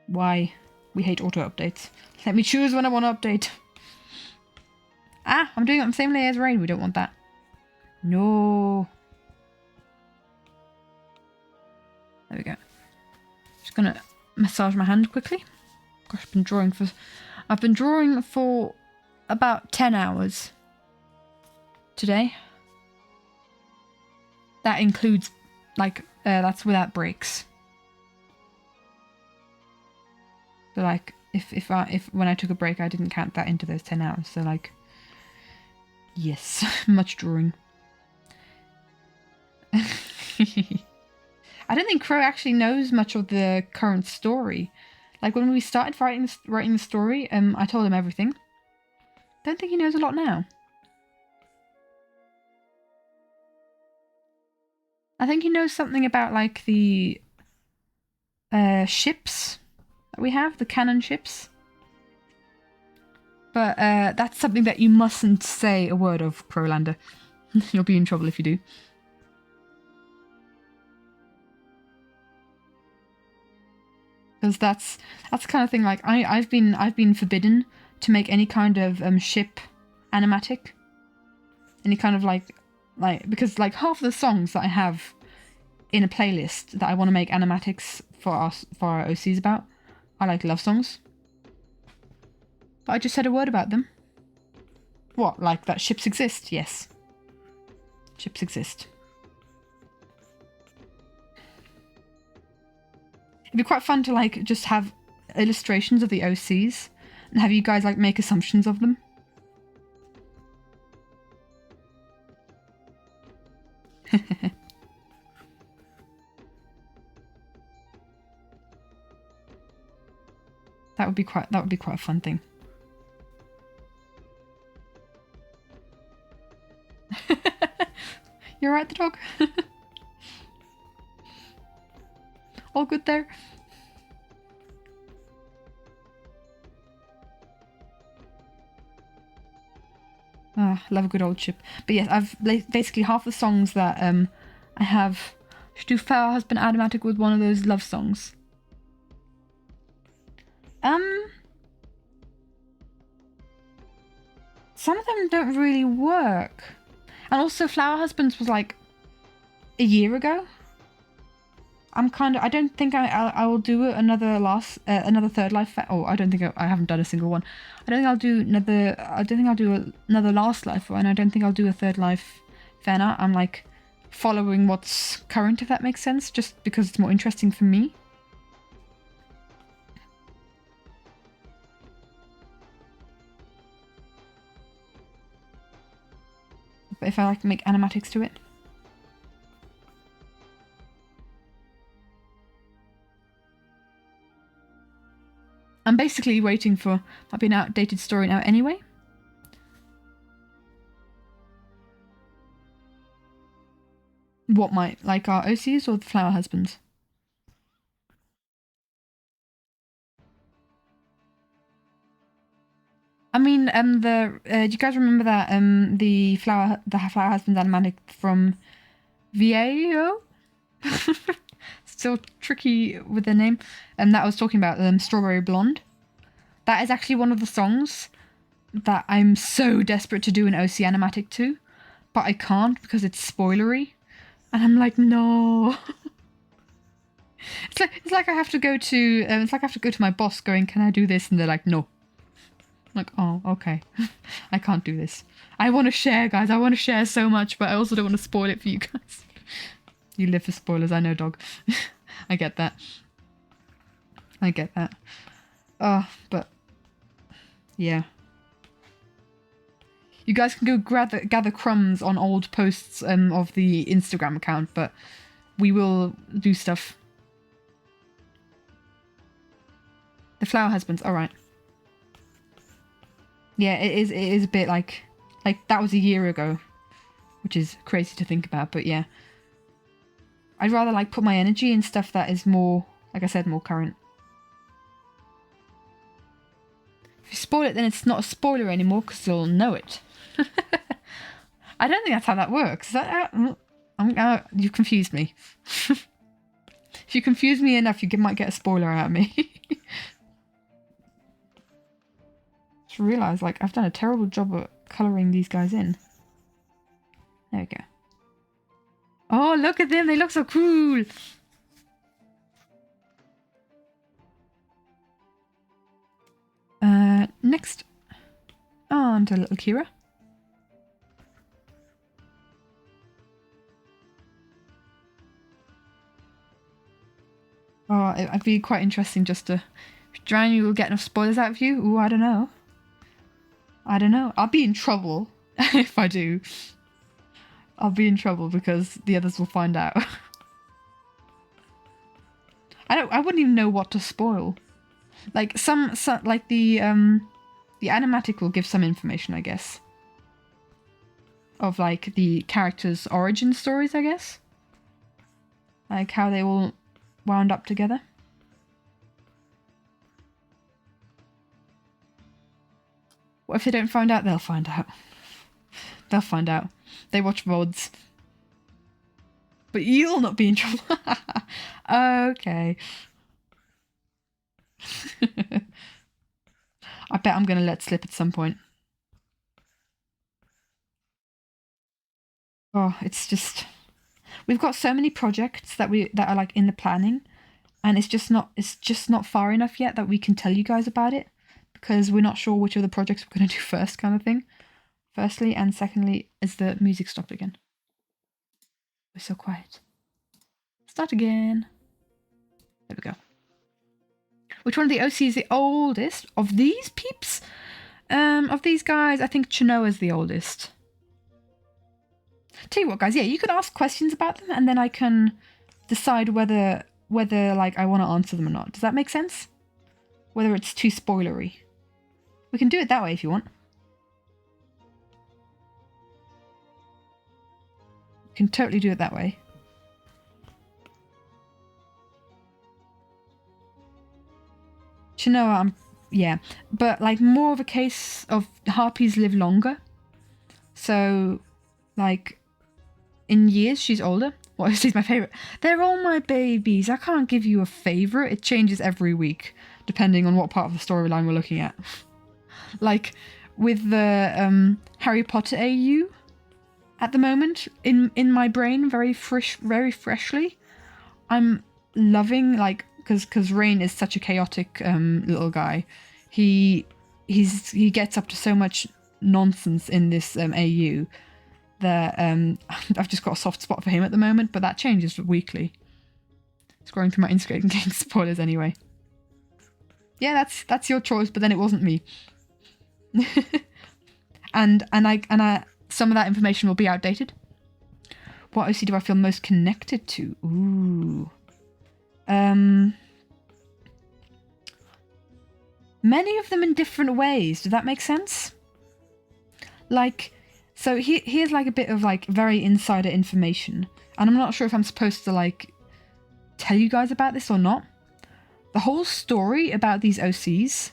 Why? We hate auto-updates. Let me choose when I want to update. Ah, I'm doing it on the same layer as Rain. We don't want that. No. There we go. Just gonna massage my hand quickly. Gosh, I've been drawing for about 10 hours today. That includes, like, that's without breaks. So, like, if when I took a break, I didn't count that into those 10 hours. So, like, yes, much drawing. I don't think Crow actually knows much of the current story. Like, when we started writing the story, I told him everything. Don't think he knows a lot now. I think he knows something about, like, the ships that we have, the cannon ships. But that's something that you mustn't say a word of, Crowlander. You'll be in trouble if you do. Because that's the kind of thing, like, I've been forbidden to make any kind of ship animatic. Any kind of like because like half of the songs that I have in a playlist that I want to make animatics for our OCs about are like love songs. But I just said a word about them. What, like that ships exist? Yes. Ships exist. It'd be quite fun to like just have illustrations of the OCs and have you guys like make assumptions of them. That would be quite a fun thing. You're right, the dog. All good there. Ah, love a good old ship. But yes, I've basically half the songs that I have. Should do Flower Husband Automatic with one of those love songs. Some of them don't really work. And also Flower Husbands was like a year ago. I don't think I will do another third life. I don't think I haven't done a single one. I don't think I'll do another last life one. I don't think I'll do a third life fan art. I'm like following what's current, if that makes sense, just because it's more interesting for me. But if I like make animatics to it. I'm basically waiting for might be an outdated story now anyway. What might, like our OCs or the flower husbands? I mean, do you guys remember that the flower husband animatic from VAO? Still tricky with the name. And that was talking about Strawberry Blonde. That is actually one of the songs that I'm so desperate to do an OC animatic to, but I can't because it's spoilery. And I'm like, no. It's like I have to go to my boss going, can I do this? And they're like, no. I'm like, oh, okay. I can't do this. I want to share, guys. I want to share so much, but I also don't want to spoil it for you guys. You live for spoilers, I know, dog. I get that. I get that. Oh, but yeah. You guys can go gather crumbs on old posts of the Instagram account, but we will do stuff. The flower husbands, alright. Yeah, it is a bit like that was a year ago, which is crazy to think about, but yeah. I'd rather like put my energy in stuff that is more, like I said, more current. If you spoil it, then it's not a spoiler anymore because you'll know it. I don't think that's how that works. You confused me. If you confuse me enough, you might get a spoiler out of me. Just realised, like, I've done a terrible job at colouring these guys in. There we go. Oh, look at them! They look so cool! Next. On to little Kira. Oh, it'd be quite interesting just to... Drown you will get enough spoilers out of you? Ooh, I don't know. I don't know. I'll be in trouble if I do. I'll be in trouble because the others will find out. I wouldn't even know what to spoil. Like some like the animatic will give some information, I guess. Of like the characters' origin stories, I guess. Like how they all wound up together. What if they don't find out? They'll find out. They'll find out. They watch VODs. But you'll not be in trouble. Okay. I bet I'm going to let slip at some point. Oh, it's just... We've got so many projects that are like in the planning, and it's just not far enough yet that we can tell you guys about it, because we're not sure which of the projects we're going to do first, kind of thing. Firstly, and secondly, is the music stopped again? We're so quiet. Start again. There we go. Which one of the OC is the oldest of these peeps? Of these guys, I think Chinoa's the oldest. Tell you what, guys, yeah, you can ask questions about them, and then I can decide whether like I want to answer them or not. Does that make sense? Whether it's too spoilery. We can do it that way if you want. We can totally do it that way. Chinoa, yeah, but like more of a case of harpies live longer. So, like, in years she's older. Well, she's my favourite. They're all my babies. I can't give you a favourite. It changes every week, depending on what part of the storyline we're looking at. Like, with the Harry Potter AU, at the moment, in my brain, very freshly, I'm loving, like, because Rain is such a chaotic little guy. He gets up to so much nonsense in this AU that I've just got a soft spot for him at the moment, but that changes weekly. Scrolling through my Instagram and getting spoilers anyway. Yeah, that's your choice, but then it wasn't me. and I some of that information will be outdated. What OC do I feel most connected to? Ooh. Many of them in different ways. Does that make sense? Like, so here's like a bit of like very insider information. And I'm not sure if I'm supposed to like tell you guys about this or not. The whole story about these OCs,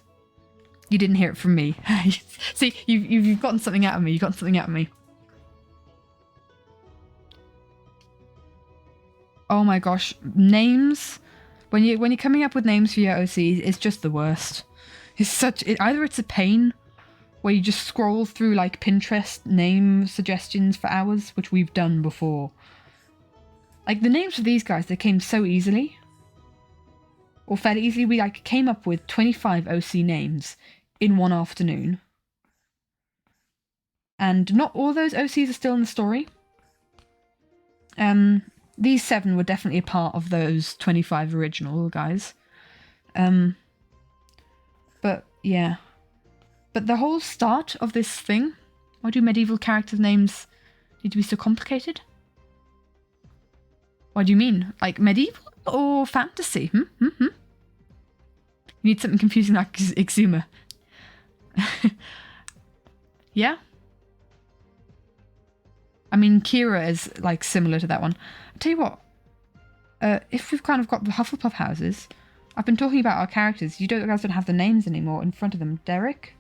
you didn't hear it from me. See, you've gotten something out of me. You got something out of me. Oh my gosh, names. When you're coming up with names for your OCs, it's just the worst. Either it's a pain where you just scroll through like Pinterest name suggestions for hours, which we've done before. Like the names for these guys, they came so easily. Or fairly easily. We like came up with 25 OC names in one afternoon. And not all those OCs are still in the story. These 7 were definitely a part of those 25 original guys. But yeah. But the whole start of this thing, why do medieval characters' names need to be so complicated? What do you mean? Like medieval or fantasy? You need something confusing like Exuma. Yeah? I mean, Kira is like similar to that one. I'll tell you what, if we've kind of got the Hufflepuff houses, I've been talking about our characters. You guys don't have the names anymore in front of them. Derek.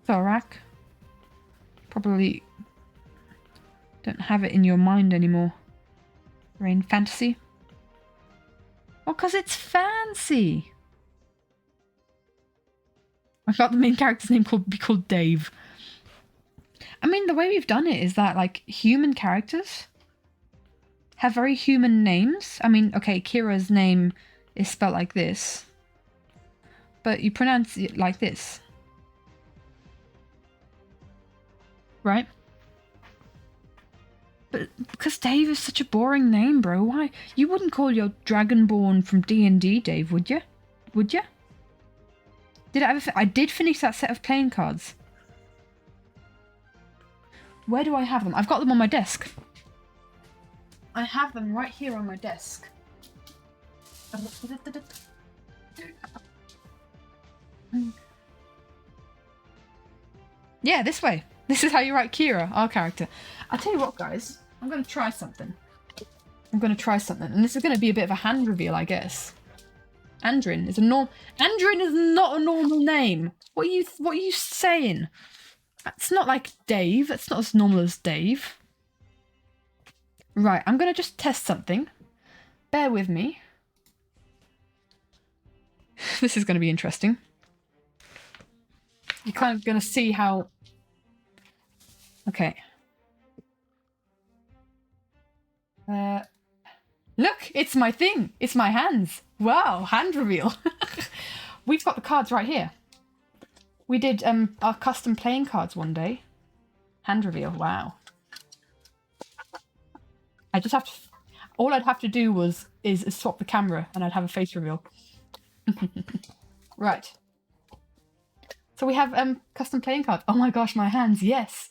Thorak. Probably don't have it in your mind anymore. Rain Fantasy. Well, because it's fancy. I thought the main character's name be called Dave. I mean, the way we've done it is that, like, human characters have very human names. I mean, okay, Kira's name is spelled like this, but you pronounce it like this. Right? But because Dave is such a boring name, bro, why? You wouldn't call your Dragonborn from D&D Dave, would you? Would you? Did I ever... I did finish that set of playing cards. Where do I have them? I've got them on my desk. I have them right here on my desk. Yeah, this way. This is how you write Kira, our character. I'll tell you what, guys. I'm going to try something. And this is going to be a bit of a hand reveal, I guess. Andrin is Andrin is not a normal name. What are you saying? That's not like Dave. That's not as normal as Dave. Right, I'm going to just test something. Bear with me. This is going to be interesting. You're kind of going to see how... Okay. Look, it's my thing. It's my hands. Wow, hand reveal. We've got the cards right here. We did our custom playing cards one day. Hand reveal, wow. I just have to... All I'd have to do is swap the camera and I'd have a face reveal. Right. So we have custom playing cards. Oh my gosh, my hands, yes.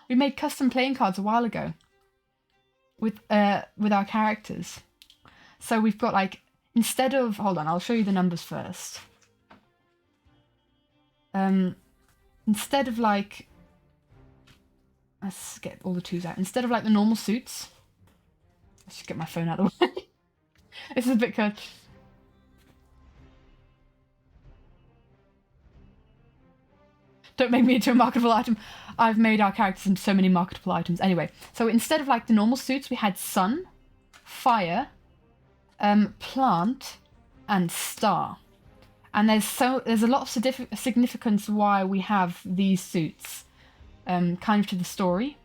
We made custom playing cards a while ago with our characters. So we've got like, instead of, hold on, I'll show you the numbers first. Instead of like, let's get all the 2s out. Instead of like the normal suits, let's just get my phone out of the way. This is a bit good. Don't make me into a marketable item. I've made our characters into so many marketable items. Anyway, so instead of like the normal suits, we had sun, fire, plant, and star. And there's a lot of significance why we have these suits, kind of to the story.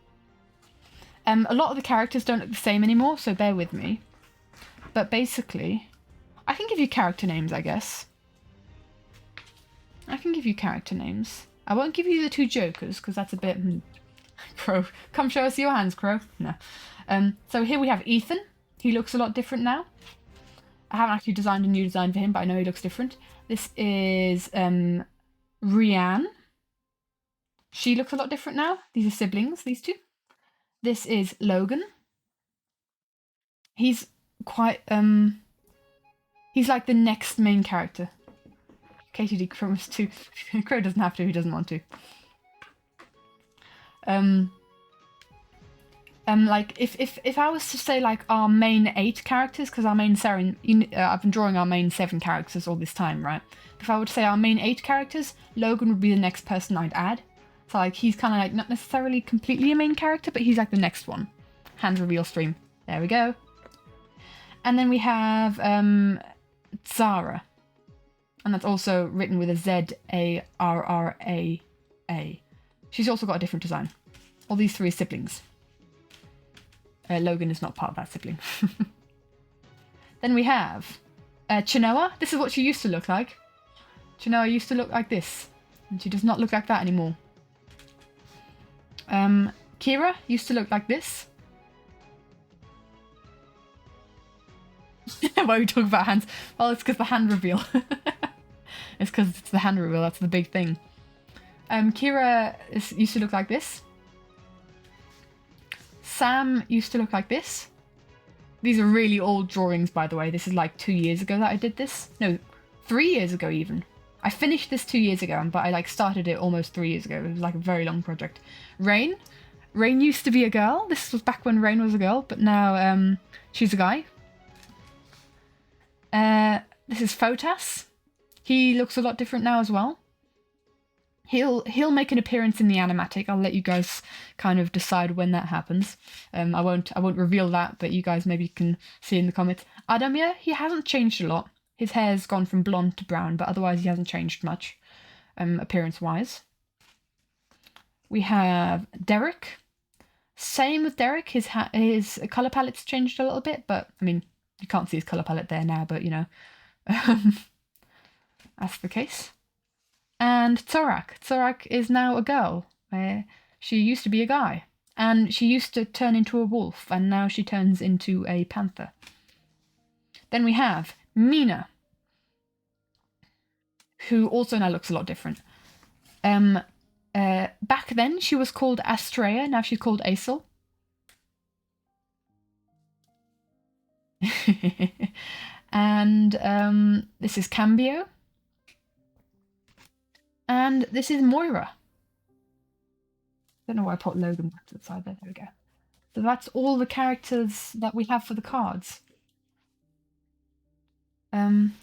A lot of the characters don't look the same anymore, so bear with me. But basically, I can give you character names, I guess. I can give you character names. I won't give you the 2 jokers, because that's a bit... Crow. Come show us your hands, Crow. No. So here we have Ethan. He looks a lot different now. I haven't actually designed a new design for him, but I know he looks different. This is Rianne. She looks a lot different now. These are siblings, these 2. This is Logan. He's quite... He's like the next main character. KTD promised to. Crow doesn't have to, he doesn't want to. Like if I was to say like our main 8 characters, because our main 7, I've been drawing our main 7 characters all this time, right? If I would say our main 8 characters, Logan would be the next person I'd add. So like he's kind of like not necessarily completely a main character, but he's like the next one. Hand reveal stream. There we go. And then we have Zara, and that's also written with a Z-A-R-R-A-A. She's also got a different design. All these 3 are siblings. Logan is not part of that sibling. Then we have Chinoa. This is what she used to look like. Chinoa used to look like this, and she does not look like that anymore. Kira used to look like this. Why are we talking about hands? Well, it's because the hand reveal. It's because it's the hand reveal, that's the big thing. Kira used to look like this. Sam used to look like this. These are really old drawings, by the way. This is like 2 years ago that I did this. No, 3 years ago even. I finished this 2 years ago, but I like started it almost 3 years ago. It was like a very long project. Rain used to be a girl. This was back when Rain was a girl, but now she's a guy. This is Photas. He looks a lot different now as well. He'll make an appearance in the animatic. I'll let you guys kind of decide when that happens. I won't reveal that, but you guys maybe can see in the comments. Adamir, he hasn't changed a lot. His hair's gone from blonde to brown, but otherwise he hasn't changed much, appearance-wise. We have Derek. Same with Derek. His colour palette's changed a little bit, but I mean, you can't see his colour palette there now, but you know, that's the case. And Tzorak. Tzorak is now a girl. She used to be a guy. And she used to turn into a wolf, and now she turns into a panther. Then we have Mina, who also now looks a lot different. Back then she was called Astrea, now she's called Aesel. And this is Cambio. And this is Moira. Don't know why I put Logan back to the side there. There we go. So that's all the characters that we have for the cards.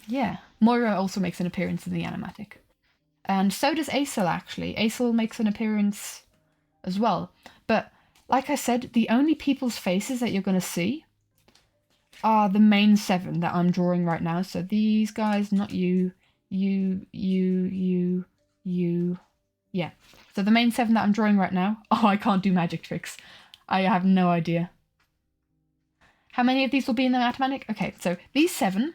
Yeah. Moira also makes an appearance in the animatic. And so does Aesel, actually. Aesel makes an appearance as well. But, like I said, the only people's faces that you're going to see are the main 7 that I'm drawing right now. So these guys, not you, you. Yeah. So the main 7 that I'm drawing right now. Oh, I can't do magic tricks. I have no idea. How many of these will be in the animatic? Okay, so these 7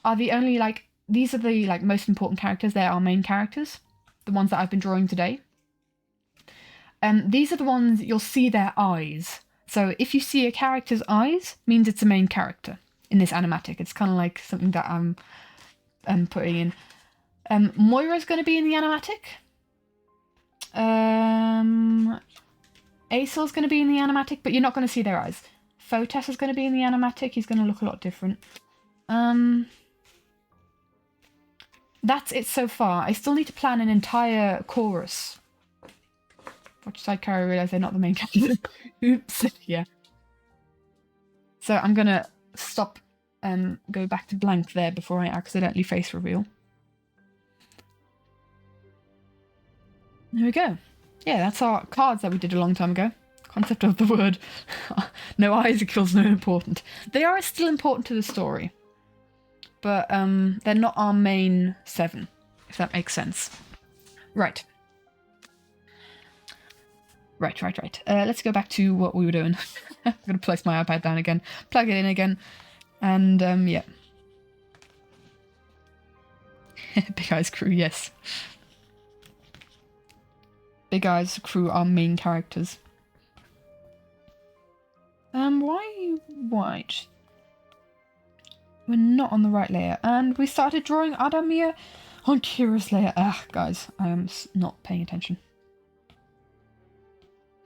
are the only, like, these are the, like, most important characters. They're our main characters. The ones that I've been drawing today. These are the ones you'll see their eyes. So if you see a character's eyes, means it's a main character in this animatic. It's kind of like something that I'm putting in. Moira's going to be in the animatic. Aesel's going to be in the animatic, but you're not going to see their eyes. Photas is going to be in the animatic. He's going to look a lot different. That's it so far. I still need to plan an entire chorus. Watch sidecar, I realise they're not the main character. Oops. Yeah. So I'm going to stop and go back to blank there before I accidentally face reveal. There we go. Yeah, that's our cards that we did a long time ago. Concept of the word. No eyes equals no important. They are still important to the story. But they're not our main 7, if that makes sense. Right. Right. Let's go back to what we were doing. I'm going to place my iPad down again, plug it in again, and yeah. Big Eyes Crew, yes. Big Eyes Crew are main characters. Why are you white? We're not on the right layer. And we started drawing Adamir on Kira's layer. Ah, guys, I am not paying attention.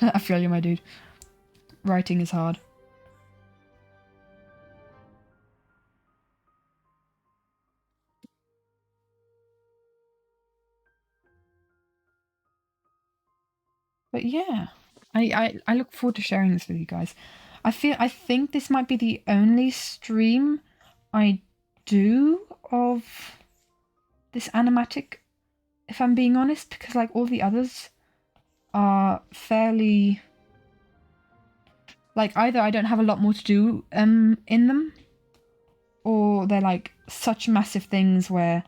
I feel you, my dude. Writing is hard. But yeah, I look forward to sharing this with you guys. I think this might be the only stream I do of this animatic, if I'm being honest, because like all the others are fairly like either I don't have a lot more to do in them, or they're like such massive things where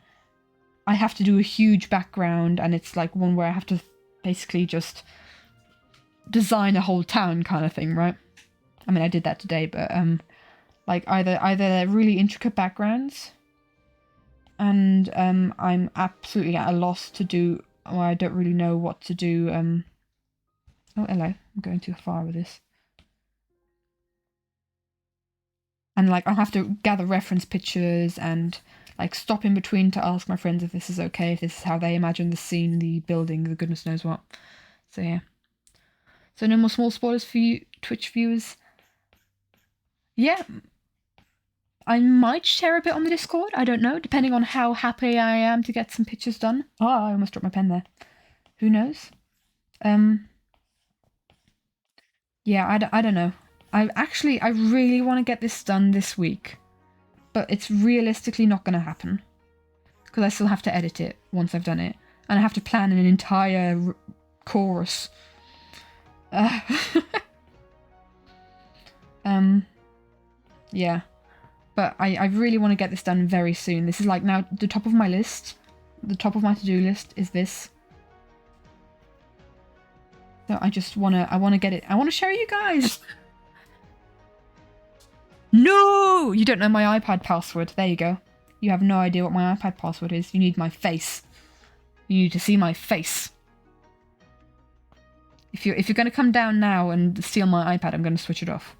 I have to do a huge background and it's like one where I have to basically just design a whole town kind of thing, right? I mean, I did that today, but like either they're really intricate backgrounds and I'm absolutely at a loss to do, or I don't really know what to do. Oh, hello, I'm going too far with this. And like I have to gather reference pictures and like stop in between to ask my friends if this is okay, if this is how they imagine the scene, the building, the goodness knows what. So yeah. So no more small spoilers for you Twitch viewers. Yeah, I might share a bit on the Discord, I don't know, depending on how happy I am to get some pictures done. Oh, I almost dropped my pen there. Who knows? Yeah, I don't know. I really want to get this done this week, but it's realistically not going to happen because I still have to edit it once I've done it, and I have to plan an entire chorus. Yeah, but I really want to get this done very soon. This is like now the top of my list. The top of my to-do list is this. So I want to get it. I want to show you guys. No! You don't know my iPad password. There you go. You have no idea what my iPad password is. You need my face. You need to see my face. If you're going to come down now and steal my iPad, I'm going to switch it off.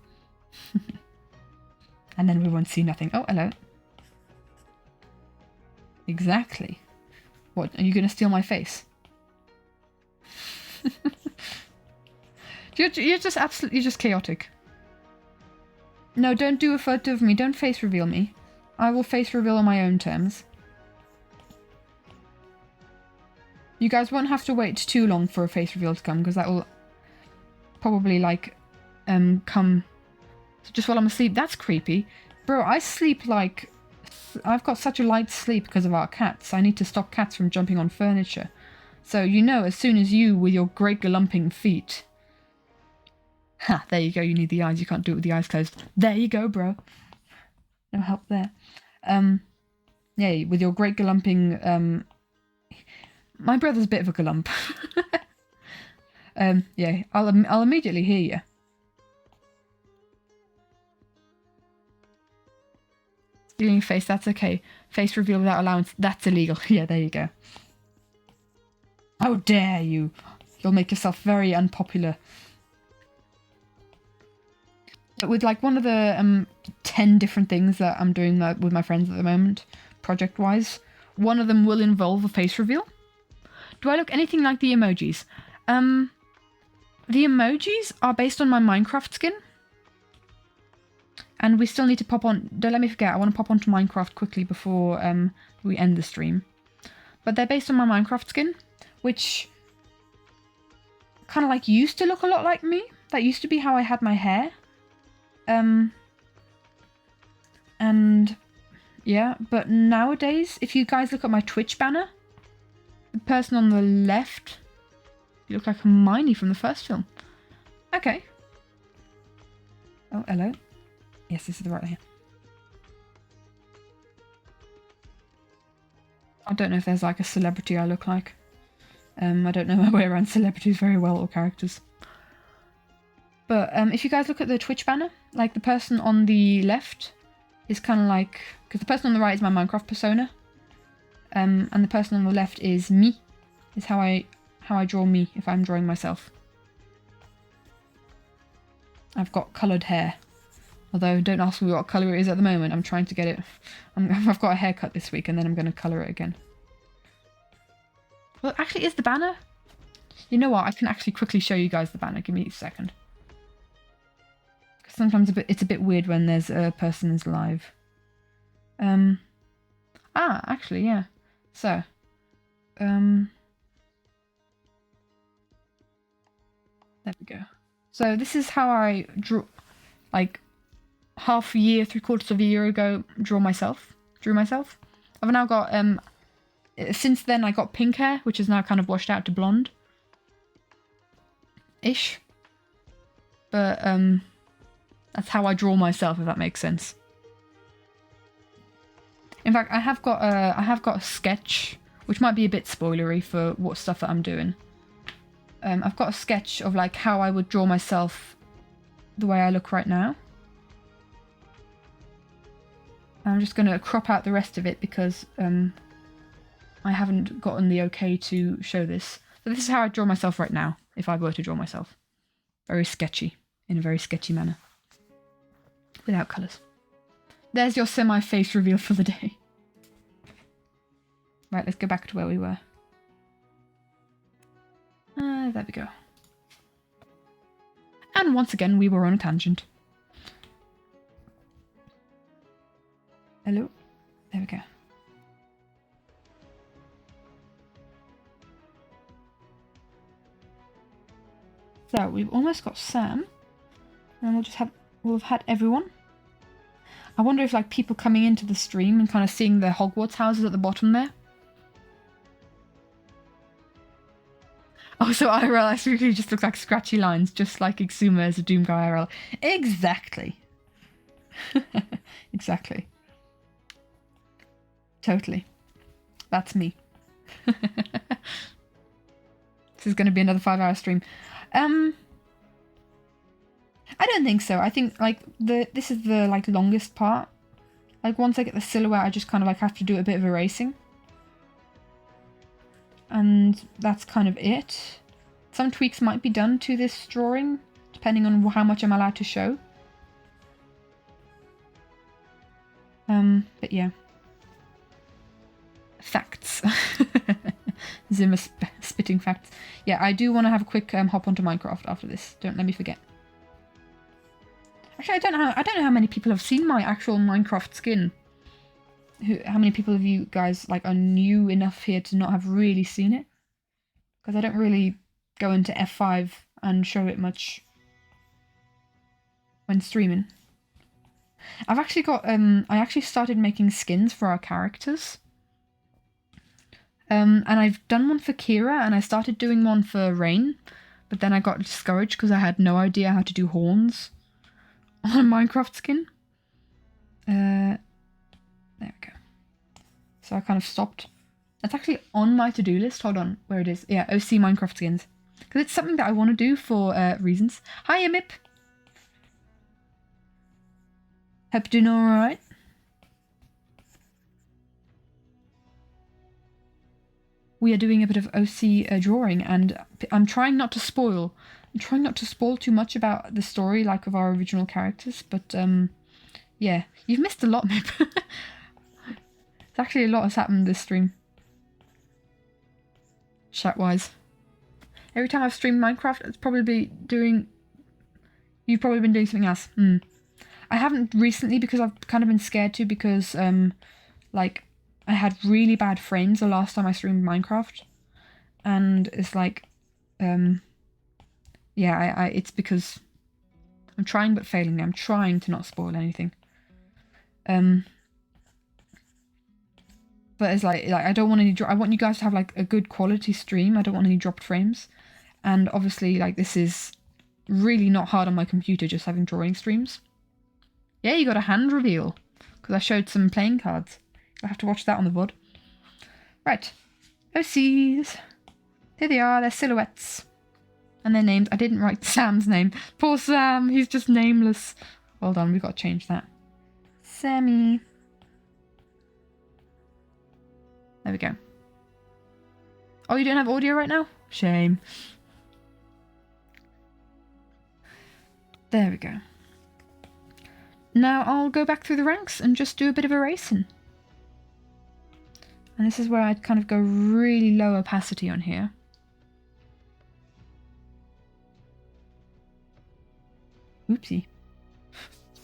And then we won't see nothing. Oh, hello. Exactly. What, are you going to steal my face? You're just absolutely just chaotic. No, don't do a photo of me. Don't face reveal me. I will face reveal on my own terms. You guys won't have to wait too long for a face reveal to come, because that will probably, like, come just while I'm asleep. That's creepy. Bro, I sleep like... I've got such a light sleep because of our cats. I need to stop cats from jumping on furniture. So, you know, as soon as you, with your great galumping feet... Ha, there you go, you need the eyes. You can't do it with the eyes closed. There you go, bro. No help there. Yeah, with your great galumping... My brother's a bit of a galump. Yeah, I'll immediately hear you. Stealing face, that's okay. Face reveal without allowance, that's illegal. Yeah, there you go. How dare you! You'll make yourself very unpopular. But with like one of the 10 different things that I'm doing with my friends at the moment, project-wise, one of them will involve a face reveal. Do I look anything like the emojis? The emojis are based on my Minecraft skin. And we still need to pop on... Don't let me forget, I want to pop onto Minecraft quickly before we end the stream. But they're based on my Minecraft skin, which kind of like used to look a lot like me. That used to be how I had my hair. And yeah, but nowadays, if you guys look at my Twitch banner, the person on the left, you look like Hermione from the first film. Okay. Oh, hello. Yes, this is the right here. I don't know if there's like a celebrity I look like. I don't know my way around celebrities very well, or characters. But if you guys look at the Twitch banner, like the person on the left is kind of like... Because the person on the right is my Minecraft persona. And the person on the left is me. Is how I draw me if I'm drawing myself. I've got coloured hair. Although, don't ask me what colour it is at the moment. I'm trying to get it... I've got a haircut this week and then I'm going to colour it again. Well, actually, is the banner? You know what? I can actually quickly show you guys the banner. Give me a second. Because sometimes it's a bit weird when there's a person who's live. Actually, yeah. So, There we go. So this is how I drew, like, half a year, 3/4 of a year ago, drew myself. I've now got, since then I got pink hair, which is now kind of washed out to blonde. Ish. But, that's how I draw myself, if that makes sense. In fact, I have got a sketch, which might be a bit spoilery for what stuff that I'm doing. I've got a sketch of like how I would draw myself the way I look right now. I'm just going to crop out the rest of it because I haven't gotten the okay to show this. So this is how I draw myself right now, if I were to draw myself. Very sketchy, in a very sketchy manner. Without colours. There's your semi-face reveal for the day. Right, let's go back to where we were. There we go. And once again, we were on a tangent. Hello? There we go. So, we've almost got Sam. And we'll have had everyone. I wonder if like people coming into the stream and kind of seeing the Hogwarts houses at the bottom there. Oh, so IRL actually just looks like scratchy lines, just like Exuma as a Doom guy IRL. Exactly. Exactly. Totally. That's me. This is going to be another 5-hour stream. I don't think so. I think like this is the like longest part. Like once I get the silhouette, I just kind of like have to do a bit of erasing. And that's kind of it. Some tweaks might be done to this drawing, depending on how much I'm allowed to show. But yeah. Facts. Zimmer spitting facts. Yeah, I do want to have a quick hop onto Minecraft after this. Don't let me forget. Actually, I don't know how many people have seen my actual Minecraft skin. How many people of you guys like are new enough here to not have really seen it? Because I don't really go into F5 and show it much when streaming. I've actually got I actually started making skins for our characters. And I've done one for Kira and I started doing one for Rain, but then I got discouraged because I had no idea how to do horns on a Minecraft skin. There we go. So I kind of stopped. That's actually on my to-do list. Hold on, where it is. Yeah, OC Minecraft skins. Because it's something that I want to do for reasons. Hi, Emip. Hope you're doing alright. We are doing a bit of OC drawing, and I'm trying not to spoil. I'm trying not to spoil too much about the story, like of our original characters, but yeah, you've missed a lot, Mip. It's actually a lot has happened this stream. Chat-wise. Every time I've streamed Minecraft, it's probably doing... You've probably been doing something else. I haven't recently because I've kind of been scared to because, like, I had really bad frames the last time I streamed Minecraft. And it's like, yeah, it's because I'm trying but failing. I'm trying to not spoil anything. But it's like I don't want any I want you guys to have like a good quality stream. I don't want any dropped frames. And obviously like this is really not hard on my computer just having drawing streams. Yeah, you got a hand reveal because I showed some playing cards. I'll have to watch that on the VOD. Right. OCs. Here they are, their silhouettes. And their names. I didn't write Sam's name. Poor Sam, he's just nameless. Hold on, we've got to change that. Sammy. There we go. Oh, you don't have audio right now? Shame. There we go. Now I'll go back through the ranks and just do a bit of erasing. And this is where I'd kind of go really low opacity on here. Oopsie.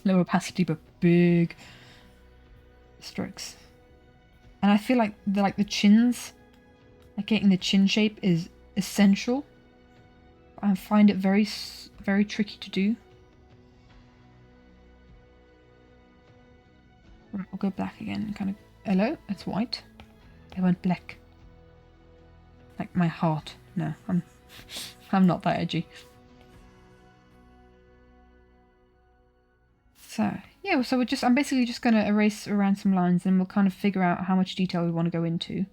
Low opacity but big strokes. And I feel like the chins, like getting the chin shape is essential. I find it very tricky to do. Right, I'll go black again and kind of... Hello? It's white. I went black. Like my heart. No, I'm not that edgy. So, yeah, so I'm basically just going to erase around some lines and we'll kind of figure out how much detail we want to go into.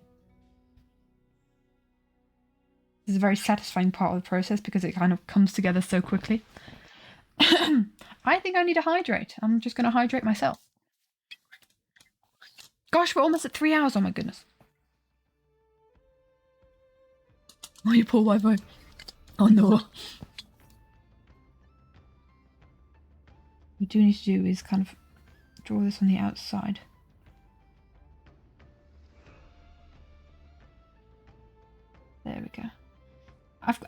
This is a very satisfying part of the process because it kind of comes together so quickly. I think I need to hydrate. I'm just going to hydrate myself. Gosh, we're almost at 3 hours. Oh my goodness. Oh, you poor Wi-Fi. Oh no. What we do need to do is kind of draw this on the outside. There we go.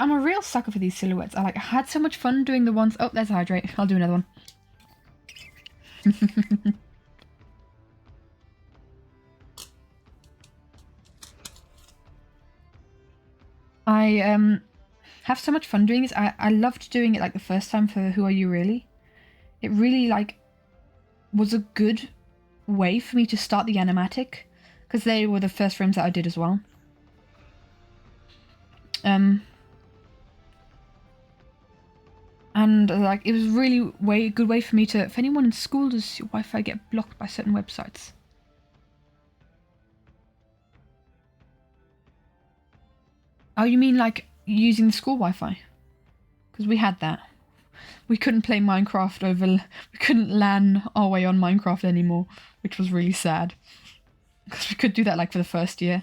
I'm a real sucker for these silhouettes. I had so much fun doing the ones... Oh, there's hydrate. I'll do another one. I have so much fun doing this. I loved doing it like the first time for Who Are You Really? It really was a good way for me to start the animatic because they were the first frames that I did as well. And it was really a good way for me to... If anyone in school does your Wi-Fi get blocked by certain websites. Oh, you mean using the school Wi-Fi? Because we had that. We couldn't play Minecraft we couldn't LAN our way on Minecraft anymore, which was really sad. Because we could do that for the first year,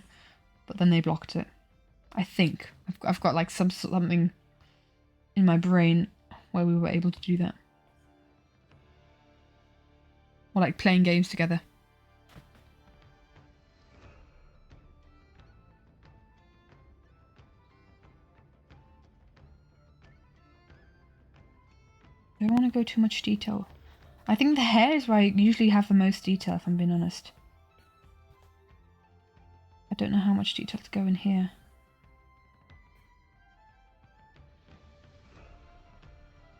but then they blocked it. I think. I've got something in my brain where we were able to do that. Or playing games together. I don't want to go too much detail. I think the hair is where I usually have the most detail, if I'm being honest. I don't know how much detail to go in here.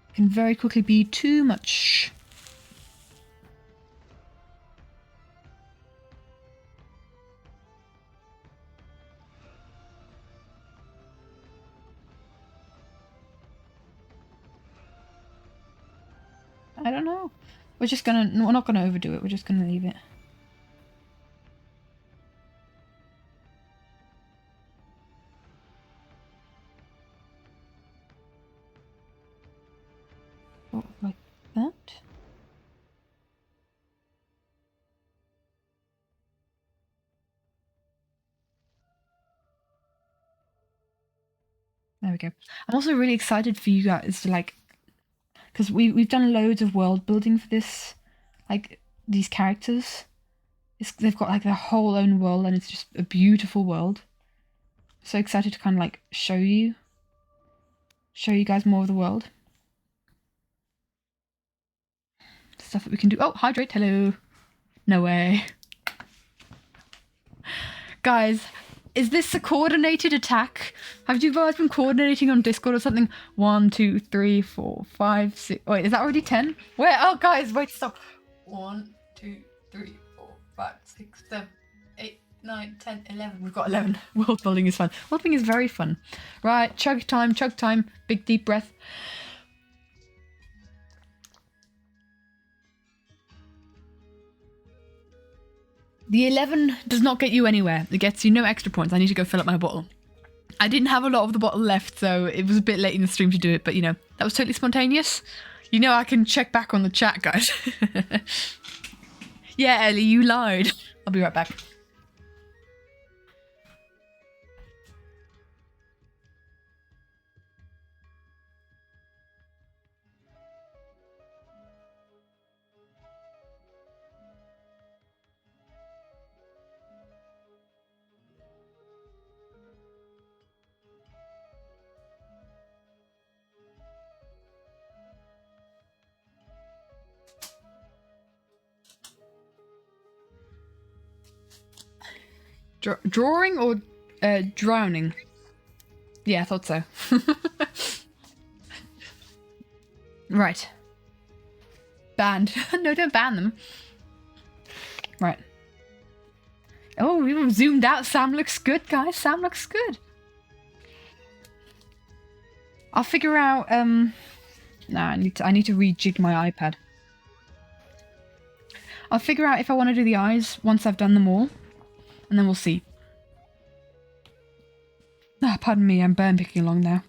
It can very quickly be too much. I don't know. We're not gonna overdo it. We're just gonna leave it. Oh, like that. There we go. I'm also really excited for you guys to because we've done loads of world building for this, these characters. They've got their whole own world, and it's just a beautiful world. So excited to kind of show you guys more of the world. Stuff that we can do. Oh, hydrate. Hello. No way. Guys, is this a coordinated attack? Have you guys been coordinating on Discord or something? 1, 2, 3, 4, 5, 6. Wait, is that already 10? Where? Oh, guys, wait, stop. 1, 2, 3, 4, 5, 6, 7, 8, 9, 10, 11. We've got 11. World building is fun. World building is very fun. Right, chug time. Big deep breath. The 11 does not get you anywhere. It gets you no extra points. I need to go fill up my bottle. I didn't have a lot of the bottle left, so it was a bit late in the stream to do it, but that was totally spontaneous. I can check back on the chat, guys. Yeah, Ellie, you lied. I'll be right back. Drawing or drowning? Yeah, I thought so. Right. Banned. No, don't ban them. Right. Oh, we zoomed out. Sam looks good, guys. Sam looks good. I'll figure out, Nah, I need to rejig my iPad. I'll figure out if I want to do the eyes once I've done them all. And then we'll see. Ah, pardon me, I'm burn picking along now.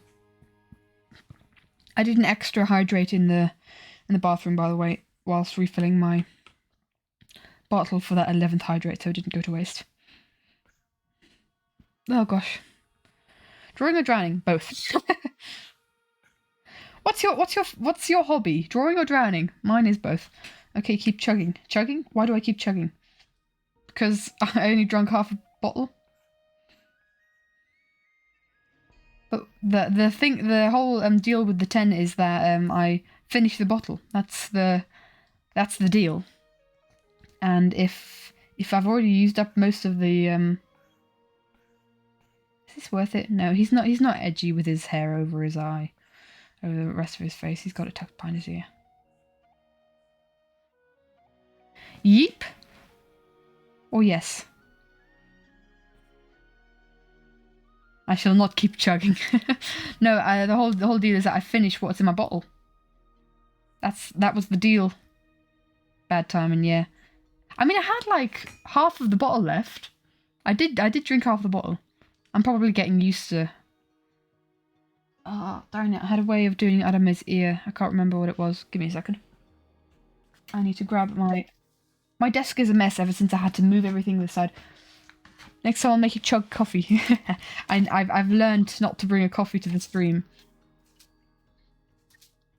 I did an extra hydrate in the bathroom, by the way, whilst refilling my bottle for that 11th hydrate, so it didn't go to waste. Oh gosh. Drawing or drowning? Both. What's your hobby? Drawing or drowning? Mine is both. Okay, keep chugging. Chugging? Why do I keep chugging? Because I only drank half a bottle? But the whole deal with the 10 is that I finish the bottle. That's the deal. And if I've already used up most of the is this worth it? No, he's not edgy with his hair over his eye, over the rest of his face. He's got it tucked behind his ear. Yeep. Or yes. I shall not keep chugging. No, the whole deal is that I finish what's in my bottle. That was the deal. Bad timing, yeah. I mean, I had like half of the bottle left. I did drink half the bottle. I'm probably getting used to. Oh, darn it! I had a way of doing it out of his ear. I can't remember what it was. Give me a second. I need to grab my desk is a mess ever since I had to move everything this side. Next time I'll make you chug coffee. I've learned not to bring a coffee to the stream.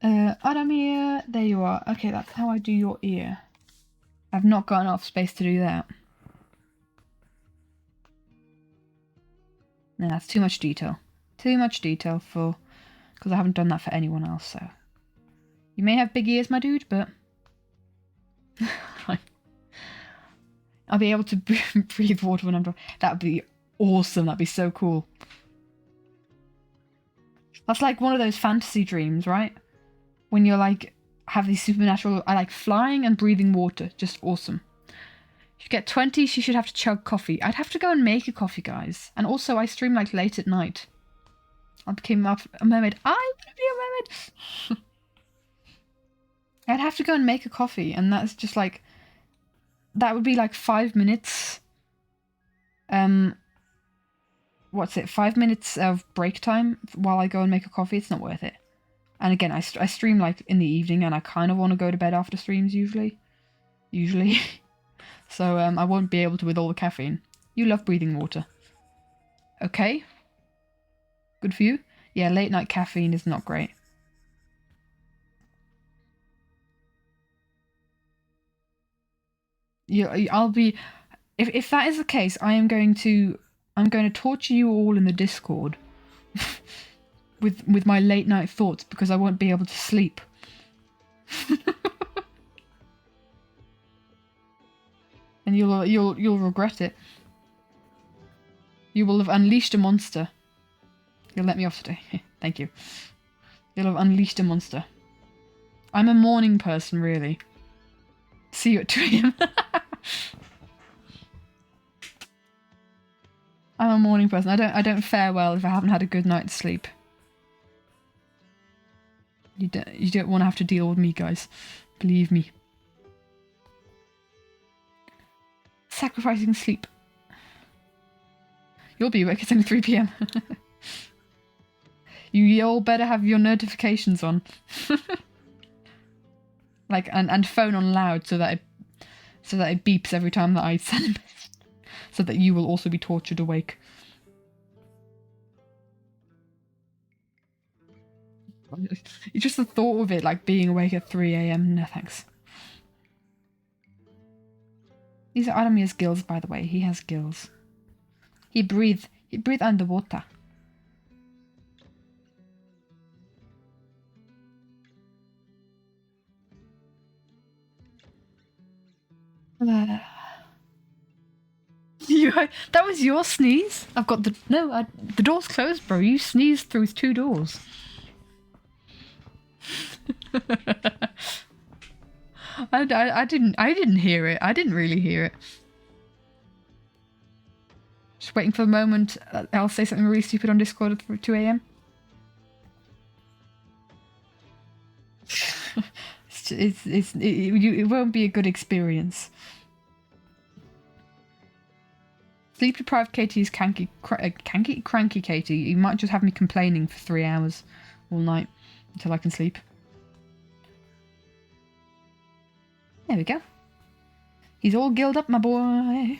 Adamir, there you are. Okay, that's how I do your ear. I've not got enough space to do that. No, that's too much detail. Too much detail because I haven't done that for anyone else, so. You may have big ears, my dude, but I'll be able to breathe water when I'm done. That would be awesome. That'd be so cool. That's like one of those fantasy dreams, right? When you're like, have these supernatural... I like flying and breathing water. Just awesome. You get 20, she should have to chug coffee. I'd have to go and make a coffee, guys. And also, I stream like late at night. I became a mermaid. I want to be a mermaid! I'd have to go and make a coffee, and that's just like... That would be like 5 minutes. What's it? 5 minutes of break time while I go and make a coffee. It's not worth it. And again, I stream like in the evening, and I kind of want to go to bed after streams usually. So I won't be able to with all the caffeine. You love breathing water. Okay. Good for you. Yeah, late night caffeine is not great. I'll be... If that is the case, I'm going to torture you all in the Discord with my late night thoughts because I won't be able to sleep. And you'll regret it. You will have unleashed a monster. You'll let me off today. Thank you. You'll have unleashed a monster. I'm a morning person, really. See you at 2 AM. I'm a morning person. I don't fare well if I haven't had a good night's sleep. You don't want to have to deal with me, guys. Believe me. Sacrificing sleep. You'll be awake. It's only 3 PM. You all better have your notifications on. Like and phone on loud so that it beeps every time that I send a message. So that you will also be tortured awake. Just the thought of it, like being awake at 3 AM. No thanks. These are Adamir's gills, by the way. He has gills. He breathe underwater. That was your sneeze? I've got the door's closed, bro. You sneezed through 2 doors. I didn't hear it. I didn't really hear it. Just waiting for the moment I'll say something really stupid on Discord at 2 a.m. It won't be a good experience. Sleep deprived Katie is cranky Katie. You might just have me complaining for 3 hours all night until I can sleep. There we go. He's all gilled up, my boy.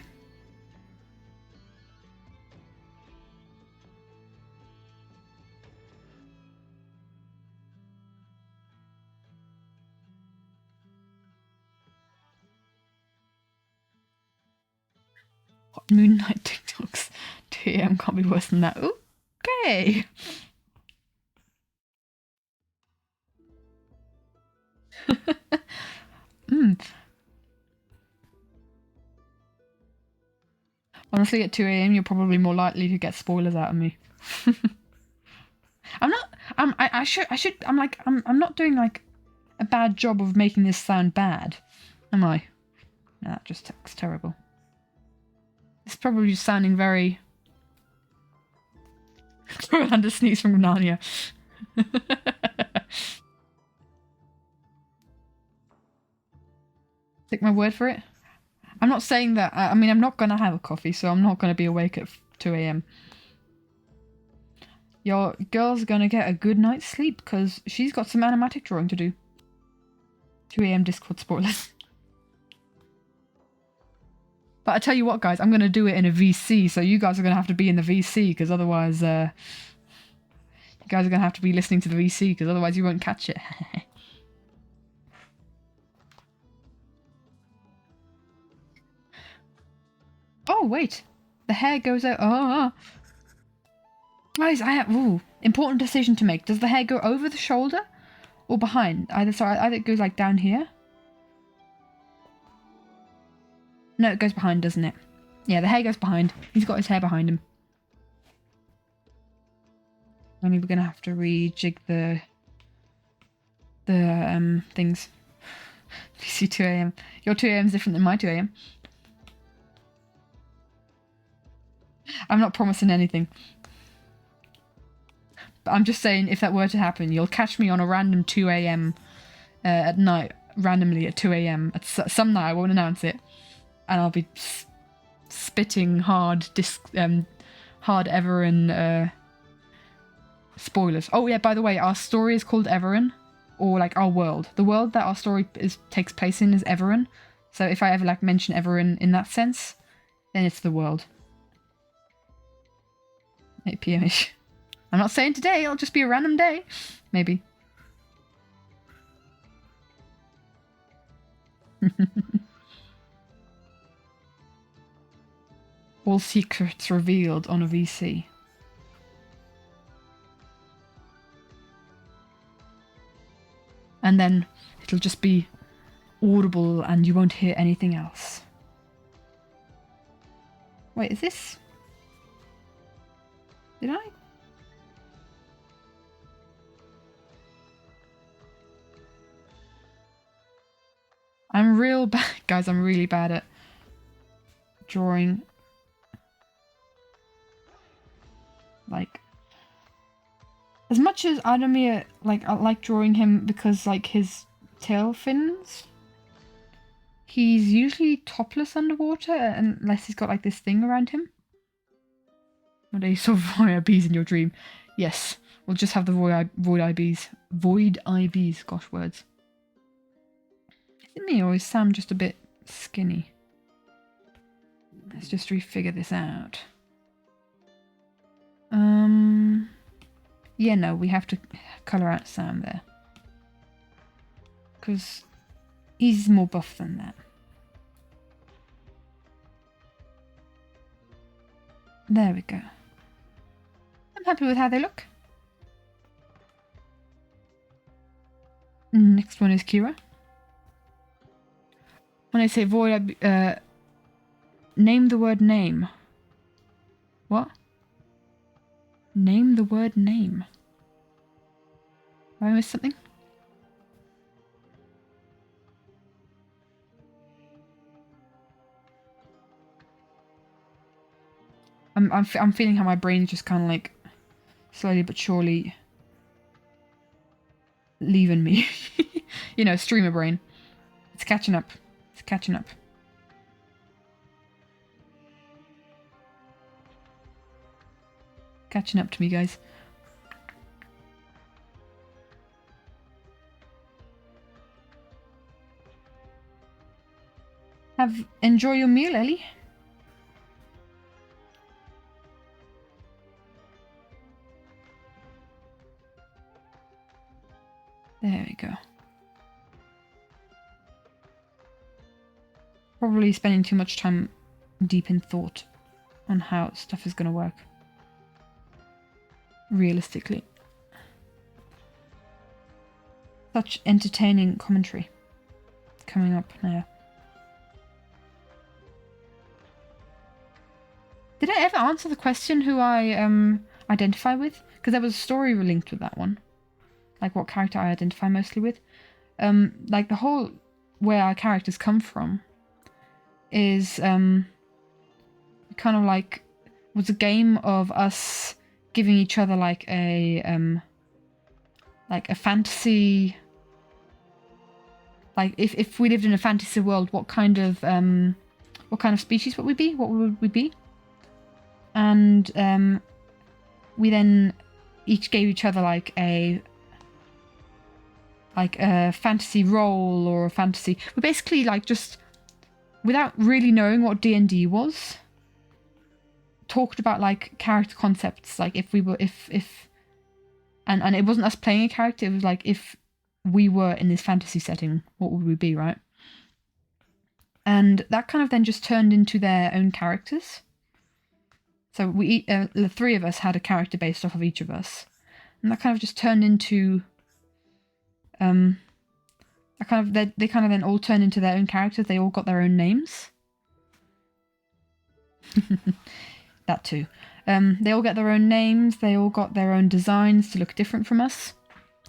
Hot Moon Night TikToks. 2 a.m. can't be worse than that. Okay. Honestly, at 2 a.m. you're probably more likely to get spoilers out of me. I'm not. I'm not doing like a bad job of making this sound bad, am I? No, that just looks terrible. It's probably just sounding very. Under sneeze from Narnia. Take my word for it. I'm not saying that. I mean, I'm not gonna have a coffee, so I'm not gonna be awake at 2 a.m. Your girl's gonna get a good night's sleep because she's got some animatic drawing to do. 2 a.m. Discord spoilers. But I tell you what, guys, I'm gonna do it in a VC, so you guys are gonna have to be in the VC because otherwise, you guys are gonna have to be listening to the VC because otherwise you won't catch it. Oh wait, the hair goes out. Oh. Guys, I have important decision to make. Does the hair go over the shoulder or behind? Either it goes like down here. No, it goes behind, doesn't it? Yeah, the hair goes behind. He's got his hair behind him. Only we're gonna have to rejig the things. You see 2 a.m. Your 2 a.m. is different than my 2 a.m. I'm not promising anything. But I'm just saying, if that were to happen, you'll catch me on a random 2 a.m. At night, randomly at 2 a.m. Some night, I won't announce it. And I'll be spitting hard Everin spoilers. Oh yeah, by the way, our story is called Everin, or like our world. The world that our story takes place in is Everin. So if I ever like mention Everin in that sense, then it's the world. 8 p.m-ish. I'm not saying today, it'll just be a random day. Maybe. All secrets revealed on a VC. And then it'll just be audible and you won't hear anything else. Wait, is this... Did I? I'm real bad, guys, I'm really bad at drawing. Like, as much as Adamir, like, I like drawing him because, like, his tail fins, he's usually topless underwater unless he's got, like, this thing around him. One day you saw void IBs in your dream. Yes, we'll just have the void IBs. Void IBs, gosh, words. Is it me or is Sam just a bit skinny? Let's just refigure this out. Yeah, no, we have to colour out Sam there. Because he's more buff than that. There we go. I'm happy with how they look. Next one is Kira. When I say void, name the word name. What? Name the word name. Have I missed something? I'm feeling how my brain's just kind of like slowly but surely leaving me. You know, streamer brain. It's catching up. It's catching up. Catching up to me, guys. Enjoy your meal, Ellie. There we go. Probably spending too much time deep in thought on how stuff is going to work. Realistically. Such entertaining commentary coming up now. Did I ever answer the question who I identify with? Because there was a story linked with that one. Like what character I identify mostly with. Like the whole where our characters come from is kind of like was a game of us giving each other like a fantasy, like if we lived in a fantasy world, what kind of species would we be? What would we be? And we then each gave each other like a fantasy role or a fantasy. We basically like just without really knowing what D&D was, talked about like character concepts, like if we were and it wasn't us playing a character, it was like if we were in this fantasy setting, what would we be, right? And that kind of then just turned into their own characters. So we the three of us had a character based off of each of us, and that kind of just turned into they kind of then all turned into their own characters. They all got their own names. That too. They all get their own names. They all got their own designs to look different from us.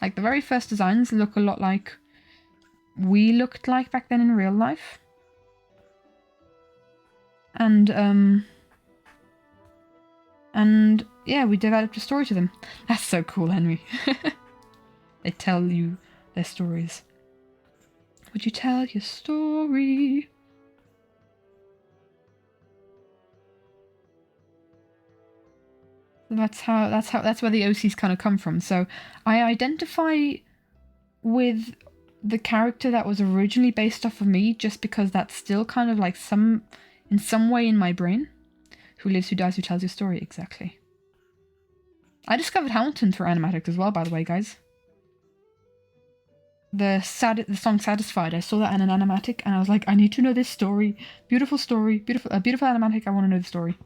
Like the very first designs look a lot like we looked like back then in real life. And yeah, we developed a story to them. That's so cool, Henry. They tell you their stories. Would you tell your story? That's where the OCs kind of come from. So I identify with the character that was originally based off of me, just because that's still kind of like in some way in my brain. Who lives, who dies, who tells your story, exactly. I discovered Hamilton through animatics as well, by the way, guys. The song Satisfied, I saw that in an animatic and I was like, I need to know this story. Beautiful story, beautiful animatic, I want to know the story.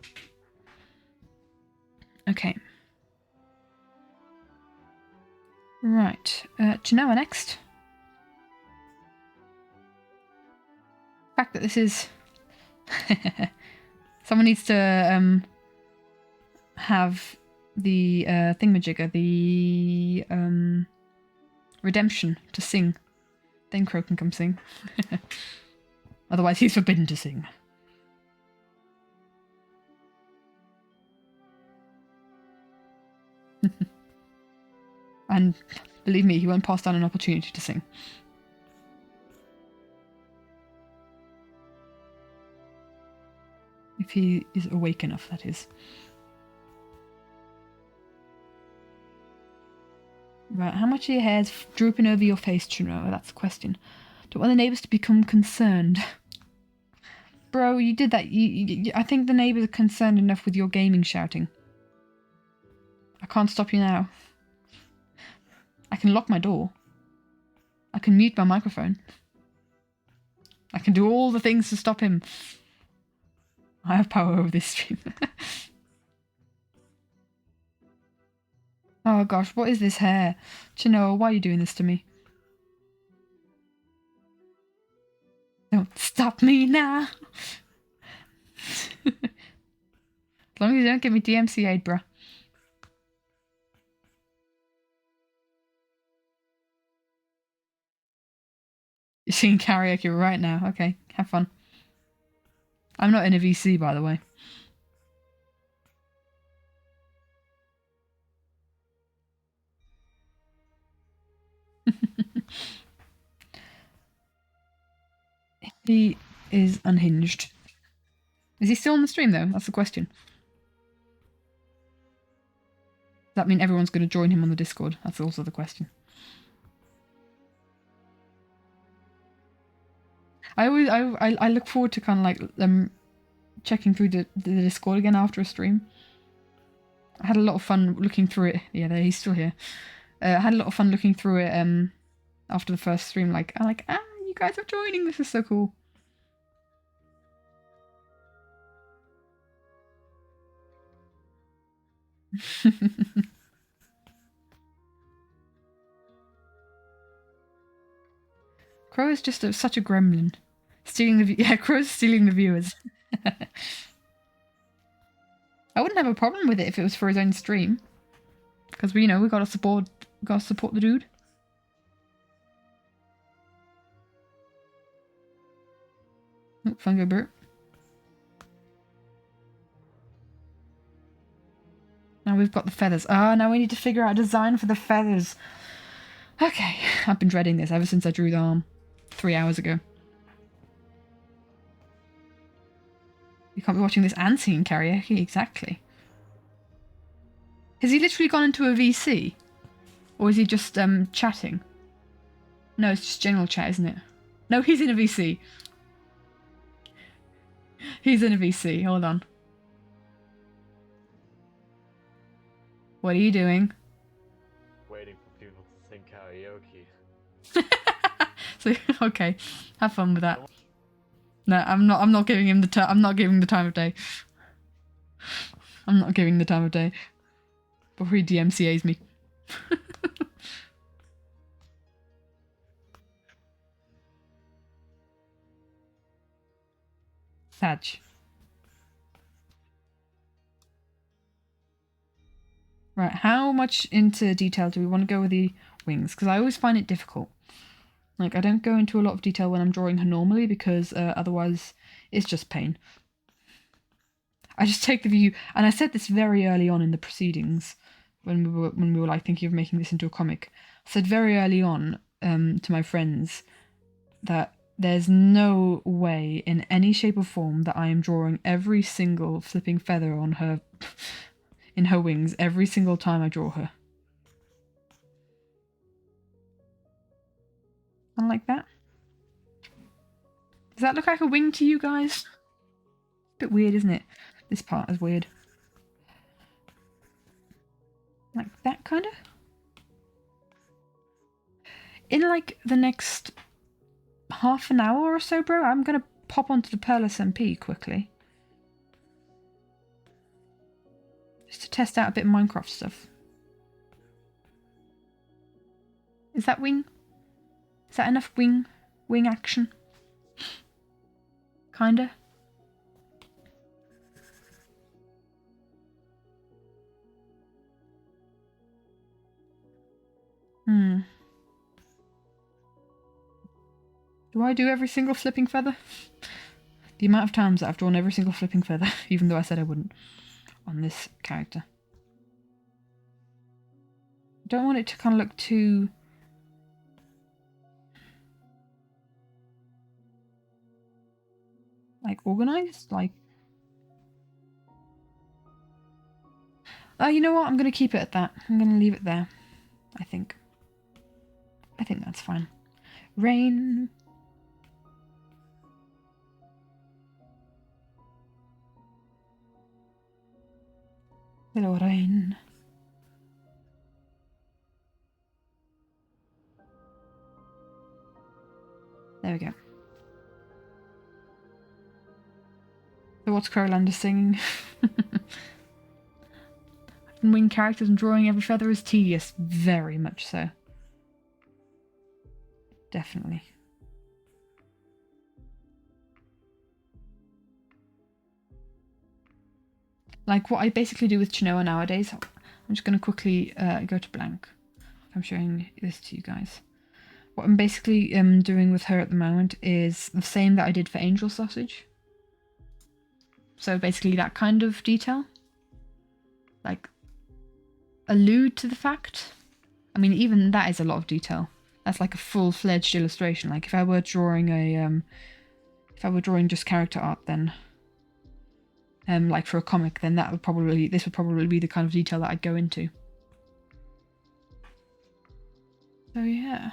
Okay. Right, Genoa next. The fact that this is... Someone needs to have the thingamajigger, the redemption to sing. Then Crow can come sing. Otherwise he's forbidden to sing. And believe me, he won't pass down an opportunity to sing. If he is awake enough, that is. Right, how much of your hair's drooping over your face, Chino? That's the question. Don't want the neighbours to become concerned. Bro, you did that. I think the neighbours are concerned enough with your gaming shouting. I can't stop you now. I can lock my door. I can mute my microphone. I can do all the things to stop him. I have power over this stream. Oh gosh, what is this hair? Chino, why are you doing this to me? Don't stop me now. As long as you don't give me DMCA'd, bruh. You're singing karaoke right now. Okay, have fun. I'm not in a VC, by the way. He is unhinged. Is he still on the stream though? That's the question. Does that mean everyone's going to join him on the Discord? That's also the question. I look forward to kind of like checking through the Discord again after a stream. I had a lot of fun looking through it. Yeah, there he's still here. I had a lot of fun looking through it after the first stream. Like I'm like, you guys are joining. This is so cool. Crow is just such a gremlin. Stealing the Crow's stealing the viewers. I wouldn't have a problem with it if it was for his own stream, because we gotta support the dude. Oh, Fungo Bert. Now we've got the feathers. Now we need to figure out a design for the feathers. Okay, I've been dreading this ever since I drew the arm 3 hours ago. You can't be watching this and singing karaoke, exactly. Has he literally gone into a VC? Or is he just chatting? No, it's just general chat, isn't it? No, he's in a VC. He's in a VC, hold on. What are you doing? Waiting for people to sing karaoke. So okay, have fun with that. No, I'm not giving him the time. I'm not giving the time of day. I'm not giving the time of day before he DMCA's me. Sag. Right, how much into detail do we want to go with the wings? Because I always find it difficult. Like, I don't go into a lot of detail when I'm drawing her normally because otherwise it's just pain. I just take the view, and I said this very early on in the proceedings when we were like thinking of making this into a comic. I said very early on to my friends that there's no way in any shape or form that I am drawing every single flipping feather on her in her wings every single time I draw her. Like that. Does that look like a wing to you guys? A bit weird, isn't it? This part is weird. Like that, kind of? In like the next half an hour or so, bro, I'm gonna pop onto the Pearl SMP quickly. Just to test out a bit of Minecraft stuff. Is that wing? Is that enough wing action? Kinda. Do I do every single flipping feather? The amount of times that I've drawn every single flipping feather, even though I said I wouldn't, on this character. I don't want it to kind of look too... like organised, like... you know what? I'm going to keep it at that. I'm going to leave it there, I think. I think that's fine. Rain. Little rain. There we go. So what's Crowlander singing? Wing characters and drawing every feather is tedious. Very much so. Definitely. Like what I basically do with Chinoa nowadays, I'm just going to quickly go to blank. I'm showing this to you guys. What I'm basically doing with her at the moment is the same that I did for Angel Sausage. So basically that kind of detail. Like, allude to the fact. I mean, even that is a lot of detail. That's like a full-fledged illustration. Like if I were drawing just character art, then like for a comic, then this would probably be the kind of detail that I'd go into. So yeah.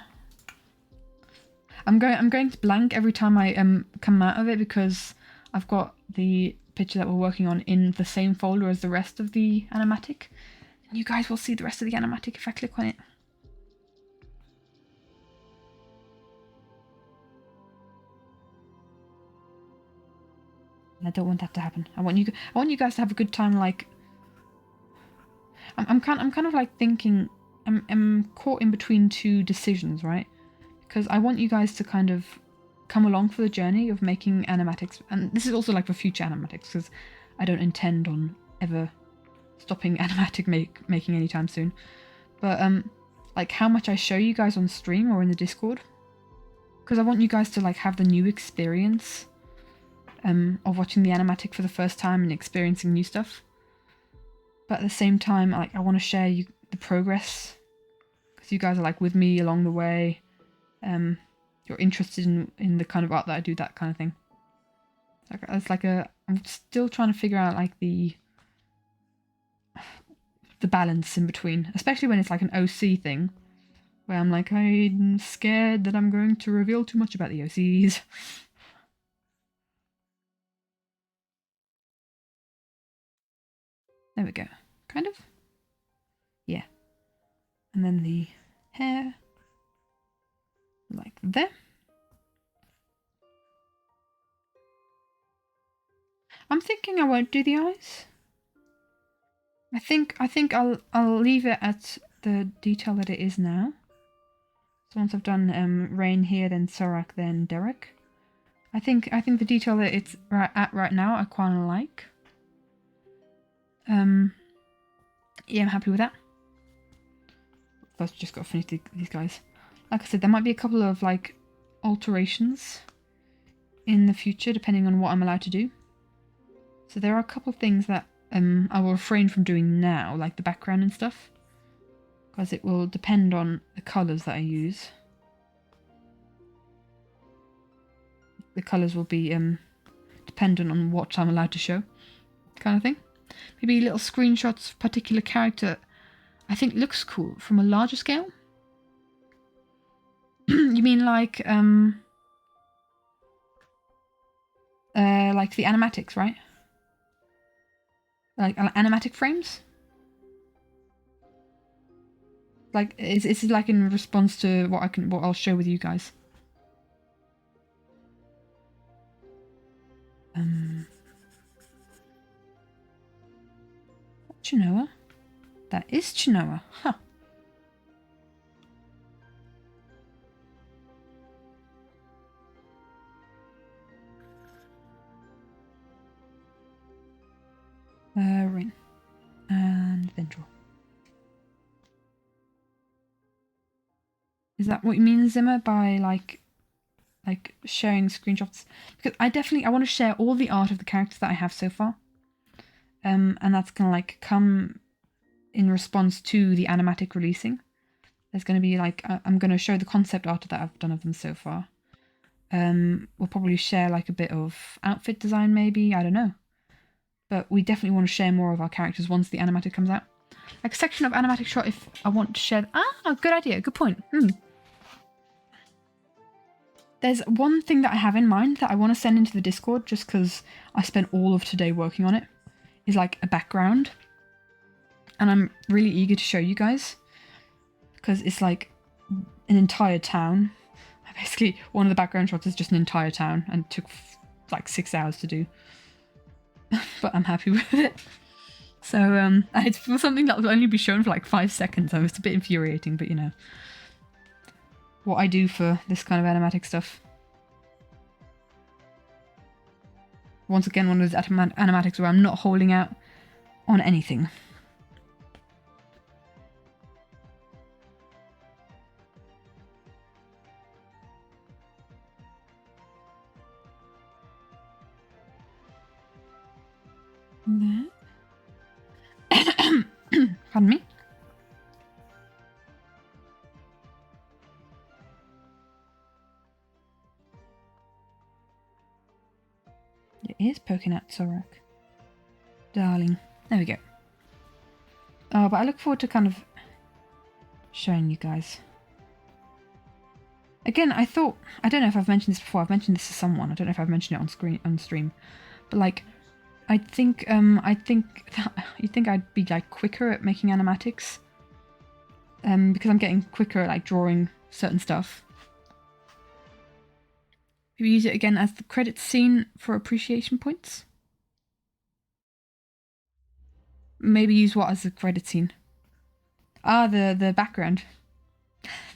I'm going to blank every time I come out of it because I've got the picture that we're working on in the same folder as the rest of the animatic. And you guys will see the rest of the animatic if I click on it. I don't want that to happen. I want you guys to have a good time. Like, I'm kind of like thinking, I'm caught in between two decisions, right? Because I want you guys to kind of come along for the journey of making animatics, and this is also like for future animatics, because I don't intend on ever stopping animatic making anytime soon. But like how much I show you guys on stream or in the Discord, because I want you guys to like have the new experience of watching the animatic for the first time and experiencing new stuff. But at the same time, like I want to share the progress, because you guys are like with me along the way. You're interested in the kind of art that I do, that kind of thing. It's like I'm still trying to figure out like the balance in between, especially when it's like an OC thing, where I'm like, I'm scared that I'm going to reveal too much about the OCs. There we go. Kind of. Yeah. And then the hair. Like there. I'm thinking I won't do the eyes. I think I'll leave it at the detail that it is now. So once I've done Rain here, then Sorak, then Derek. I think the detail that it's right now I quite like. Yeah, I'm happy with that. First, just got to finish these guys. Like I said, there might be a couple of like alterations in the future depending on what I'm allowed to do. So there are a couple of things that I will refrain from doing now, like the background and stuff, because it will depend on the colours that I use. The colours will be dependent on what I'm allowed to show, kind of thing. Maybe little screenshots of particular character I think looks cool from a larger scale. You mean like the animatics, right? Like animatic frames? Like is it like in response to what I'll share with you guys? Chinoa? That is Chinoa. Huh. Rain. And Ventral. Is that what you mean, Zimmer, by like sharing screenshots? Because I want to share all the art of the characters that I have so far. And that's gonna like come in response to the animatic releasing. There's gonna be like I'm gonna show the concept art that I've done of them so far. We'll probably share like a bit of outfit design, maybe, I don't know. But we definitely want to share more of our characters once the animatic comes out. Like a section of animatic shot if I want to share. Good idea, good point. There's one thing that I have in mind that I want to send into the Discord just because I spent all of today working on it. Is like a background. And I'm really eager to show you guys. Because it's like an entire town. Basically, one of the background shots is just an entire town and it took like 6 hours to do. But I'm happy with it. So it's for something that will only be shown for like 5 seconds. So it's a bit infuriating, but you know. What I do for this kind of animatic stuff. Once again, one of those animatics where I'm not holding out on anything. Pardon me. It is poking at Zorak. Darling. There we go. Oh, but I look forward to kind of showing you guys. Again, I don't know if I've mentioned this before. I've mentioned this to someone. I don't know if I've mentioned it on stream. But like, I think you think I'd be like quicker at making animatics. Because I'm getting quicker at like drawing certain stuff. Maybe use it again as the credits scene for appreciation points. Maybe use what as the credit scene? Ah, the background.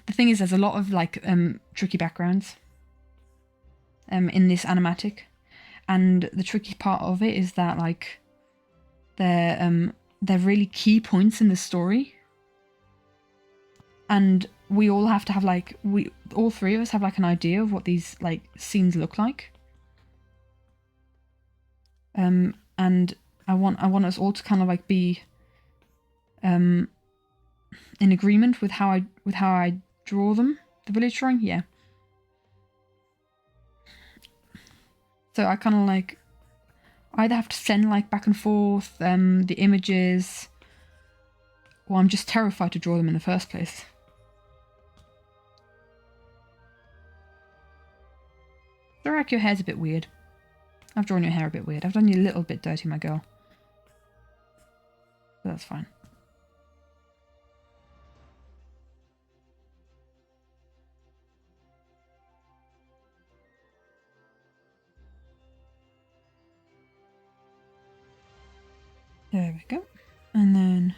The thing is, there's a lot of like tricky backgrounds in this animatic, and the tricky part of it is that like they're really key points in the story, and we all have to have like all three of us have like an idea of what these like scenes look like. And I want us all to kind of like be in agreement with how I draw them. The village drawing, yeah. So I kind of like either have to send like back and forth the images, or I'm just terrified to draw them in the first place. Zorak, your hair's a bit weird. I've drawn your hair a bit weird. I've done you a little bit dirty, my girl. But that's fine. There we go. And then...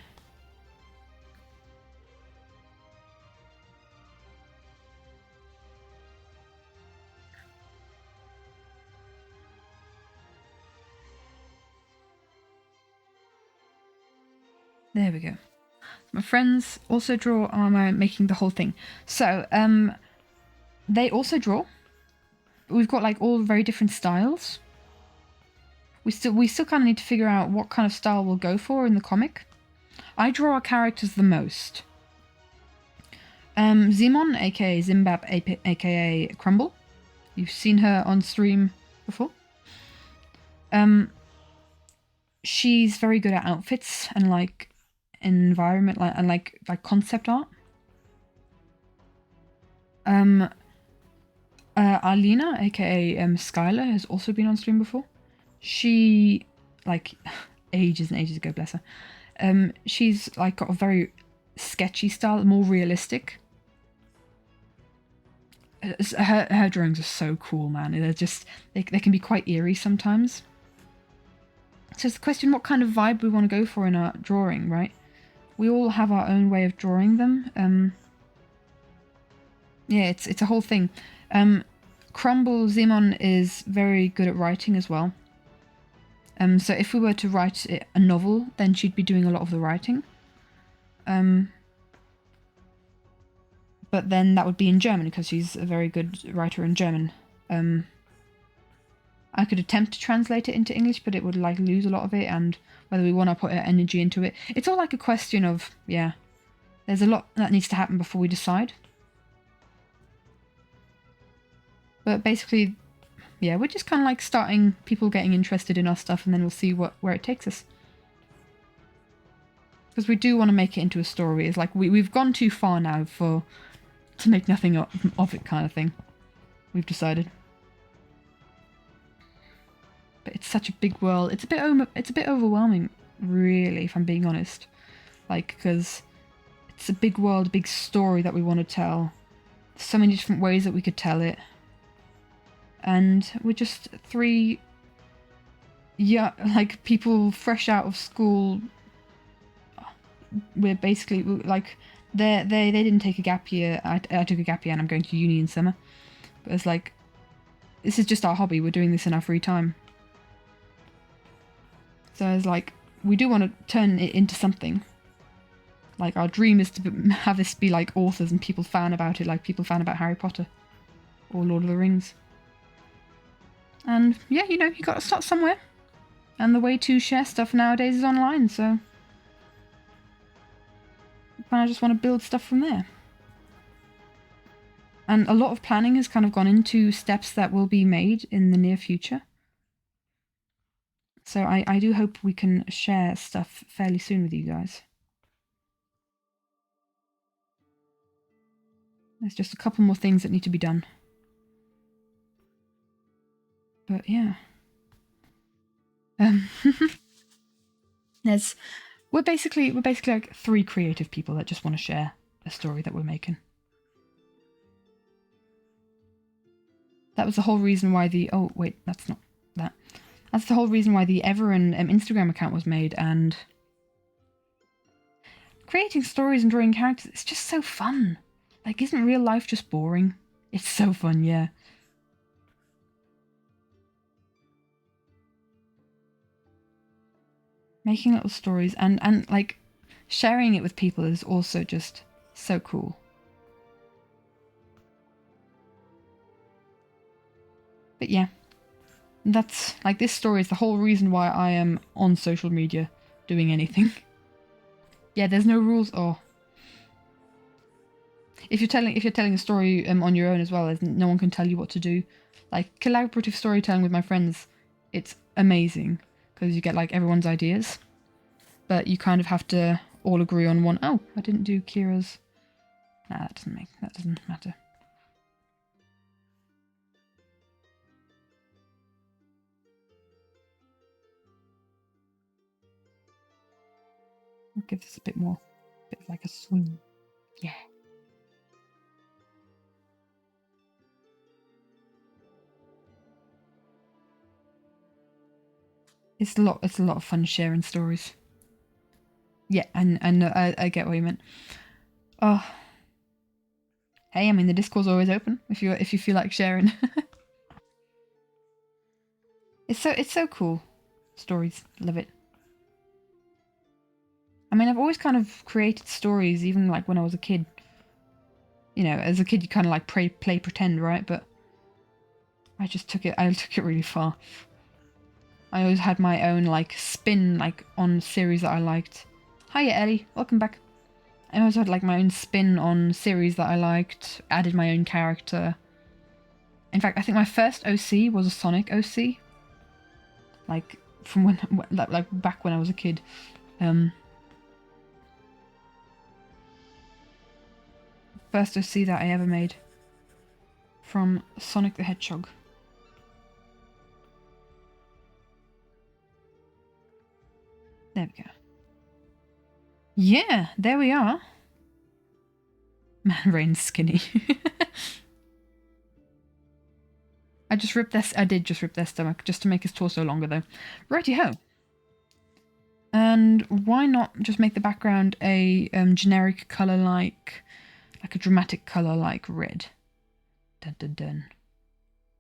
there we go. My friends also draw armor, making the whole thing. So, they also draw. We've got like all very different styles. We still kind of need to figure out what kind of style we'll go for in the comic. I draw our characters the most. Zimon, aka Zimbab, aka Crumble. You've seen her on stream before. She's very good at outfits and like environment, like concept art. Arlena, aka Skylar, has also been on stream before. She, like, ages and ages ago, bless her. She's like got a very sketchy style, more realistic. Her drawings are so cool, man. They're just they can be quite eerie sometimes. So it's the question what kind of vibe we want to go for in our drawing, right? We all have our own way of drawing them. Yeah, it's a whole thing. Crumble Zimon is very good at writing as well. So if we were to write a novel, then she'd be doing a lot of the writing. But then that would be in German because she's a very good writer in German. I could attempt to translate it into English, but it would like lose a lot of it, and whether we want to put our energy into it. It's all like a question of, yeah, there's a lot that needs to happen before we decide. But basically, yeah, we're just kind of like starting people getting interested in our stuff, and then we'll see where it takes us. Because we do want to make it into a story. It's like we've gone too far now to make nothing of it kind of thing. We've decided. But it's such a big world. It's a bit overwhelming, really, if I'm being honest. Like, because it's a big world, a big story that we want to tell. There's so many different ways that we could tell it. And we're just three, yeah, like people fresh out of school. We're basically like they didn't take a gap year. I took a gap year and I'm going to uni in summer. But it's like, this is just our hobby. We're doing this in our free time. So it's like, we do want to turn it into something. Like, our dream is to have this be like authors and people fan about it, like people fan about Harry Potter or Lord of the Rings. And yeah, you know, you got to start somewhere. And the way to share stuff nowadays is online, so I just want to build stuff from there. And a lot of planning has kind of gone into steps that will be made in the near future. So I do hope we can share stuff fairly soon with you guys. There's just a couple more things that need to be done. But yeah. We're basically like 3 creative people that just want to share a story that we're making. That was the whole reason why the that's not that. That's the whole reason why the Everin Instagram account was made, and creating stories and drawing characters, it's just so fun. Like, isn't real life just boring? It's so fun, yeah. Making little stories and like sharing it with people is also just so cool. But yeah, that's like, this story is the whole reason why I am on social media doing anything. Yeah, there's no rules. Or if you're telling a story on your own as well, no one can tell you what to do. Like, collaborative storytelling with my friends, it's amazing because you get like everyone's ideas, but you kind of have to all agree on one. Oh, I didn't do Kira's. Nah, that doesn't matter. I'll give this a bit more, bit of like a swing. Yeah. It's a lot of fun sharing stories. Yeah, and I get what you meant. Oh. Hey, I mean, the Discord's always open if you feel like sharing. It's so cool. Stories, love it. I mean, I've always kind of created stories, even like when I was a kid. You know, as a kid, you kind of like play pretend, right? But I took it really far. I always had my own like spin, like on series that I liked. Hiya, Ellie, welcome back. I always had like my own spin on series that I liked. Added my own character. In fact, I think my first OC was a Sonic OC. Like from when, like back when I was a kid. First OC that I ever made from Sonic the Hedgehog. There we go. Yeah, there we are. Man, Rain's skinny. I did just rip their stomach, just to make his torso longer though. Righty-ho. And why not just make the background a generic colour like a dramatic colour like red. Dun dun dun.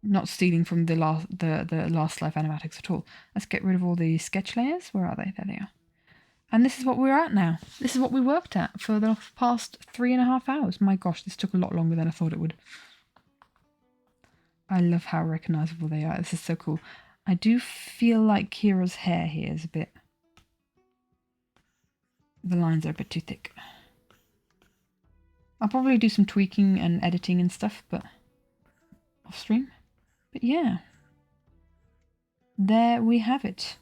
Not stealing from the last life animatics at all. Let's get rid of all the sketch layers. Where are they? There they are. And this is what we're at now. This is what we worked at for the past 3.5 hours. My gosh, this took a lot longer than I thought it would. I love how recognisable they are. This is so cool. I do feel like Kira's hair here is a bit... The lines are a bit too thick. I'll probably do some tweaking and editing and stuff, but off stream. But yeah. There we have it.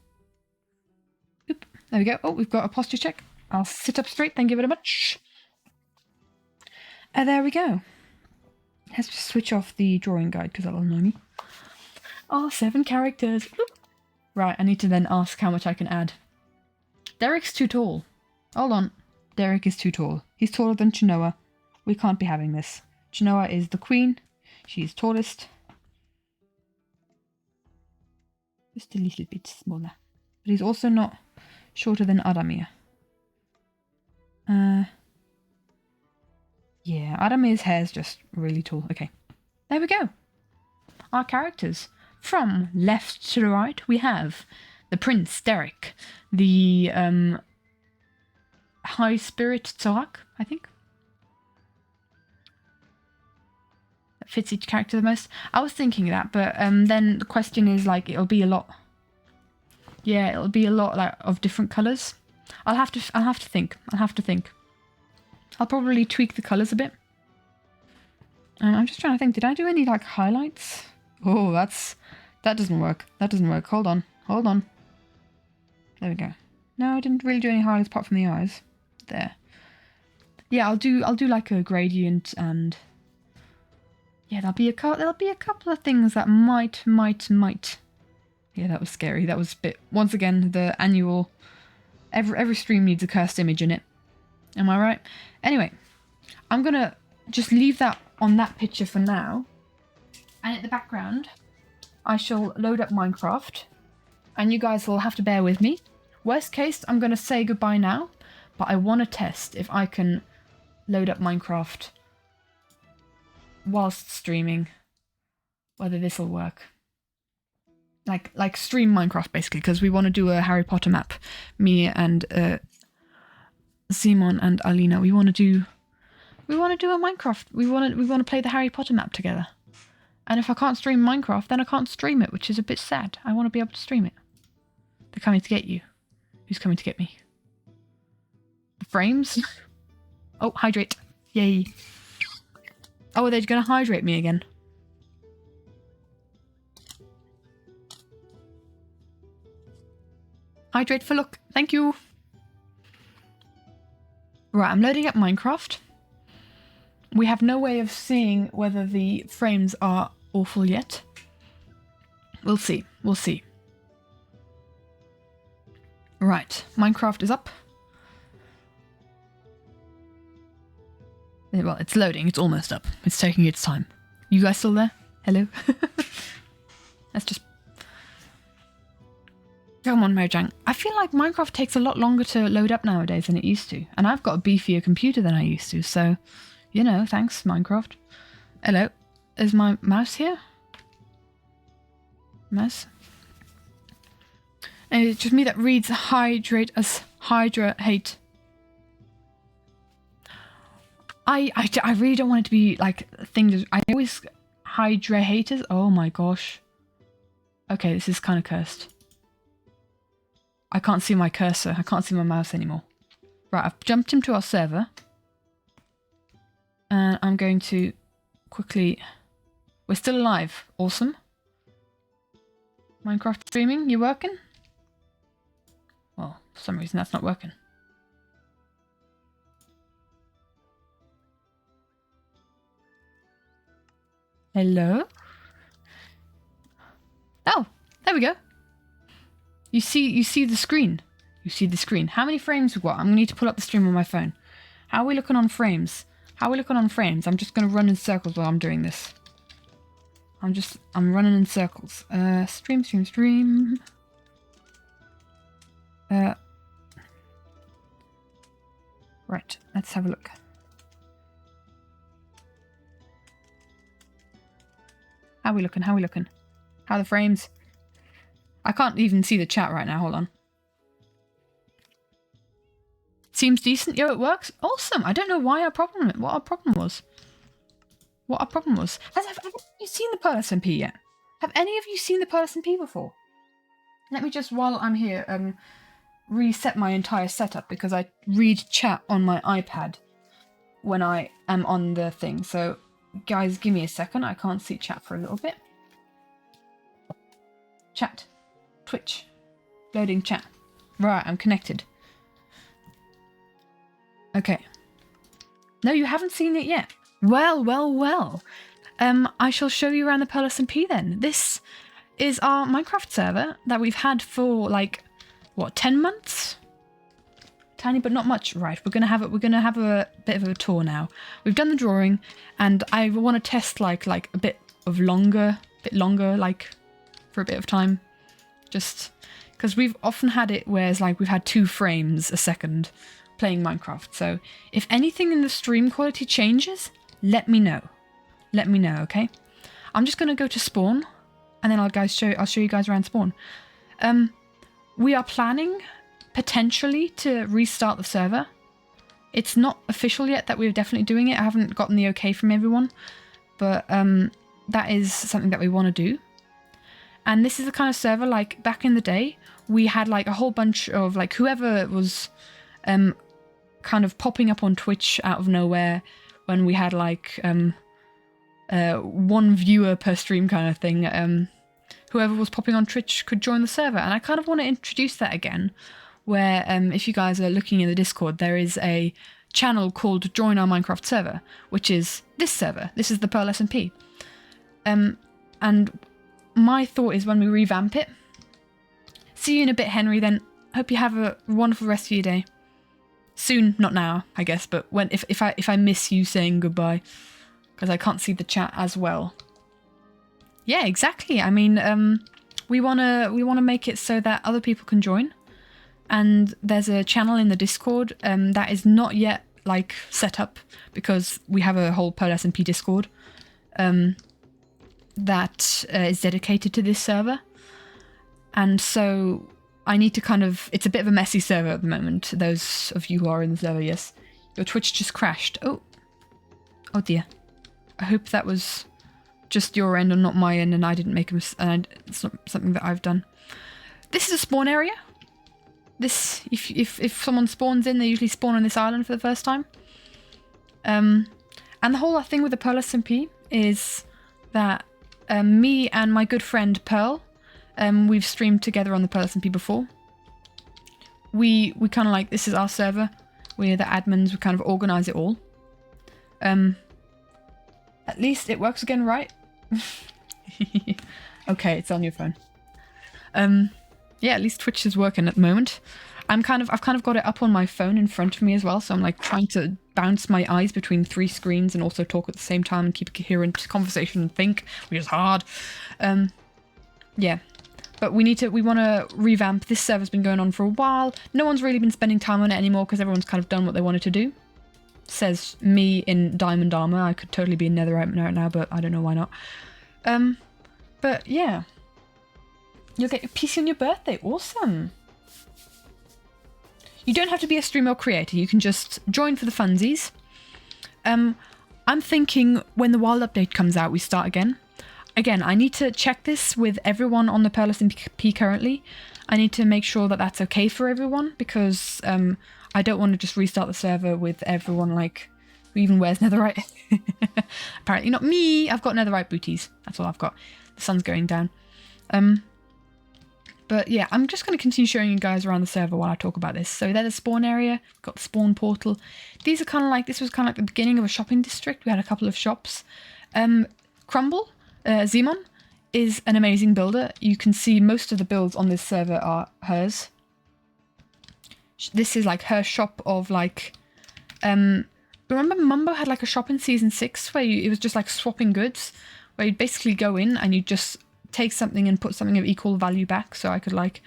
Oop, there we go. Oh, we've got a posture check. I'll sit up straight, thank you very much. There we go. Let's just switch off the drawing guide because that'll annoy me. Oh, 7 characters. Oop. Right, I need to then ask how much I can add. Derek's too tall. Hold on. Derek is too tall. He's taller than Chinoa. We can't be having this. Chinoa is the queen. She's tallest. Just a little bit smaller. But he's also not shorter than Adamir. Yeah, Adamir's hair's just really tall. Okay. There we go. Our characters. From left to right, we have the Prince, Derek. The High Spirit, Zorak, I think. That fits each character the most. I was thinking that, but then the question is, like, it'll be a lot. Yeah, it'll be a lot like of different colours. I'll have to think. I'll probably tweak the colours a bit. I'm just trying to think. Did I do any like highlights? Oh, that doesn't work. Hold on. There we go. No, I didn't really do any highlights apart from the eyes. There. Yeah, I'll do like a gradient, and yeah, there'll be a couple of things that might. Yeah, that was scary. That was a bit. Once again, the annual. Every stream needs a cursed image in it. Am I right? Anyway, I'm gonna just leave that on that picture for now. And in the background, I shall load up Minecraft. And you guys will have to bear with me. Worst case, I'm gonna say goodbye now. But I want to test if I can load up Minecraft whilst streaming. Whether this will work. Like stream Minecraft basically, because we want to do a Harry Potter map. Me and Simon and Alina, we want to do a Minecraft. We want to play the Harry Potter map together. And if I can't stream Minecraft, then I can't stream it, which is a bit sad. I want to be able to stream it. They're coming to get you. Who's coming to get me? The frames? Oh, hydrate. Yay. Oh, they're going to hydrate me again. Hydrate for luck. Thank you. Right, I'm loading up Minecraft. We have no way of seeing whether the frames are awful yet. We'll see. We'll see. Right, Minecraft is up. Well, it's loading. It's almost up. It's taking its time. You guys still there? Hello? Let's just... Come on, Mojang. I feel like Minecraft takes a lot longer to load up nowadays than it used to. And I've got a beefier computer than I used to, so... You know, thanks, Minecraft. Hello. Is my mouse here? Mouse? And it's just me that reads hydrate as Hydra hate. I really don't want it to be like a thing. I always Hydra haters. Oh my gosh. Okay, this is kind of cursed. I can't see my cursor. I can't see my mouse anymore. Right, I've jumped into our server. And I'm going to quickly... We're still alive. Awesome. Minecraft streaming, you working? Well, for some reason that's not working. Hello? Oh, there we go. You see the screen. You see the screen. How many frames we got? I'm gonna need to pull up the stream on my phone. How are we looking on frames? How are we looking on frames? I'm just gonna run in circles while I'm doing this. I'm running in circles. Stream. Right, let's have a look. How are we looking? How are the frames? I can't even see the chat right now. Hold on. Seems decent. Yo, it works. Awesome. I don't know what our problem was. Have you seen the Pearl SMP yet? Have any of you seen the Pearl SMP before? Let me just, while I'm here, reset my entire setup because I read chat on my iPad when I am on the thing. So, guys, give me a second. I can't see chat for a little bit. Chat. Twitch. Loading chat. Right, I'm connected. Okay. No, you haven't seen it yet. Well. I shall show you around the Pearl SMP then. This is our Minecraft server that we've had for like, what, 10 months? Tiny but not much. Right, we're gonna have a bit of a tour now. We've done the drawing, and I want to test like a bit longer, like for a bit of time, just because we've often had it where it's like we've had 2 frames a second playing Minecraft. So if anything in the stream quality changes, let me know. Let me know, okay? I'm just gonna go to spawn, and then I'll show you guys around spawn. We are planning potentially to restart the server. It's not official yet that we're definitely doing it. I haven't gotten the okay from everyone, but that is something that we want to do. And this is the kind of server, like back in the day, we had like a whole bunch of like whoever was kind of popping up on Twitch out of nowhere when we had like 1 viewer per stream kind of thing. whoever was popping on Twitch could join the server. And I kind of want to introduce that again, where if you guys are looking in the Discord, there is a channel called Join Our Minecraft Server, which is this server. This is the Pearl SMP. And my thought is when we revamp it, see you in a bit, Henry, then hope you have a wonderful rest of your day. Soon, not now, I guess, but when if I miss you saying goodbye, because I can't see the chat as well. Yeah, exactly. I mean, we wanna make it so that other people can join, and there's a channel in the Discord that is not yet like set up because we have a whole Pearl SMP Discord that is dedicated to this server, and so I need to kind of... It's a bit of a messy server at the moment. Those of you who are in the server, yes. Your Twitch just crashed. Oh dear. I hope that was just your end and not my end, and I didn't make a mistake, and it's not something that I've done. This is a spawn area. This, if someone spawns in, they usually spawn on this island for the first time. And the whole thing with the Pearl SMP is that me and my good friend Pearl, we've streamed together on the Pearl SMP before. We kind of like, this is our server. We're the admins. We kind of organize it all. At least it works again, right? Okay, it's on your phone. Yeah, at least Twitch is working at the moment. I've kind of got it up on my phone in front of me as well, so I'm like trying to bounce my eyes between 3 screens and also talk at the same time and keep a coherent conversation and think, which is hard. Yeah. But we want to revamp. This server's been going on for a while. No one's really been spending time on it anymore because everyone's kind of done what they wanted to do. Says me in diamond armor. I could totally be in netherite right now, but I don't know why not. But yeah. You'll get your PC on your birthday. Awesome. You don't have to be a streamer or creator. You can just join for the funsies. I'm thinking when the wild update comes out, we start again. Again, I need to check this with everyone on the Pearl SMP currently. I need to make sure that that's okay for everyone, because I don't want to just restart the server with everyone like who even wears netherite. Apparently not me. I've got netherite booties. That's all I've got. The sun's going down. But yeah, I'm just going to continue showing you guys around the server while I talk about this. So there's the spawn area, got the spawn portal. These are kind of like, this was kind of like the beginning of a shopping district. We had a couple of shops. Crumble, Zemon, is an amazing builder. You can see most of the builds on this server are hers. This is like her shop of like... remember Mumbo had like a shop in Season 6 where it was just like swapping goods? Where you'd basically go in and you'd just take something and put something of equal value back. So I could like,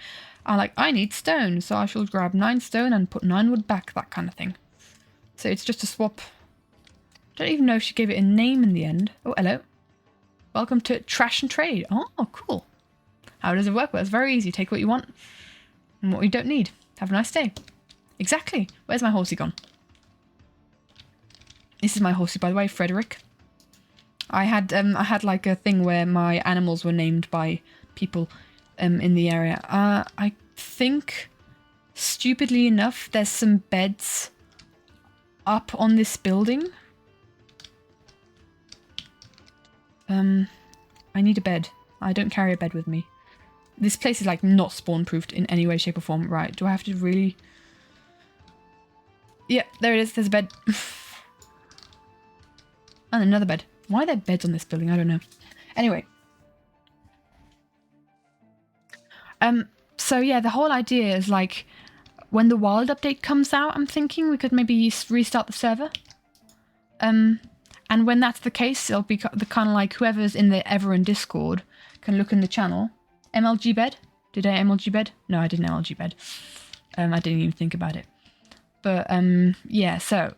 I need stone, so I shall grab 9 stone and put 9 wood back, that kind of thing. So it's just a swap. I don't even know if she gave it a name in the end. Oh, hello. Welcome to Trash and Trade. Oh, cool. How does it work? Well, it's very easy. Take what you want and what you don't need. Have a nice day. Exactly. Where's my horsey gone? This is my horsey, by the way, Frederick. I had like a thing where my animals were named by people in the area. I think, stupidly enough, there's some beds up on this building. I need a bed. I don't carry a bed with me. This place is like not spawn proofed in any way, shape or form. Right, do I have to really... Yeah, there it is. There's a bed. And another bed. Why are there beds on this building? I don't know. Anyway. So yeah, the whole idea is like, when the wild update comes out, I'm thinking we could maybe restart the server. And when that's the case, it'll be the kind of like whoever's in the ever in Discord can look in the channel. MLG bed? Did I MLG bed? No, I didn't MLG bed. I didn't even think about it. But yeah, so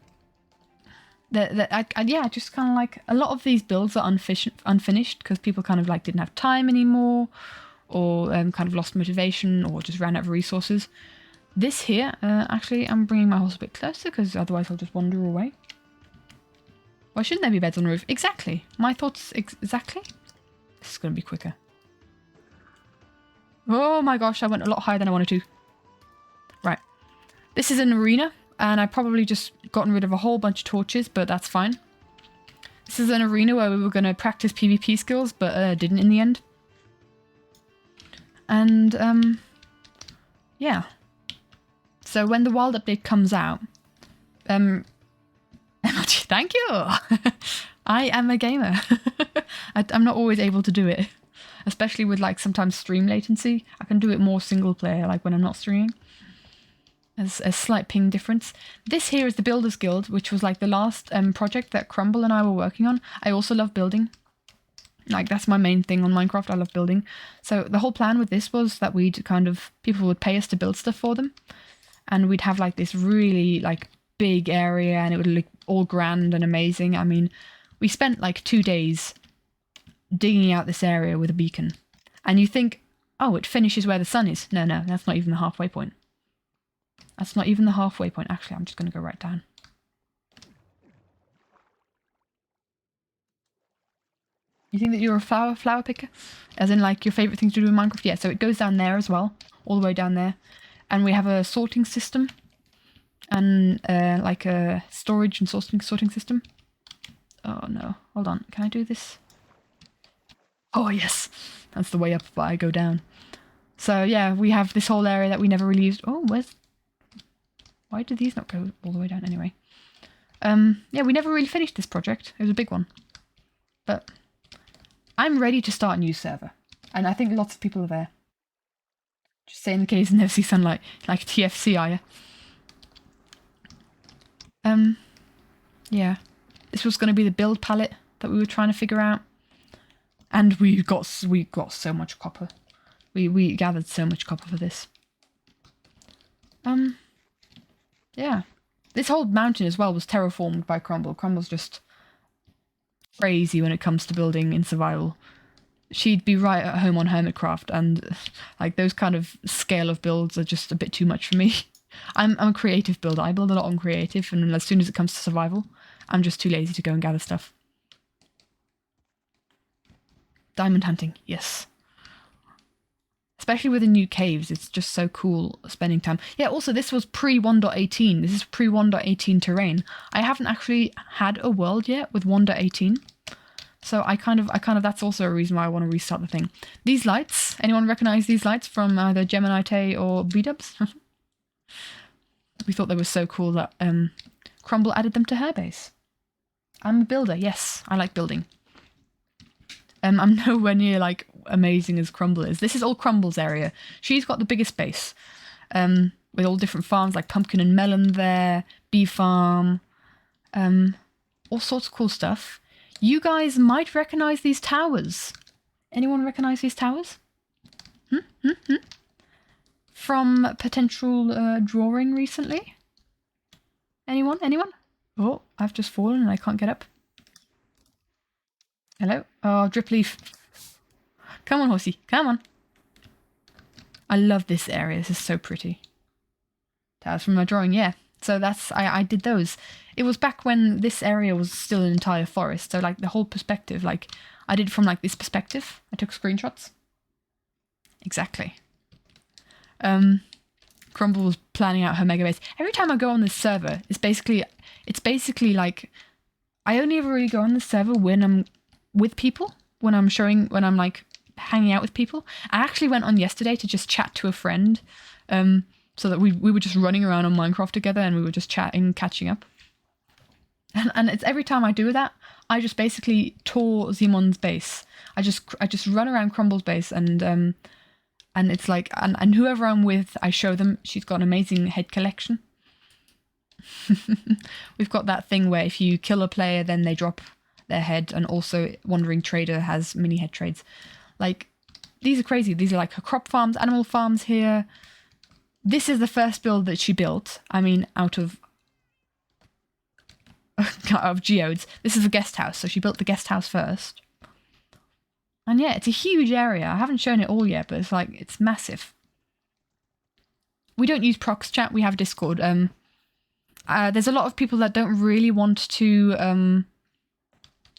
yeah, just kind of like a lot of these builds are unfinished because people kind of like didn't have time anymore, or kind of lost motivation, or just ran out of resources. This here, actually, I'm bringing my horse a bit closer because otherwise I'll just wander away. Why shouldn't there be beds on the roof? Exactly. My thoughts exactly. This is going to be quicker. Oh my gosh, I went a lot higher than I wanted to. Right. This is an arena, and I probably just gotten rid of a whole bunch of torches, but that's fine. This is an arena where we were going to practice PvP skills, but didn't in the end. And yeah. So when the wild update comes out, thank you. I am a gamer. I'm not always able to do it, especially with like sometimes stream latency. I can do it more single player, like when I'm not streaming. There's a slight ping difference. This here is the Builders Guild, which was like the last project that Crumble and I were working on. I also love building. Like, that's my main thing on Minecraft. I love building. So the whole plan with this was that we'd people would pay us to build stuff for them. And we'd have like this really like big area, and it would look all grand and amazing. I mean, we spent like 2 days digging out this area with a beacon. And you think, oh, it finishes where the sun is. No, that's not even the halfway point. That's not even the halfway point. Actually, I'm just going to go right down. You think that you're a flower picker? As in, like, your favourite thing to do in Minecraft? Yeah, so it goes down there as well. All the way down there. And we have a sorting system. And, like, a storage and sorting system. Oh, no. Hold on. Can I do this? Oh, yes. That's the way up, but I go down. So, yeah, we have this whole area that we never really used. Oh, where's... Why did these not go all the way down anyway? Yeah, we never really finished this project. It was a big one. But I'm ready to start a new server. And I think lots of people are there. Just say in the case and never see sunlight. Like TFC, are you? Yeah. This was going to be the build palette that we were trying to figure out. And we got so much copper. We gathered so much copper for this. Yeah. This whole mountain as well was terraformed by Crumble. Crumble's just crazy when it comes to building in survival. She'd be right at home on Hermitcraft, and like those kind of scale of builds are just a bit too much for me. I'm a creative builder. I build a lot on creative, and as soon as it comes to survival, I'm just too lazy to go and gather stuff. Diamond hunting, yes. Especially with the new caves, it's just so cool spending time. Yeah, also this was pre 1.18. This is pre 1.18 terrain. I haven't actually had a world yet with 1.18. So I kind of that's also a reason why I want to restart the thing. These lights, anyone recognize these lights from either Gemini Tay or B-dubs? We thought they were so cool that Crumble added them to her base. I'm a builder, yes, I like building. I'm nowhere near like amazing as Crumble is. This is all Crumble's area. She's got the biggest base, with all different farms like pumpkin and melon there, bee farm, all sorts of cool stuff. You guys might recognize these towers. Anyone recognize these towers? From potential drawing recently? Anyone? Oh, I've just fallen and I can't get up. Hello? Oh, drip leaf. Come on, horsey. Come on. I love this area. This is so pretty. Towers from my drawing, yeah. So that's... I did those. It was back when this area was still an entire forest. So, like, the whole perspective, like... I did it from, like, this perspective. I took screenshots. Exactly. Crumble was planning out her mega base. Every time I go on this server, it's basically like... I only ever really go on this server when I'm with people. When I'm like hanging out with people. I actually went on yesterday to just chat to a friend, so that we were just running around on Minecraft together and we were just chatting, catching up. And it's every time I do that, I just basically tour Zimon's base. I just run around Crumble's base and it's like and whoever I'm with, I show them. She's got an amazing head collection. We've got that thing where if you kill a player, then they drop their head, and also Wandering Trader has mini head trades. Like, these are crazy. These are like her crop farms, animal farms here. This is the first build that she built. I mean, out of geodes. This is a guest house, so she built the guest house first. And yeah, it's a huge area. I haven't shown it all yet, but it's like, it's massive. We don't use prox chat, we have Discord. There's a lot of people that don't really want to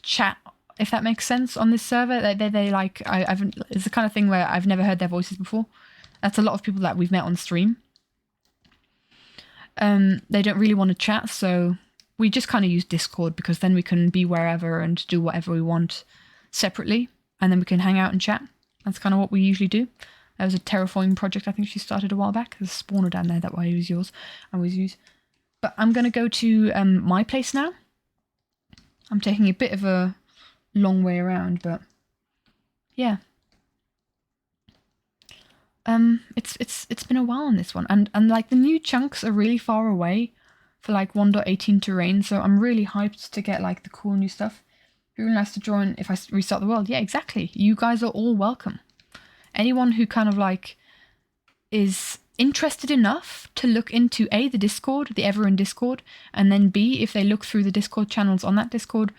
chat, if that makes sense, on this server. They like, it's the kind of thing where I've never heard their voices before. That's a lot of people that we've met on stream. They don't really want to chat, so we just kind of use Discord, because then we can be wherever and do whatever we want separately, and then we can hang out and chat. That's kind of what we usually do. There was a terraforming project I think she started a while back. There's a spawner down there, that way was yours. I always use. But I'm going to go to my place now. I'm taking a bit of a long way around, but yeah. It's been a while on this one, and like the new chunks are really far away for like 1.18 terrain, so I'm really hyped to get like the cool new stuff. It'd be really nice to join if I restart the world. Yeah, exactly. You guys are all welcome. Anyone who kind of like is interested enough to look into A, the Discord, the Everin Discord, and then B, if they look through the Discord channels on that Discord,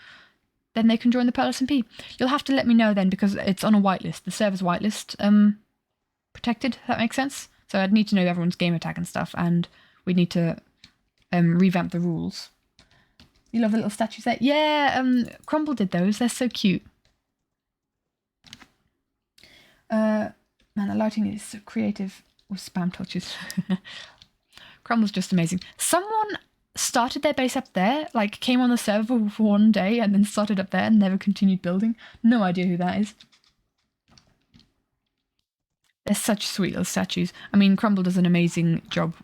then they can join the Pearl SMP. You'll have to let me know then, because it's on a whitelist, the server's whitelist protected, if that makes sense. So I'd need to know everyone's gamer tag and stuff, and we'd need to revamp the rules. You love the little statues there? Yeah, Crumble did those. They're so cute. Man, the lighting is so creative. Or spam touches. Crumble's just amazing. Someone started their base up there, like came on the server for one day and then started up there and never continued building. No idea who that is. They're such sweet little statues. I mean, Crumble does an amazing job.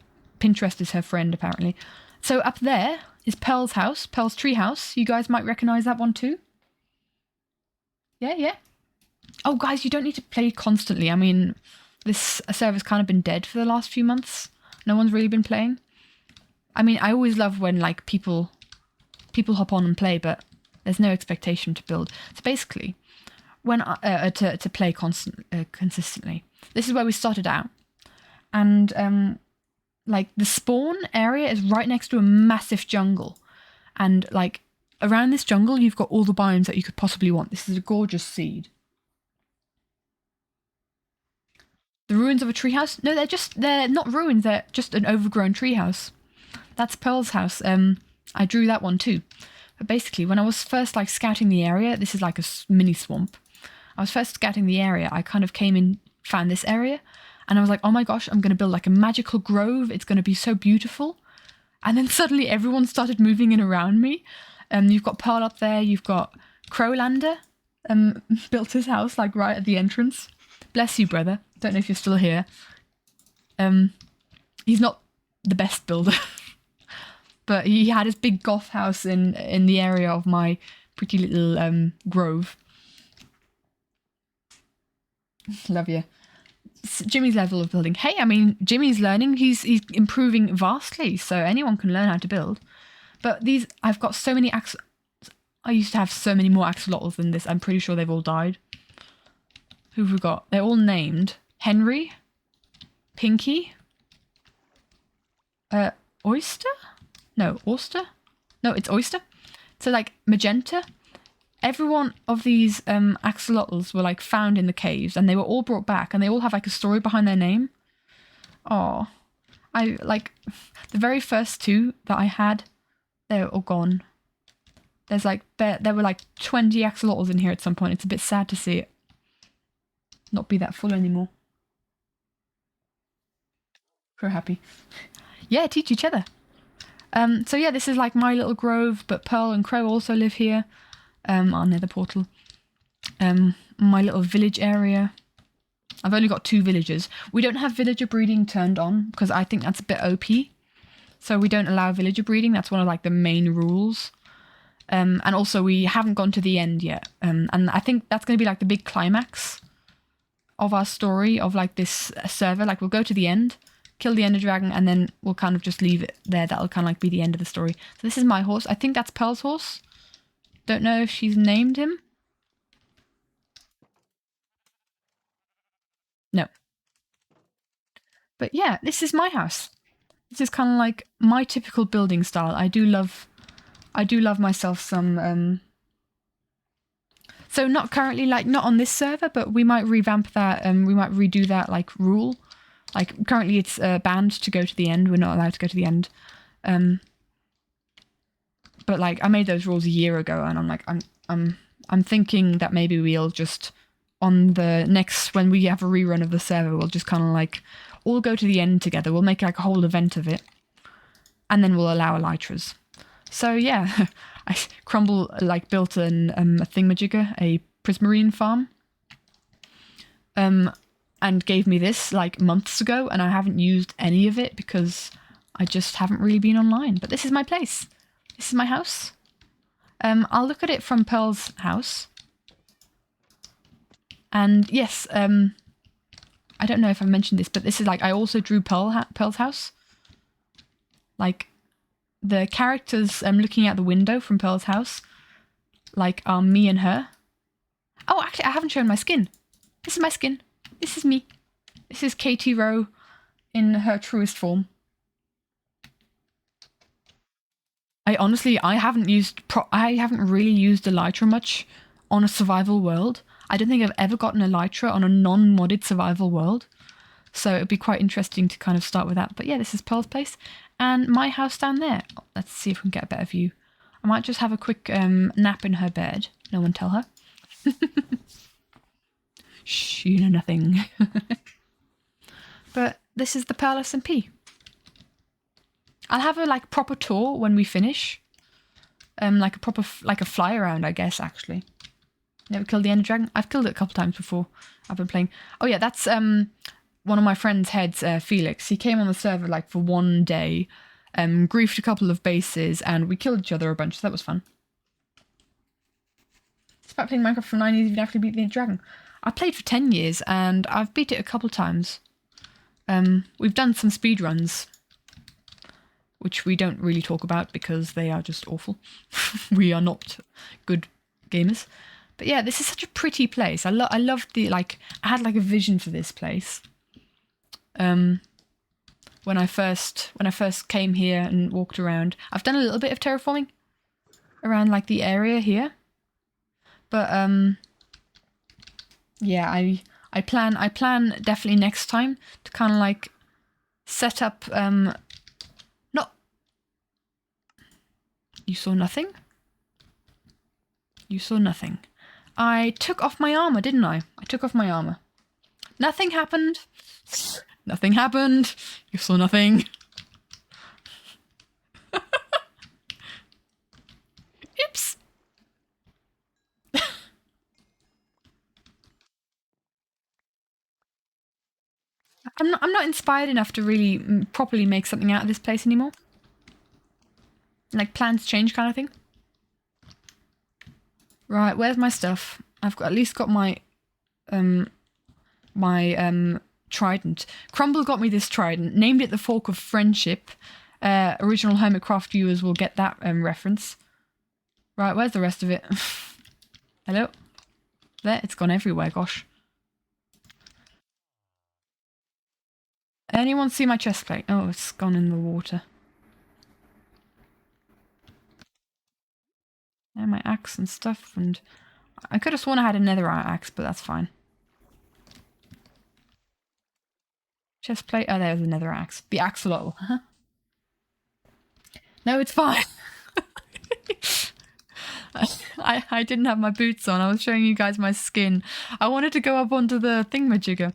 Pinterest is her friend, apparently. So up there is Pearl's house, Pearl's tree house. You guys might recognize that one too. Yeah, yeah. Oh, guys, you don't need to play constantly. I mean, this server's kind of been dead for the last few months. No one's really been playing. I mean, I always love when like people hop on and play, but there's no expectation to build. So basically, when to play consistently. This is where we started out, and like the spawn area is right next to a massive jungle, and like around this jungle, you've got all the biomes that you could possibly want. This is a gorgeous seed. The ruins of a treehouse? No, they're not ruins, they're just an overgrown treehouse. That's Pearl's house. I drew that one too. But basically, when I was first like scouting the area, this is like a mini swamp. I was first scouting the area, I kind of came in, found this area, and I was like, oh my gosh, I'm going to build like a magical grove. It's going to be so beautiful. And then suddenly everyone started moving in around me. You've got Pearl up there, you've got Crowlander, built his house like right at the entrance. Bless you, brother. Don't know if you're still here. He's not the best builder, but he had his big goth house in the area of my pretty little grove. Love you. Jimmy's level of building. Hey, I mean, Jimmy's learning. He's improving vastly, so anyone can learn how to build. But these, I've got so many I used to have so many more axolotls than this. I'm pretty sure they've all died. Who have we got? They're all named. Henry, Pinky, Oyster? No, Oyster? No, it's Oyster. So like Magenta. Every one of these axolotls were like found in the caves, and they were all brought back, and they all have like a story behind their name. Oh, I like the very first two that I had, they're all gone. There's like there were like 20 axolotls in here at some point. It's a bit sad to see it not be that full anymore. Crow happy. Yeah, teach each other. So yeah, this is like my little grove, but Pearl and Crow also live here. Our nether portal. My little village area. I've only got 2 villagers. We don't have villager breeding turned on because I think that's a bit OP. So we don't allow villager breeding. That's one of like the main rules. And also we haven't gone to the end yet. And I think that's going to be like the big climax of our story of like this server. Like we'll go to the end, kill the ender dragon, and then we'll kind of just leave it there. That'll kind of like be the end of the story. So this is my horse. I think that's Pearl's horse. Don't know if she's named him. No. But yeah, this is my house. This is kind of like my typical building style. I do love myself some so not currently, like not on this server, but we might revamp that and we might redo that like rule. Like currently it's banned to go to the end. We're not allowed to go to the end. But like I made those rules a year ago, and I'm like I'm thinking that maybe we'll just on the next, when we have a rerun of the server, we'll just kind of like all go to the end together. We'll make like a whole event of it, and then we'll allow elytras. So yeah, Crumble like built a thingamajigger, a prismarine farm. and gave me this like months ago, and I haven't used any of it because I just haven't really been online. But this is my place. This is my house. I'll look at it from Pearl's house. And yes, I don't know if I've mentioned this, but this is like, I also drew Pearl's house. Like, the characters looking out the window from Pearl's house, like, are me and her. Oh, actually, I haven't shown my skin. This is my skin. This is me. This is Katie Rowe in her truest form. I haven't really used Elytra much on a survival world. I don't think I've ever gotten Elytra on a non-modded survival world. So it'd be quite interesting to kind of start with that. But yeah, this is Pearl's place. And my house down there. Let's see if we can get a better view. I might just have a quick nap in her bed. No one tell her. Shh, you know nothing. But this is the Pearl SMP. I'll have a like proper tour when we finish. Like a proper like a fly around, I guess, actually. Never killed the Ender Dragon? I've killed it a couple times before. I've been playing. Oh yeah, that's one of my friend's heads, Felix. He came on the server like for one day, griefed a couple of bases, and we killed each other a bunch, so that was fun. Despite playing Minecraft for 9 years, you've actually beat the Ender Dragon. I played for 10 years, and I've beat it a couple times. We've done some speedruns, which we don't really talk about because they are just awful. We are not good gamers. But yeah, this is such a pretty place. I love the, like, I had like a vision for this place. When I first came here and walked around. I've done a little bit of terraforming around like the area here. But yeah, I plan definitely next time to kind of like set up not. You saw nothing? You saw nothing. I took off my armor, didn't I? I took off my armor. Nothing happened. Nothing happened. You saw nothing. Oops. I'm not inspired enough to really properly make something out of this place anymore. Like plans change kind of thing. Right, where's my stuff? I've got, at least got my trident. Crumble got me this trident, named it the Fork of Friendship. Original Hermitcraft viewers will get that reference. Right, where's the rest of it? Hello? There, it's gone everywhere, gosh. Anyone see my chest plate? Oh, it's gone in the water. And my axe and stuff, and I could have sworn I had a netherite axe, but that's fine. Chest plate. Oh, there's another axe. The axolotl. Huh? No, it's fine. I didn't have my boots on. I was showing you guys my skin. I wanted to go up onto the thingamajigger.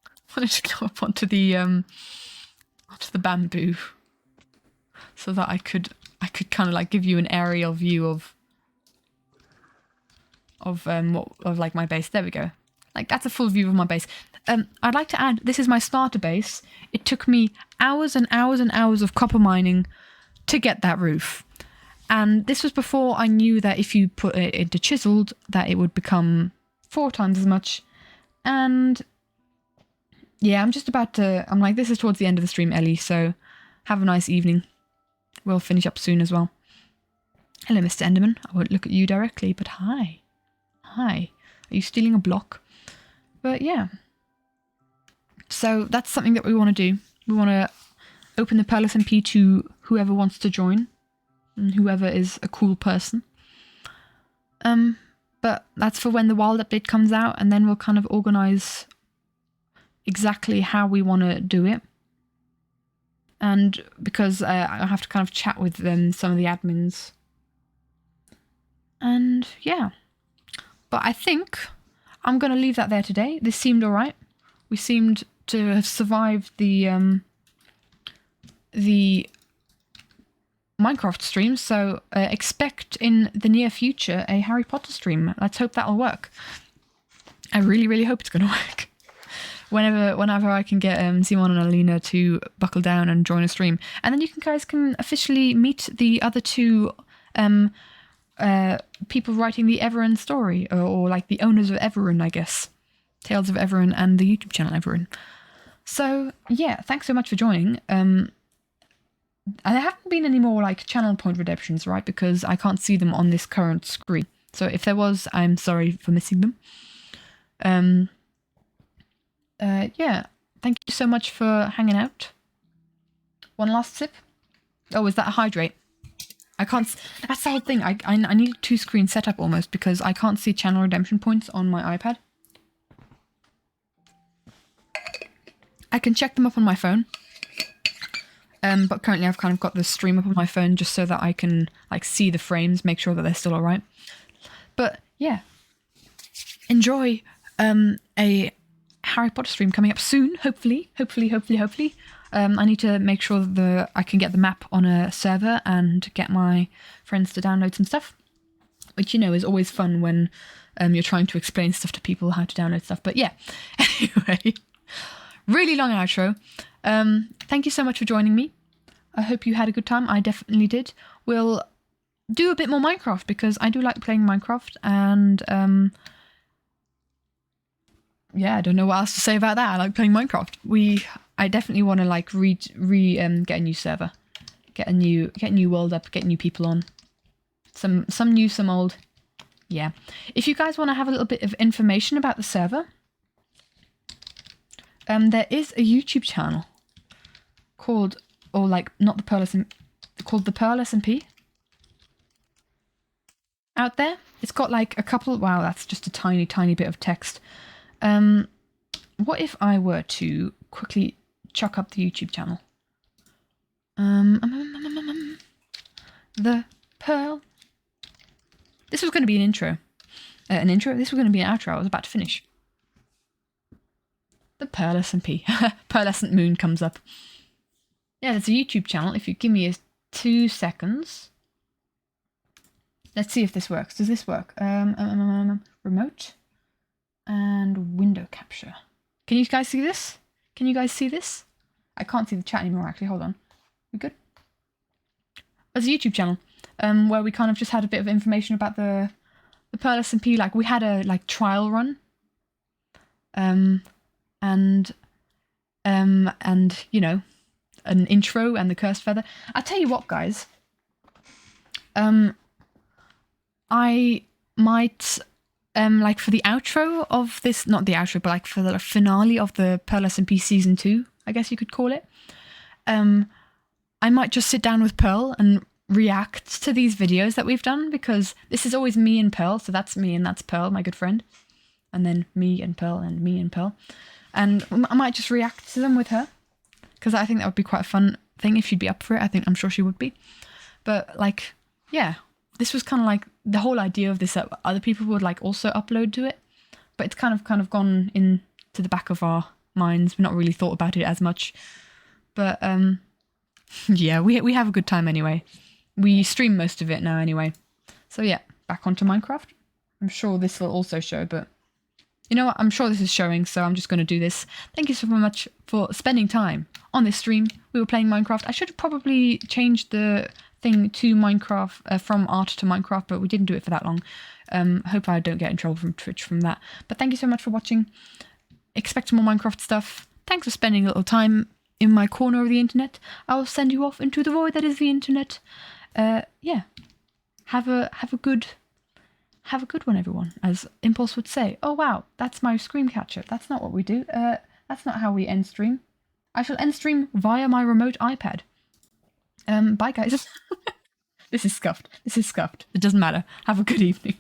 I wanted to go up onto the bamboo, so that I could kind of like give you an aerial view of like my base. There we go. Like that's a full view of my base. I'd like to add, this is my starter base. It took me hours and hours and hours of copper mining to get that roof. And this was before I knew that if you put it into chiseled, that it would become 4 times as much. And yeah, I'm like, this is towards the end of the stream, Ellie, so have a nice evening. We'll finish up soon as well. Hello, Mr. Enderman. I won't look at you directly, but hi. Hi. Are you stealing a block? But yeah. So that's something that we want to do. We want to open the Pearl SMP to whoever wants to join. And whoever is a cool person. But that's for when the wild update comes out, and then we'll kind of organise exactly how we want to do it. And because I have to kind of chat with them, some of the admins. And yeah. But I think I'm going to leave that there today. This seemed alright. We seemed to have survived the Minecraft stream, so expect in the near future a Harry Potter stream. Let's hope that'll work. I really, really hope it's going to work. whenever I can get Simon and Alina to buckle down and join a stream, and then you guys can officially meet the other two people writing the Everin story, or like the owners of Everin, I guess. Tales of Everin and the YouTube channel Everin. So yeah, thanks so much for joining. There haven't been any more like channel point redemptions, right? Because I can't see them on this current screen. So if there was, I'm sorry for missing them. Yeah, thank you so much for hanging out. One last sip. Oh, is that a hydrate? I can't. That's the whole thing. I need a 2-screen setup almost because I can't see channel redemption points on my iPad. I can check them up on my phone. But currently I've kind of got the stream up on my phone just so that I can like see the frames, make sure that they're still alright. But yeah, enjoy a Harry Potter stream coming up soon, hopefully. I need to make sure that I can get the map on a server and get my friends to download some stuff, which, you know, is always fun when you're trying to explain stuff to people, how to download stuff. But yeah, anyway, really long outro. Thank you so much for joining me. I hope you had a good time. I definitely did. We'll do a bit more Minecraft because I do like playing Minecraft, and yeah, I don't know what else to say about that. I like playing Minecraft. I definitely want to like get a new server, get a new world up, get new people on. Some new, some old. Yeah. If you guys want to have a little bit of information about the server, there is a YouTube channel called, or like not the Pearl SMP, called the Pearl SMP. Out there, it's got like a couple. Wow, that's just a tiny bit of text. What if I were to quickly chuck up the YouTube channel? The Pearl. This was going to be an intro. This was going to be an outro. I was about to finish. The Pearlescent P. Pearlescent Moon comes up. Yeah, there's a YouTube channel. If you give me 2 seconds. Let's see if this works. Does this work? Remote. And window capture. Can you guys see this? Can you guys see this? I can't see the chat anymore, actually. Hold on. We good? There's a YouTube channel where we kind of just had a bit of information about the Pearl SMP. Like, we had a trial run. And you know, an intro and the cursed feather. I'll tell you what, guys. I might like for the outro of this, not the outro, but like for the finale of the Pearl SMP season 2, I guess you could call it. I might just sit down with Pearl and react to these videos that we've done, because this is always me and Pearl, so that's me and that's Pearl, my good friend, and then me and Pearl and me and Pearl, and I might just react to them with her, because I think that would be quite a fun thing if she'd be up for it. I'm sure she would be. But like, yeah, this was kind of like the whole idea of this, that other people would like also upload to it, but it's kind of gone into the back of our minds. We've not really thought about it as much, but yeah, we have a good time anyway. We stream most of it now anyway. So yeah, back onto Minecraft. I'm sure this will also show, but you know what? I'm sure this is showing, so I'm just going to do this. Thank you so much for spending time on this stream. We were playing Minecraft. I should have probably changed the thing to Minecraft, from art to Minecraft, but we didn't do it for that long. Hope I don't get in trouble from Twitch from that. But thank you so much for watching. Expect more Minecraft stuff. Thanks for spending a little time in my corner of the internet. I will send you off into the void that is the internet. Yeah. Have a good one, everyone, as Impulse would say. Oh wow, that's my screen catcher. That's not what we do. That's not how we end stream. I shall end stream via my remote iPad. Bye guys. This is scuffed. It doesn't matter. Have a good evening.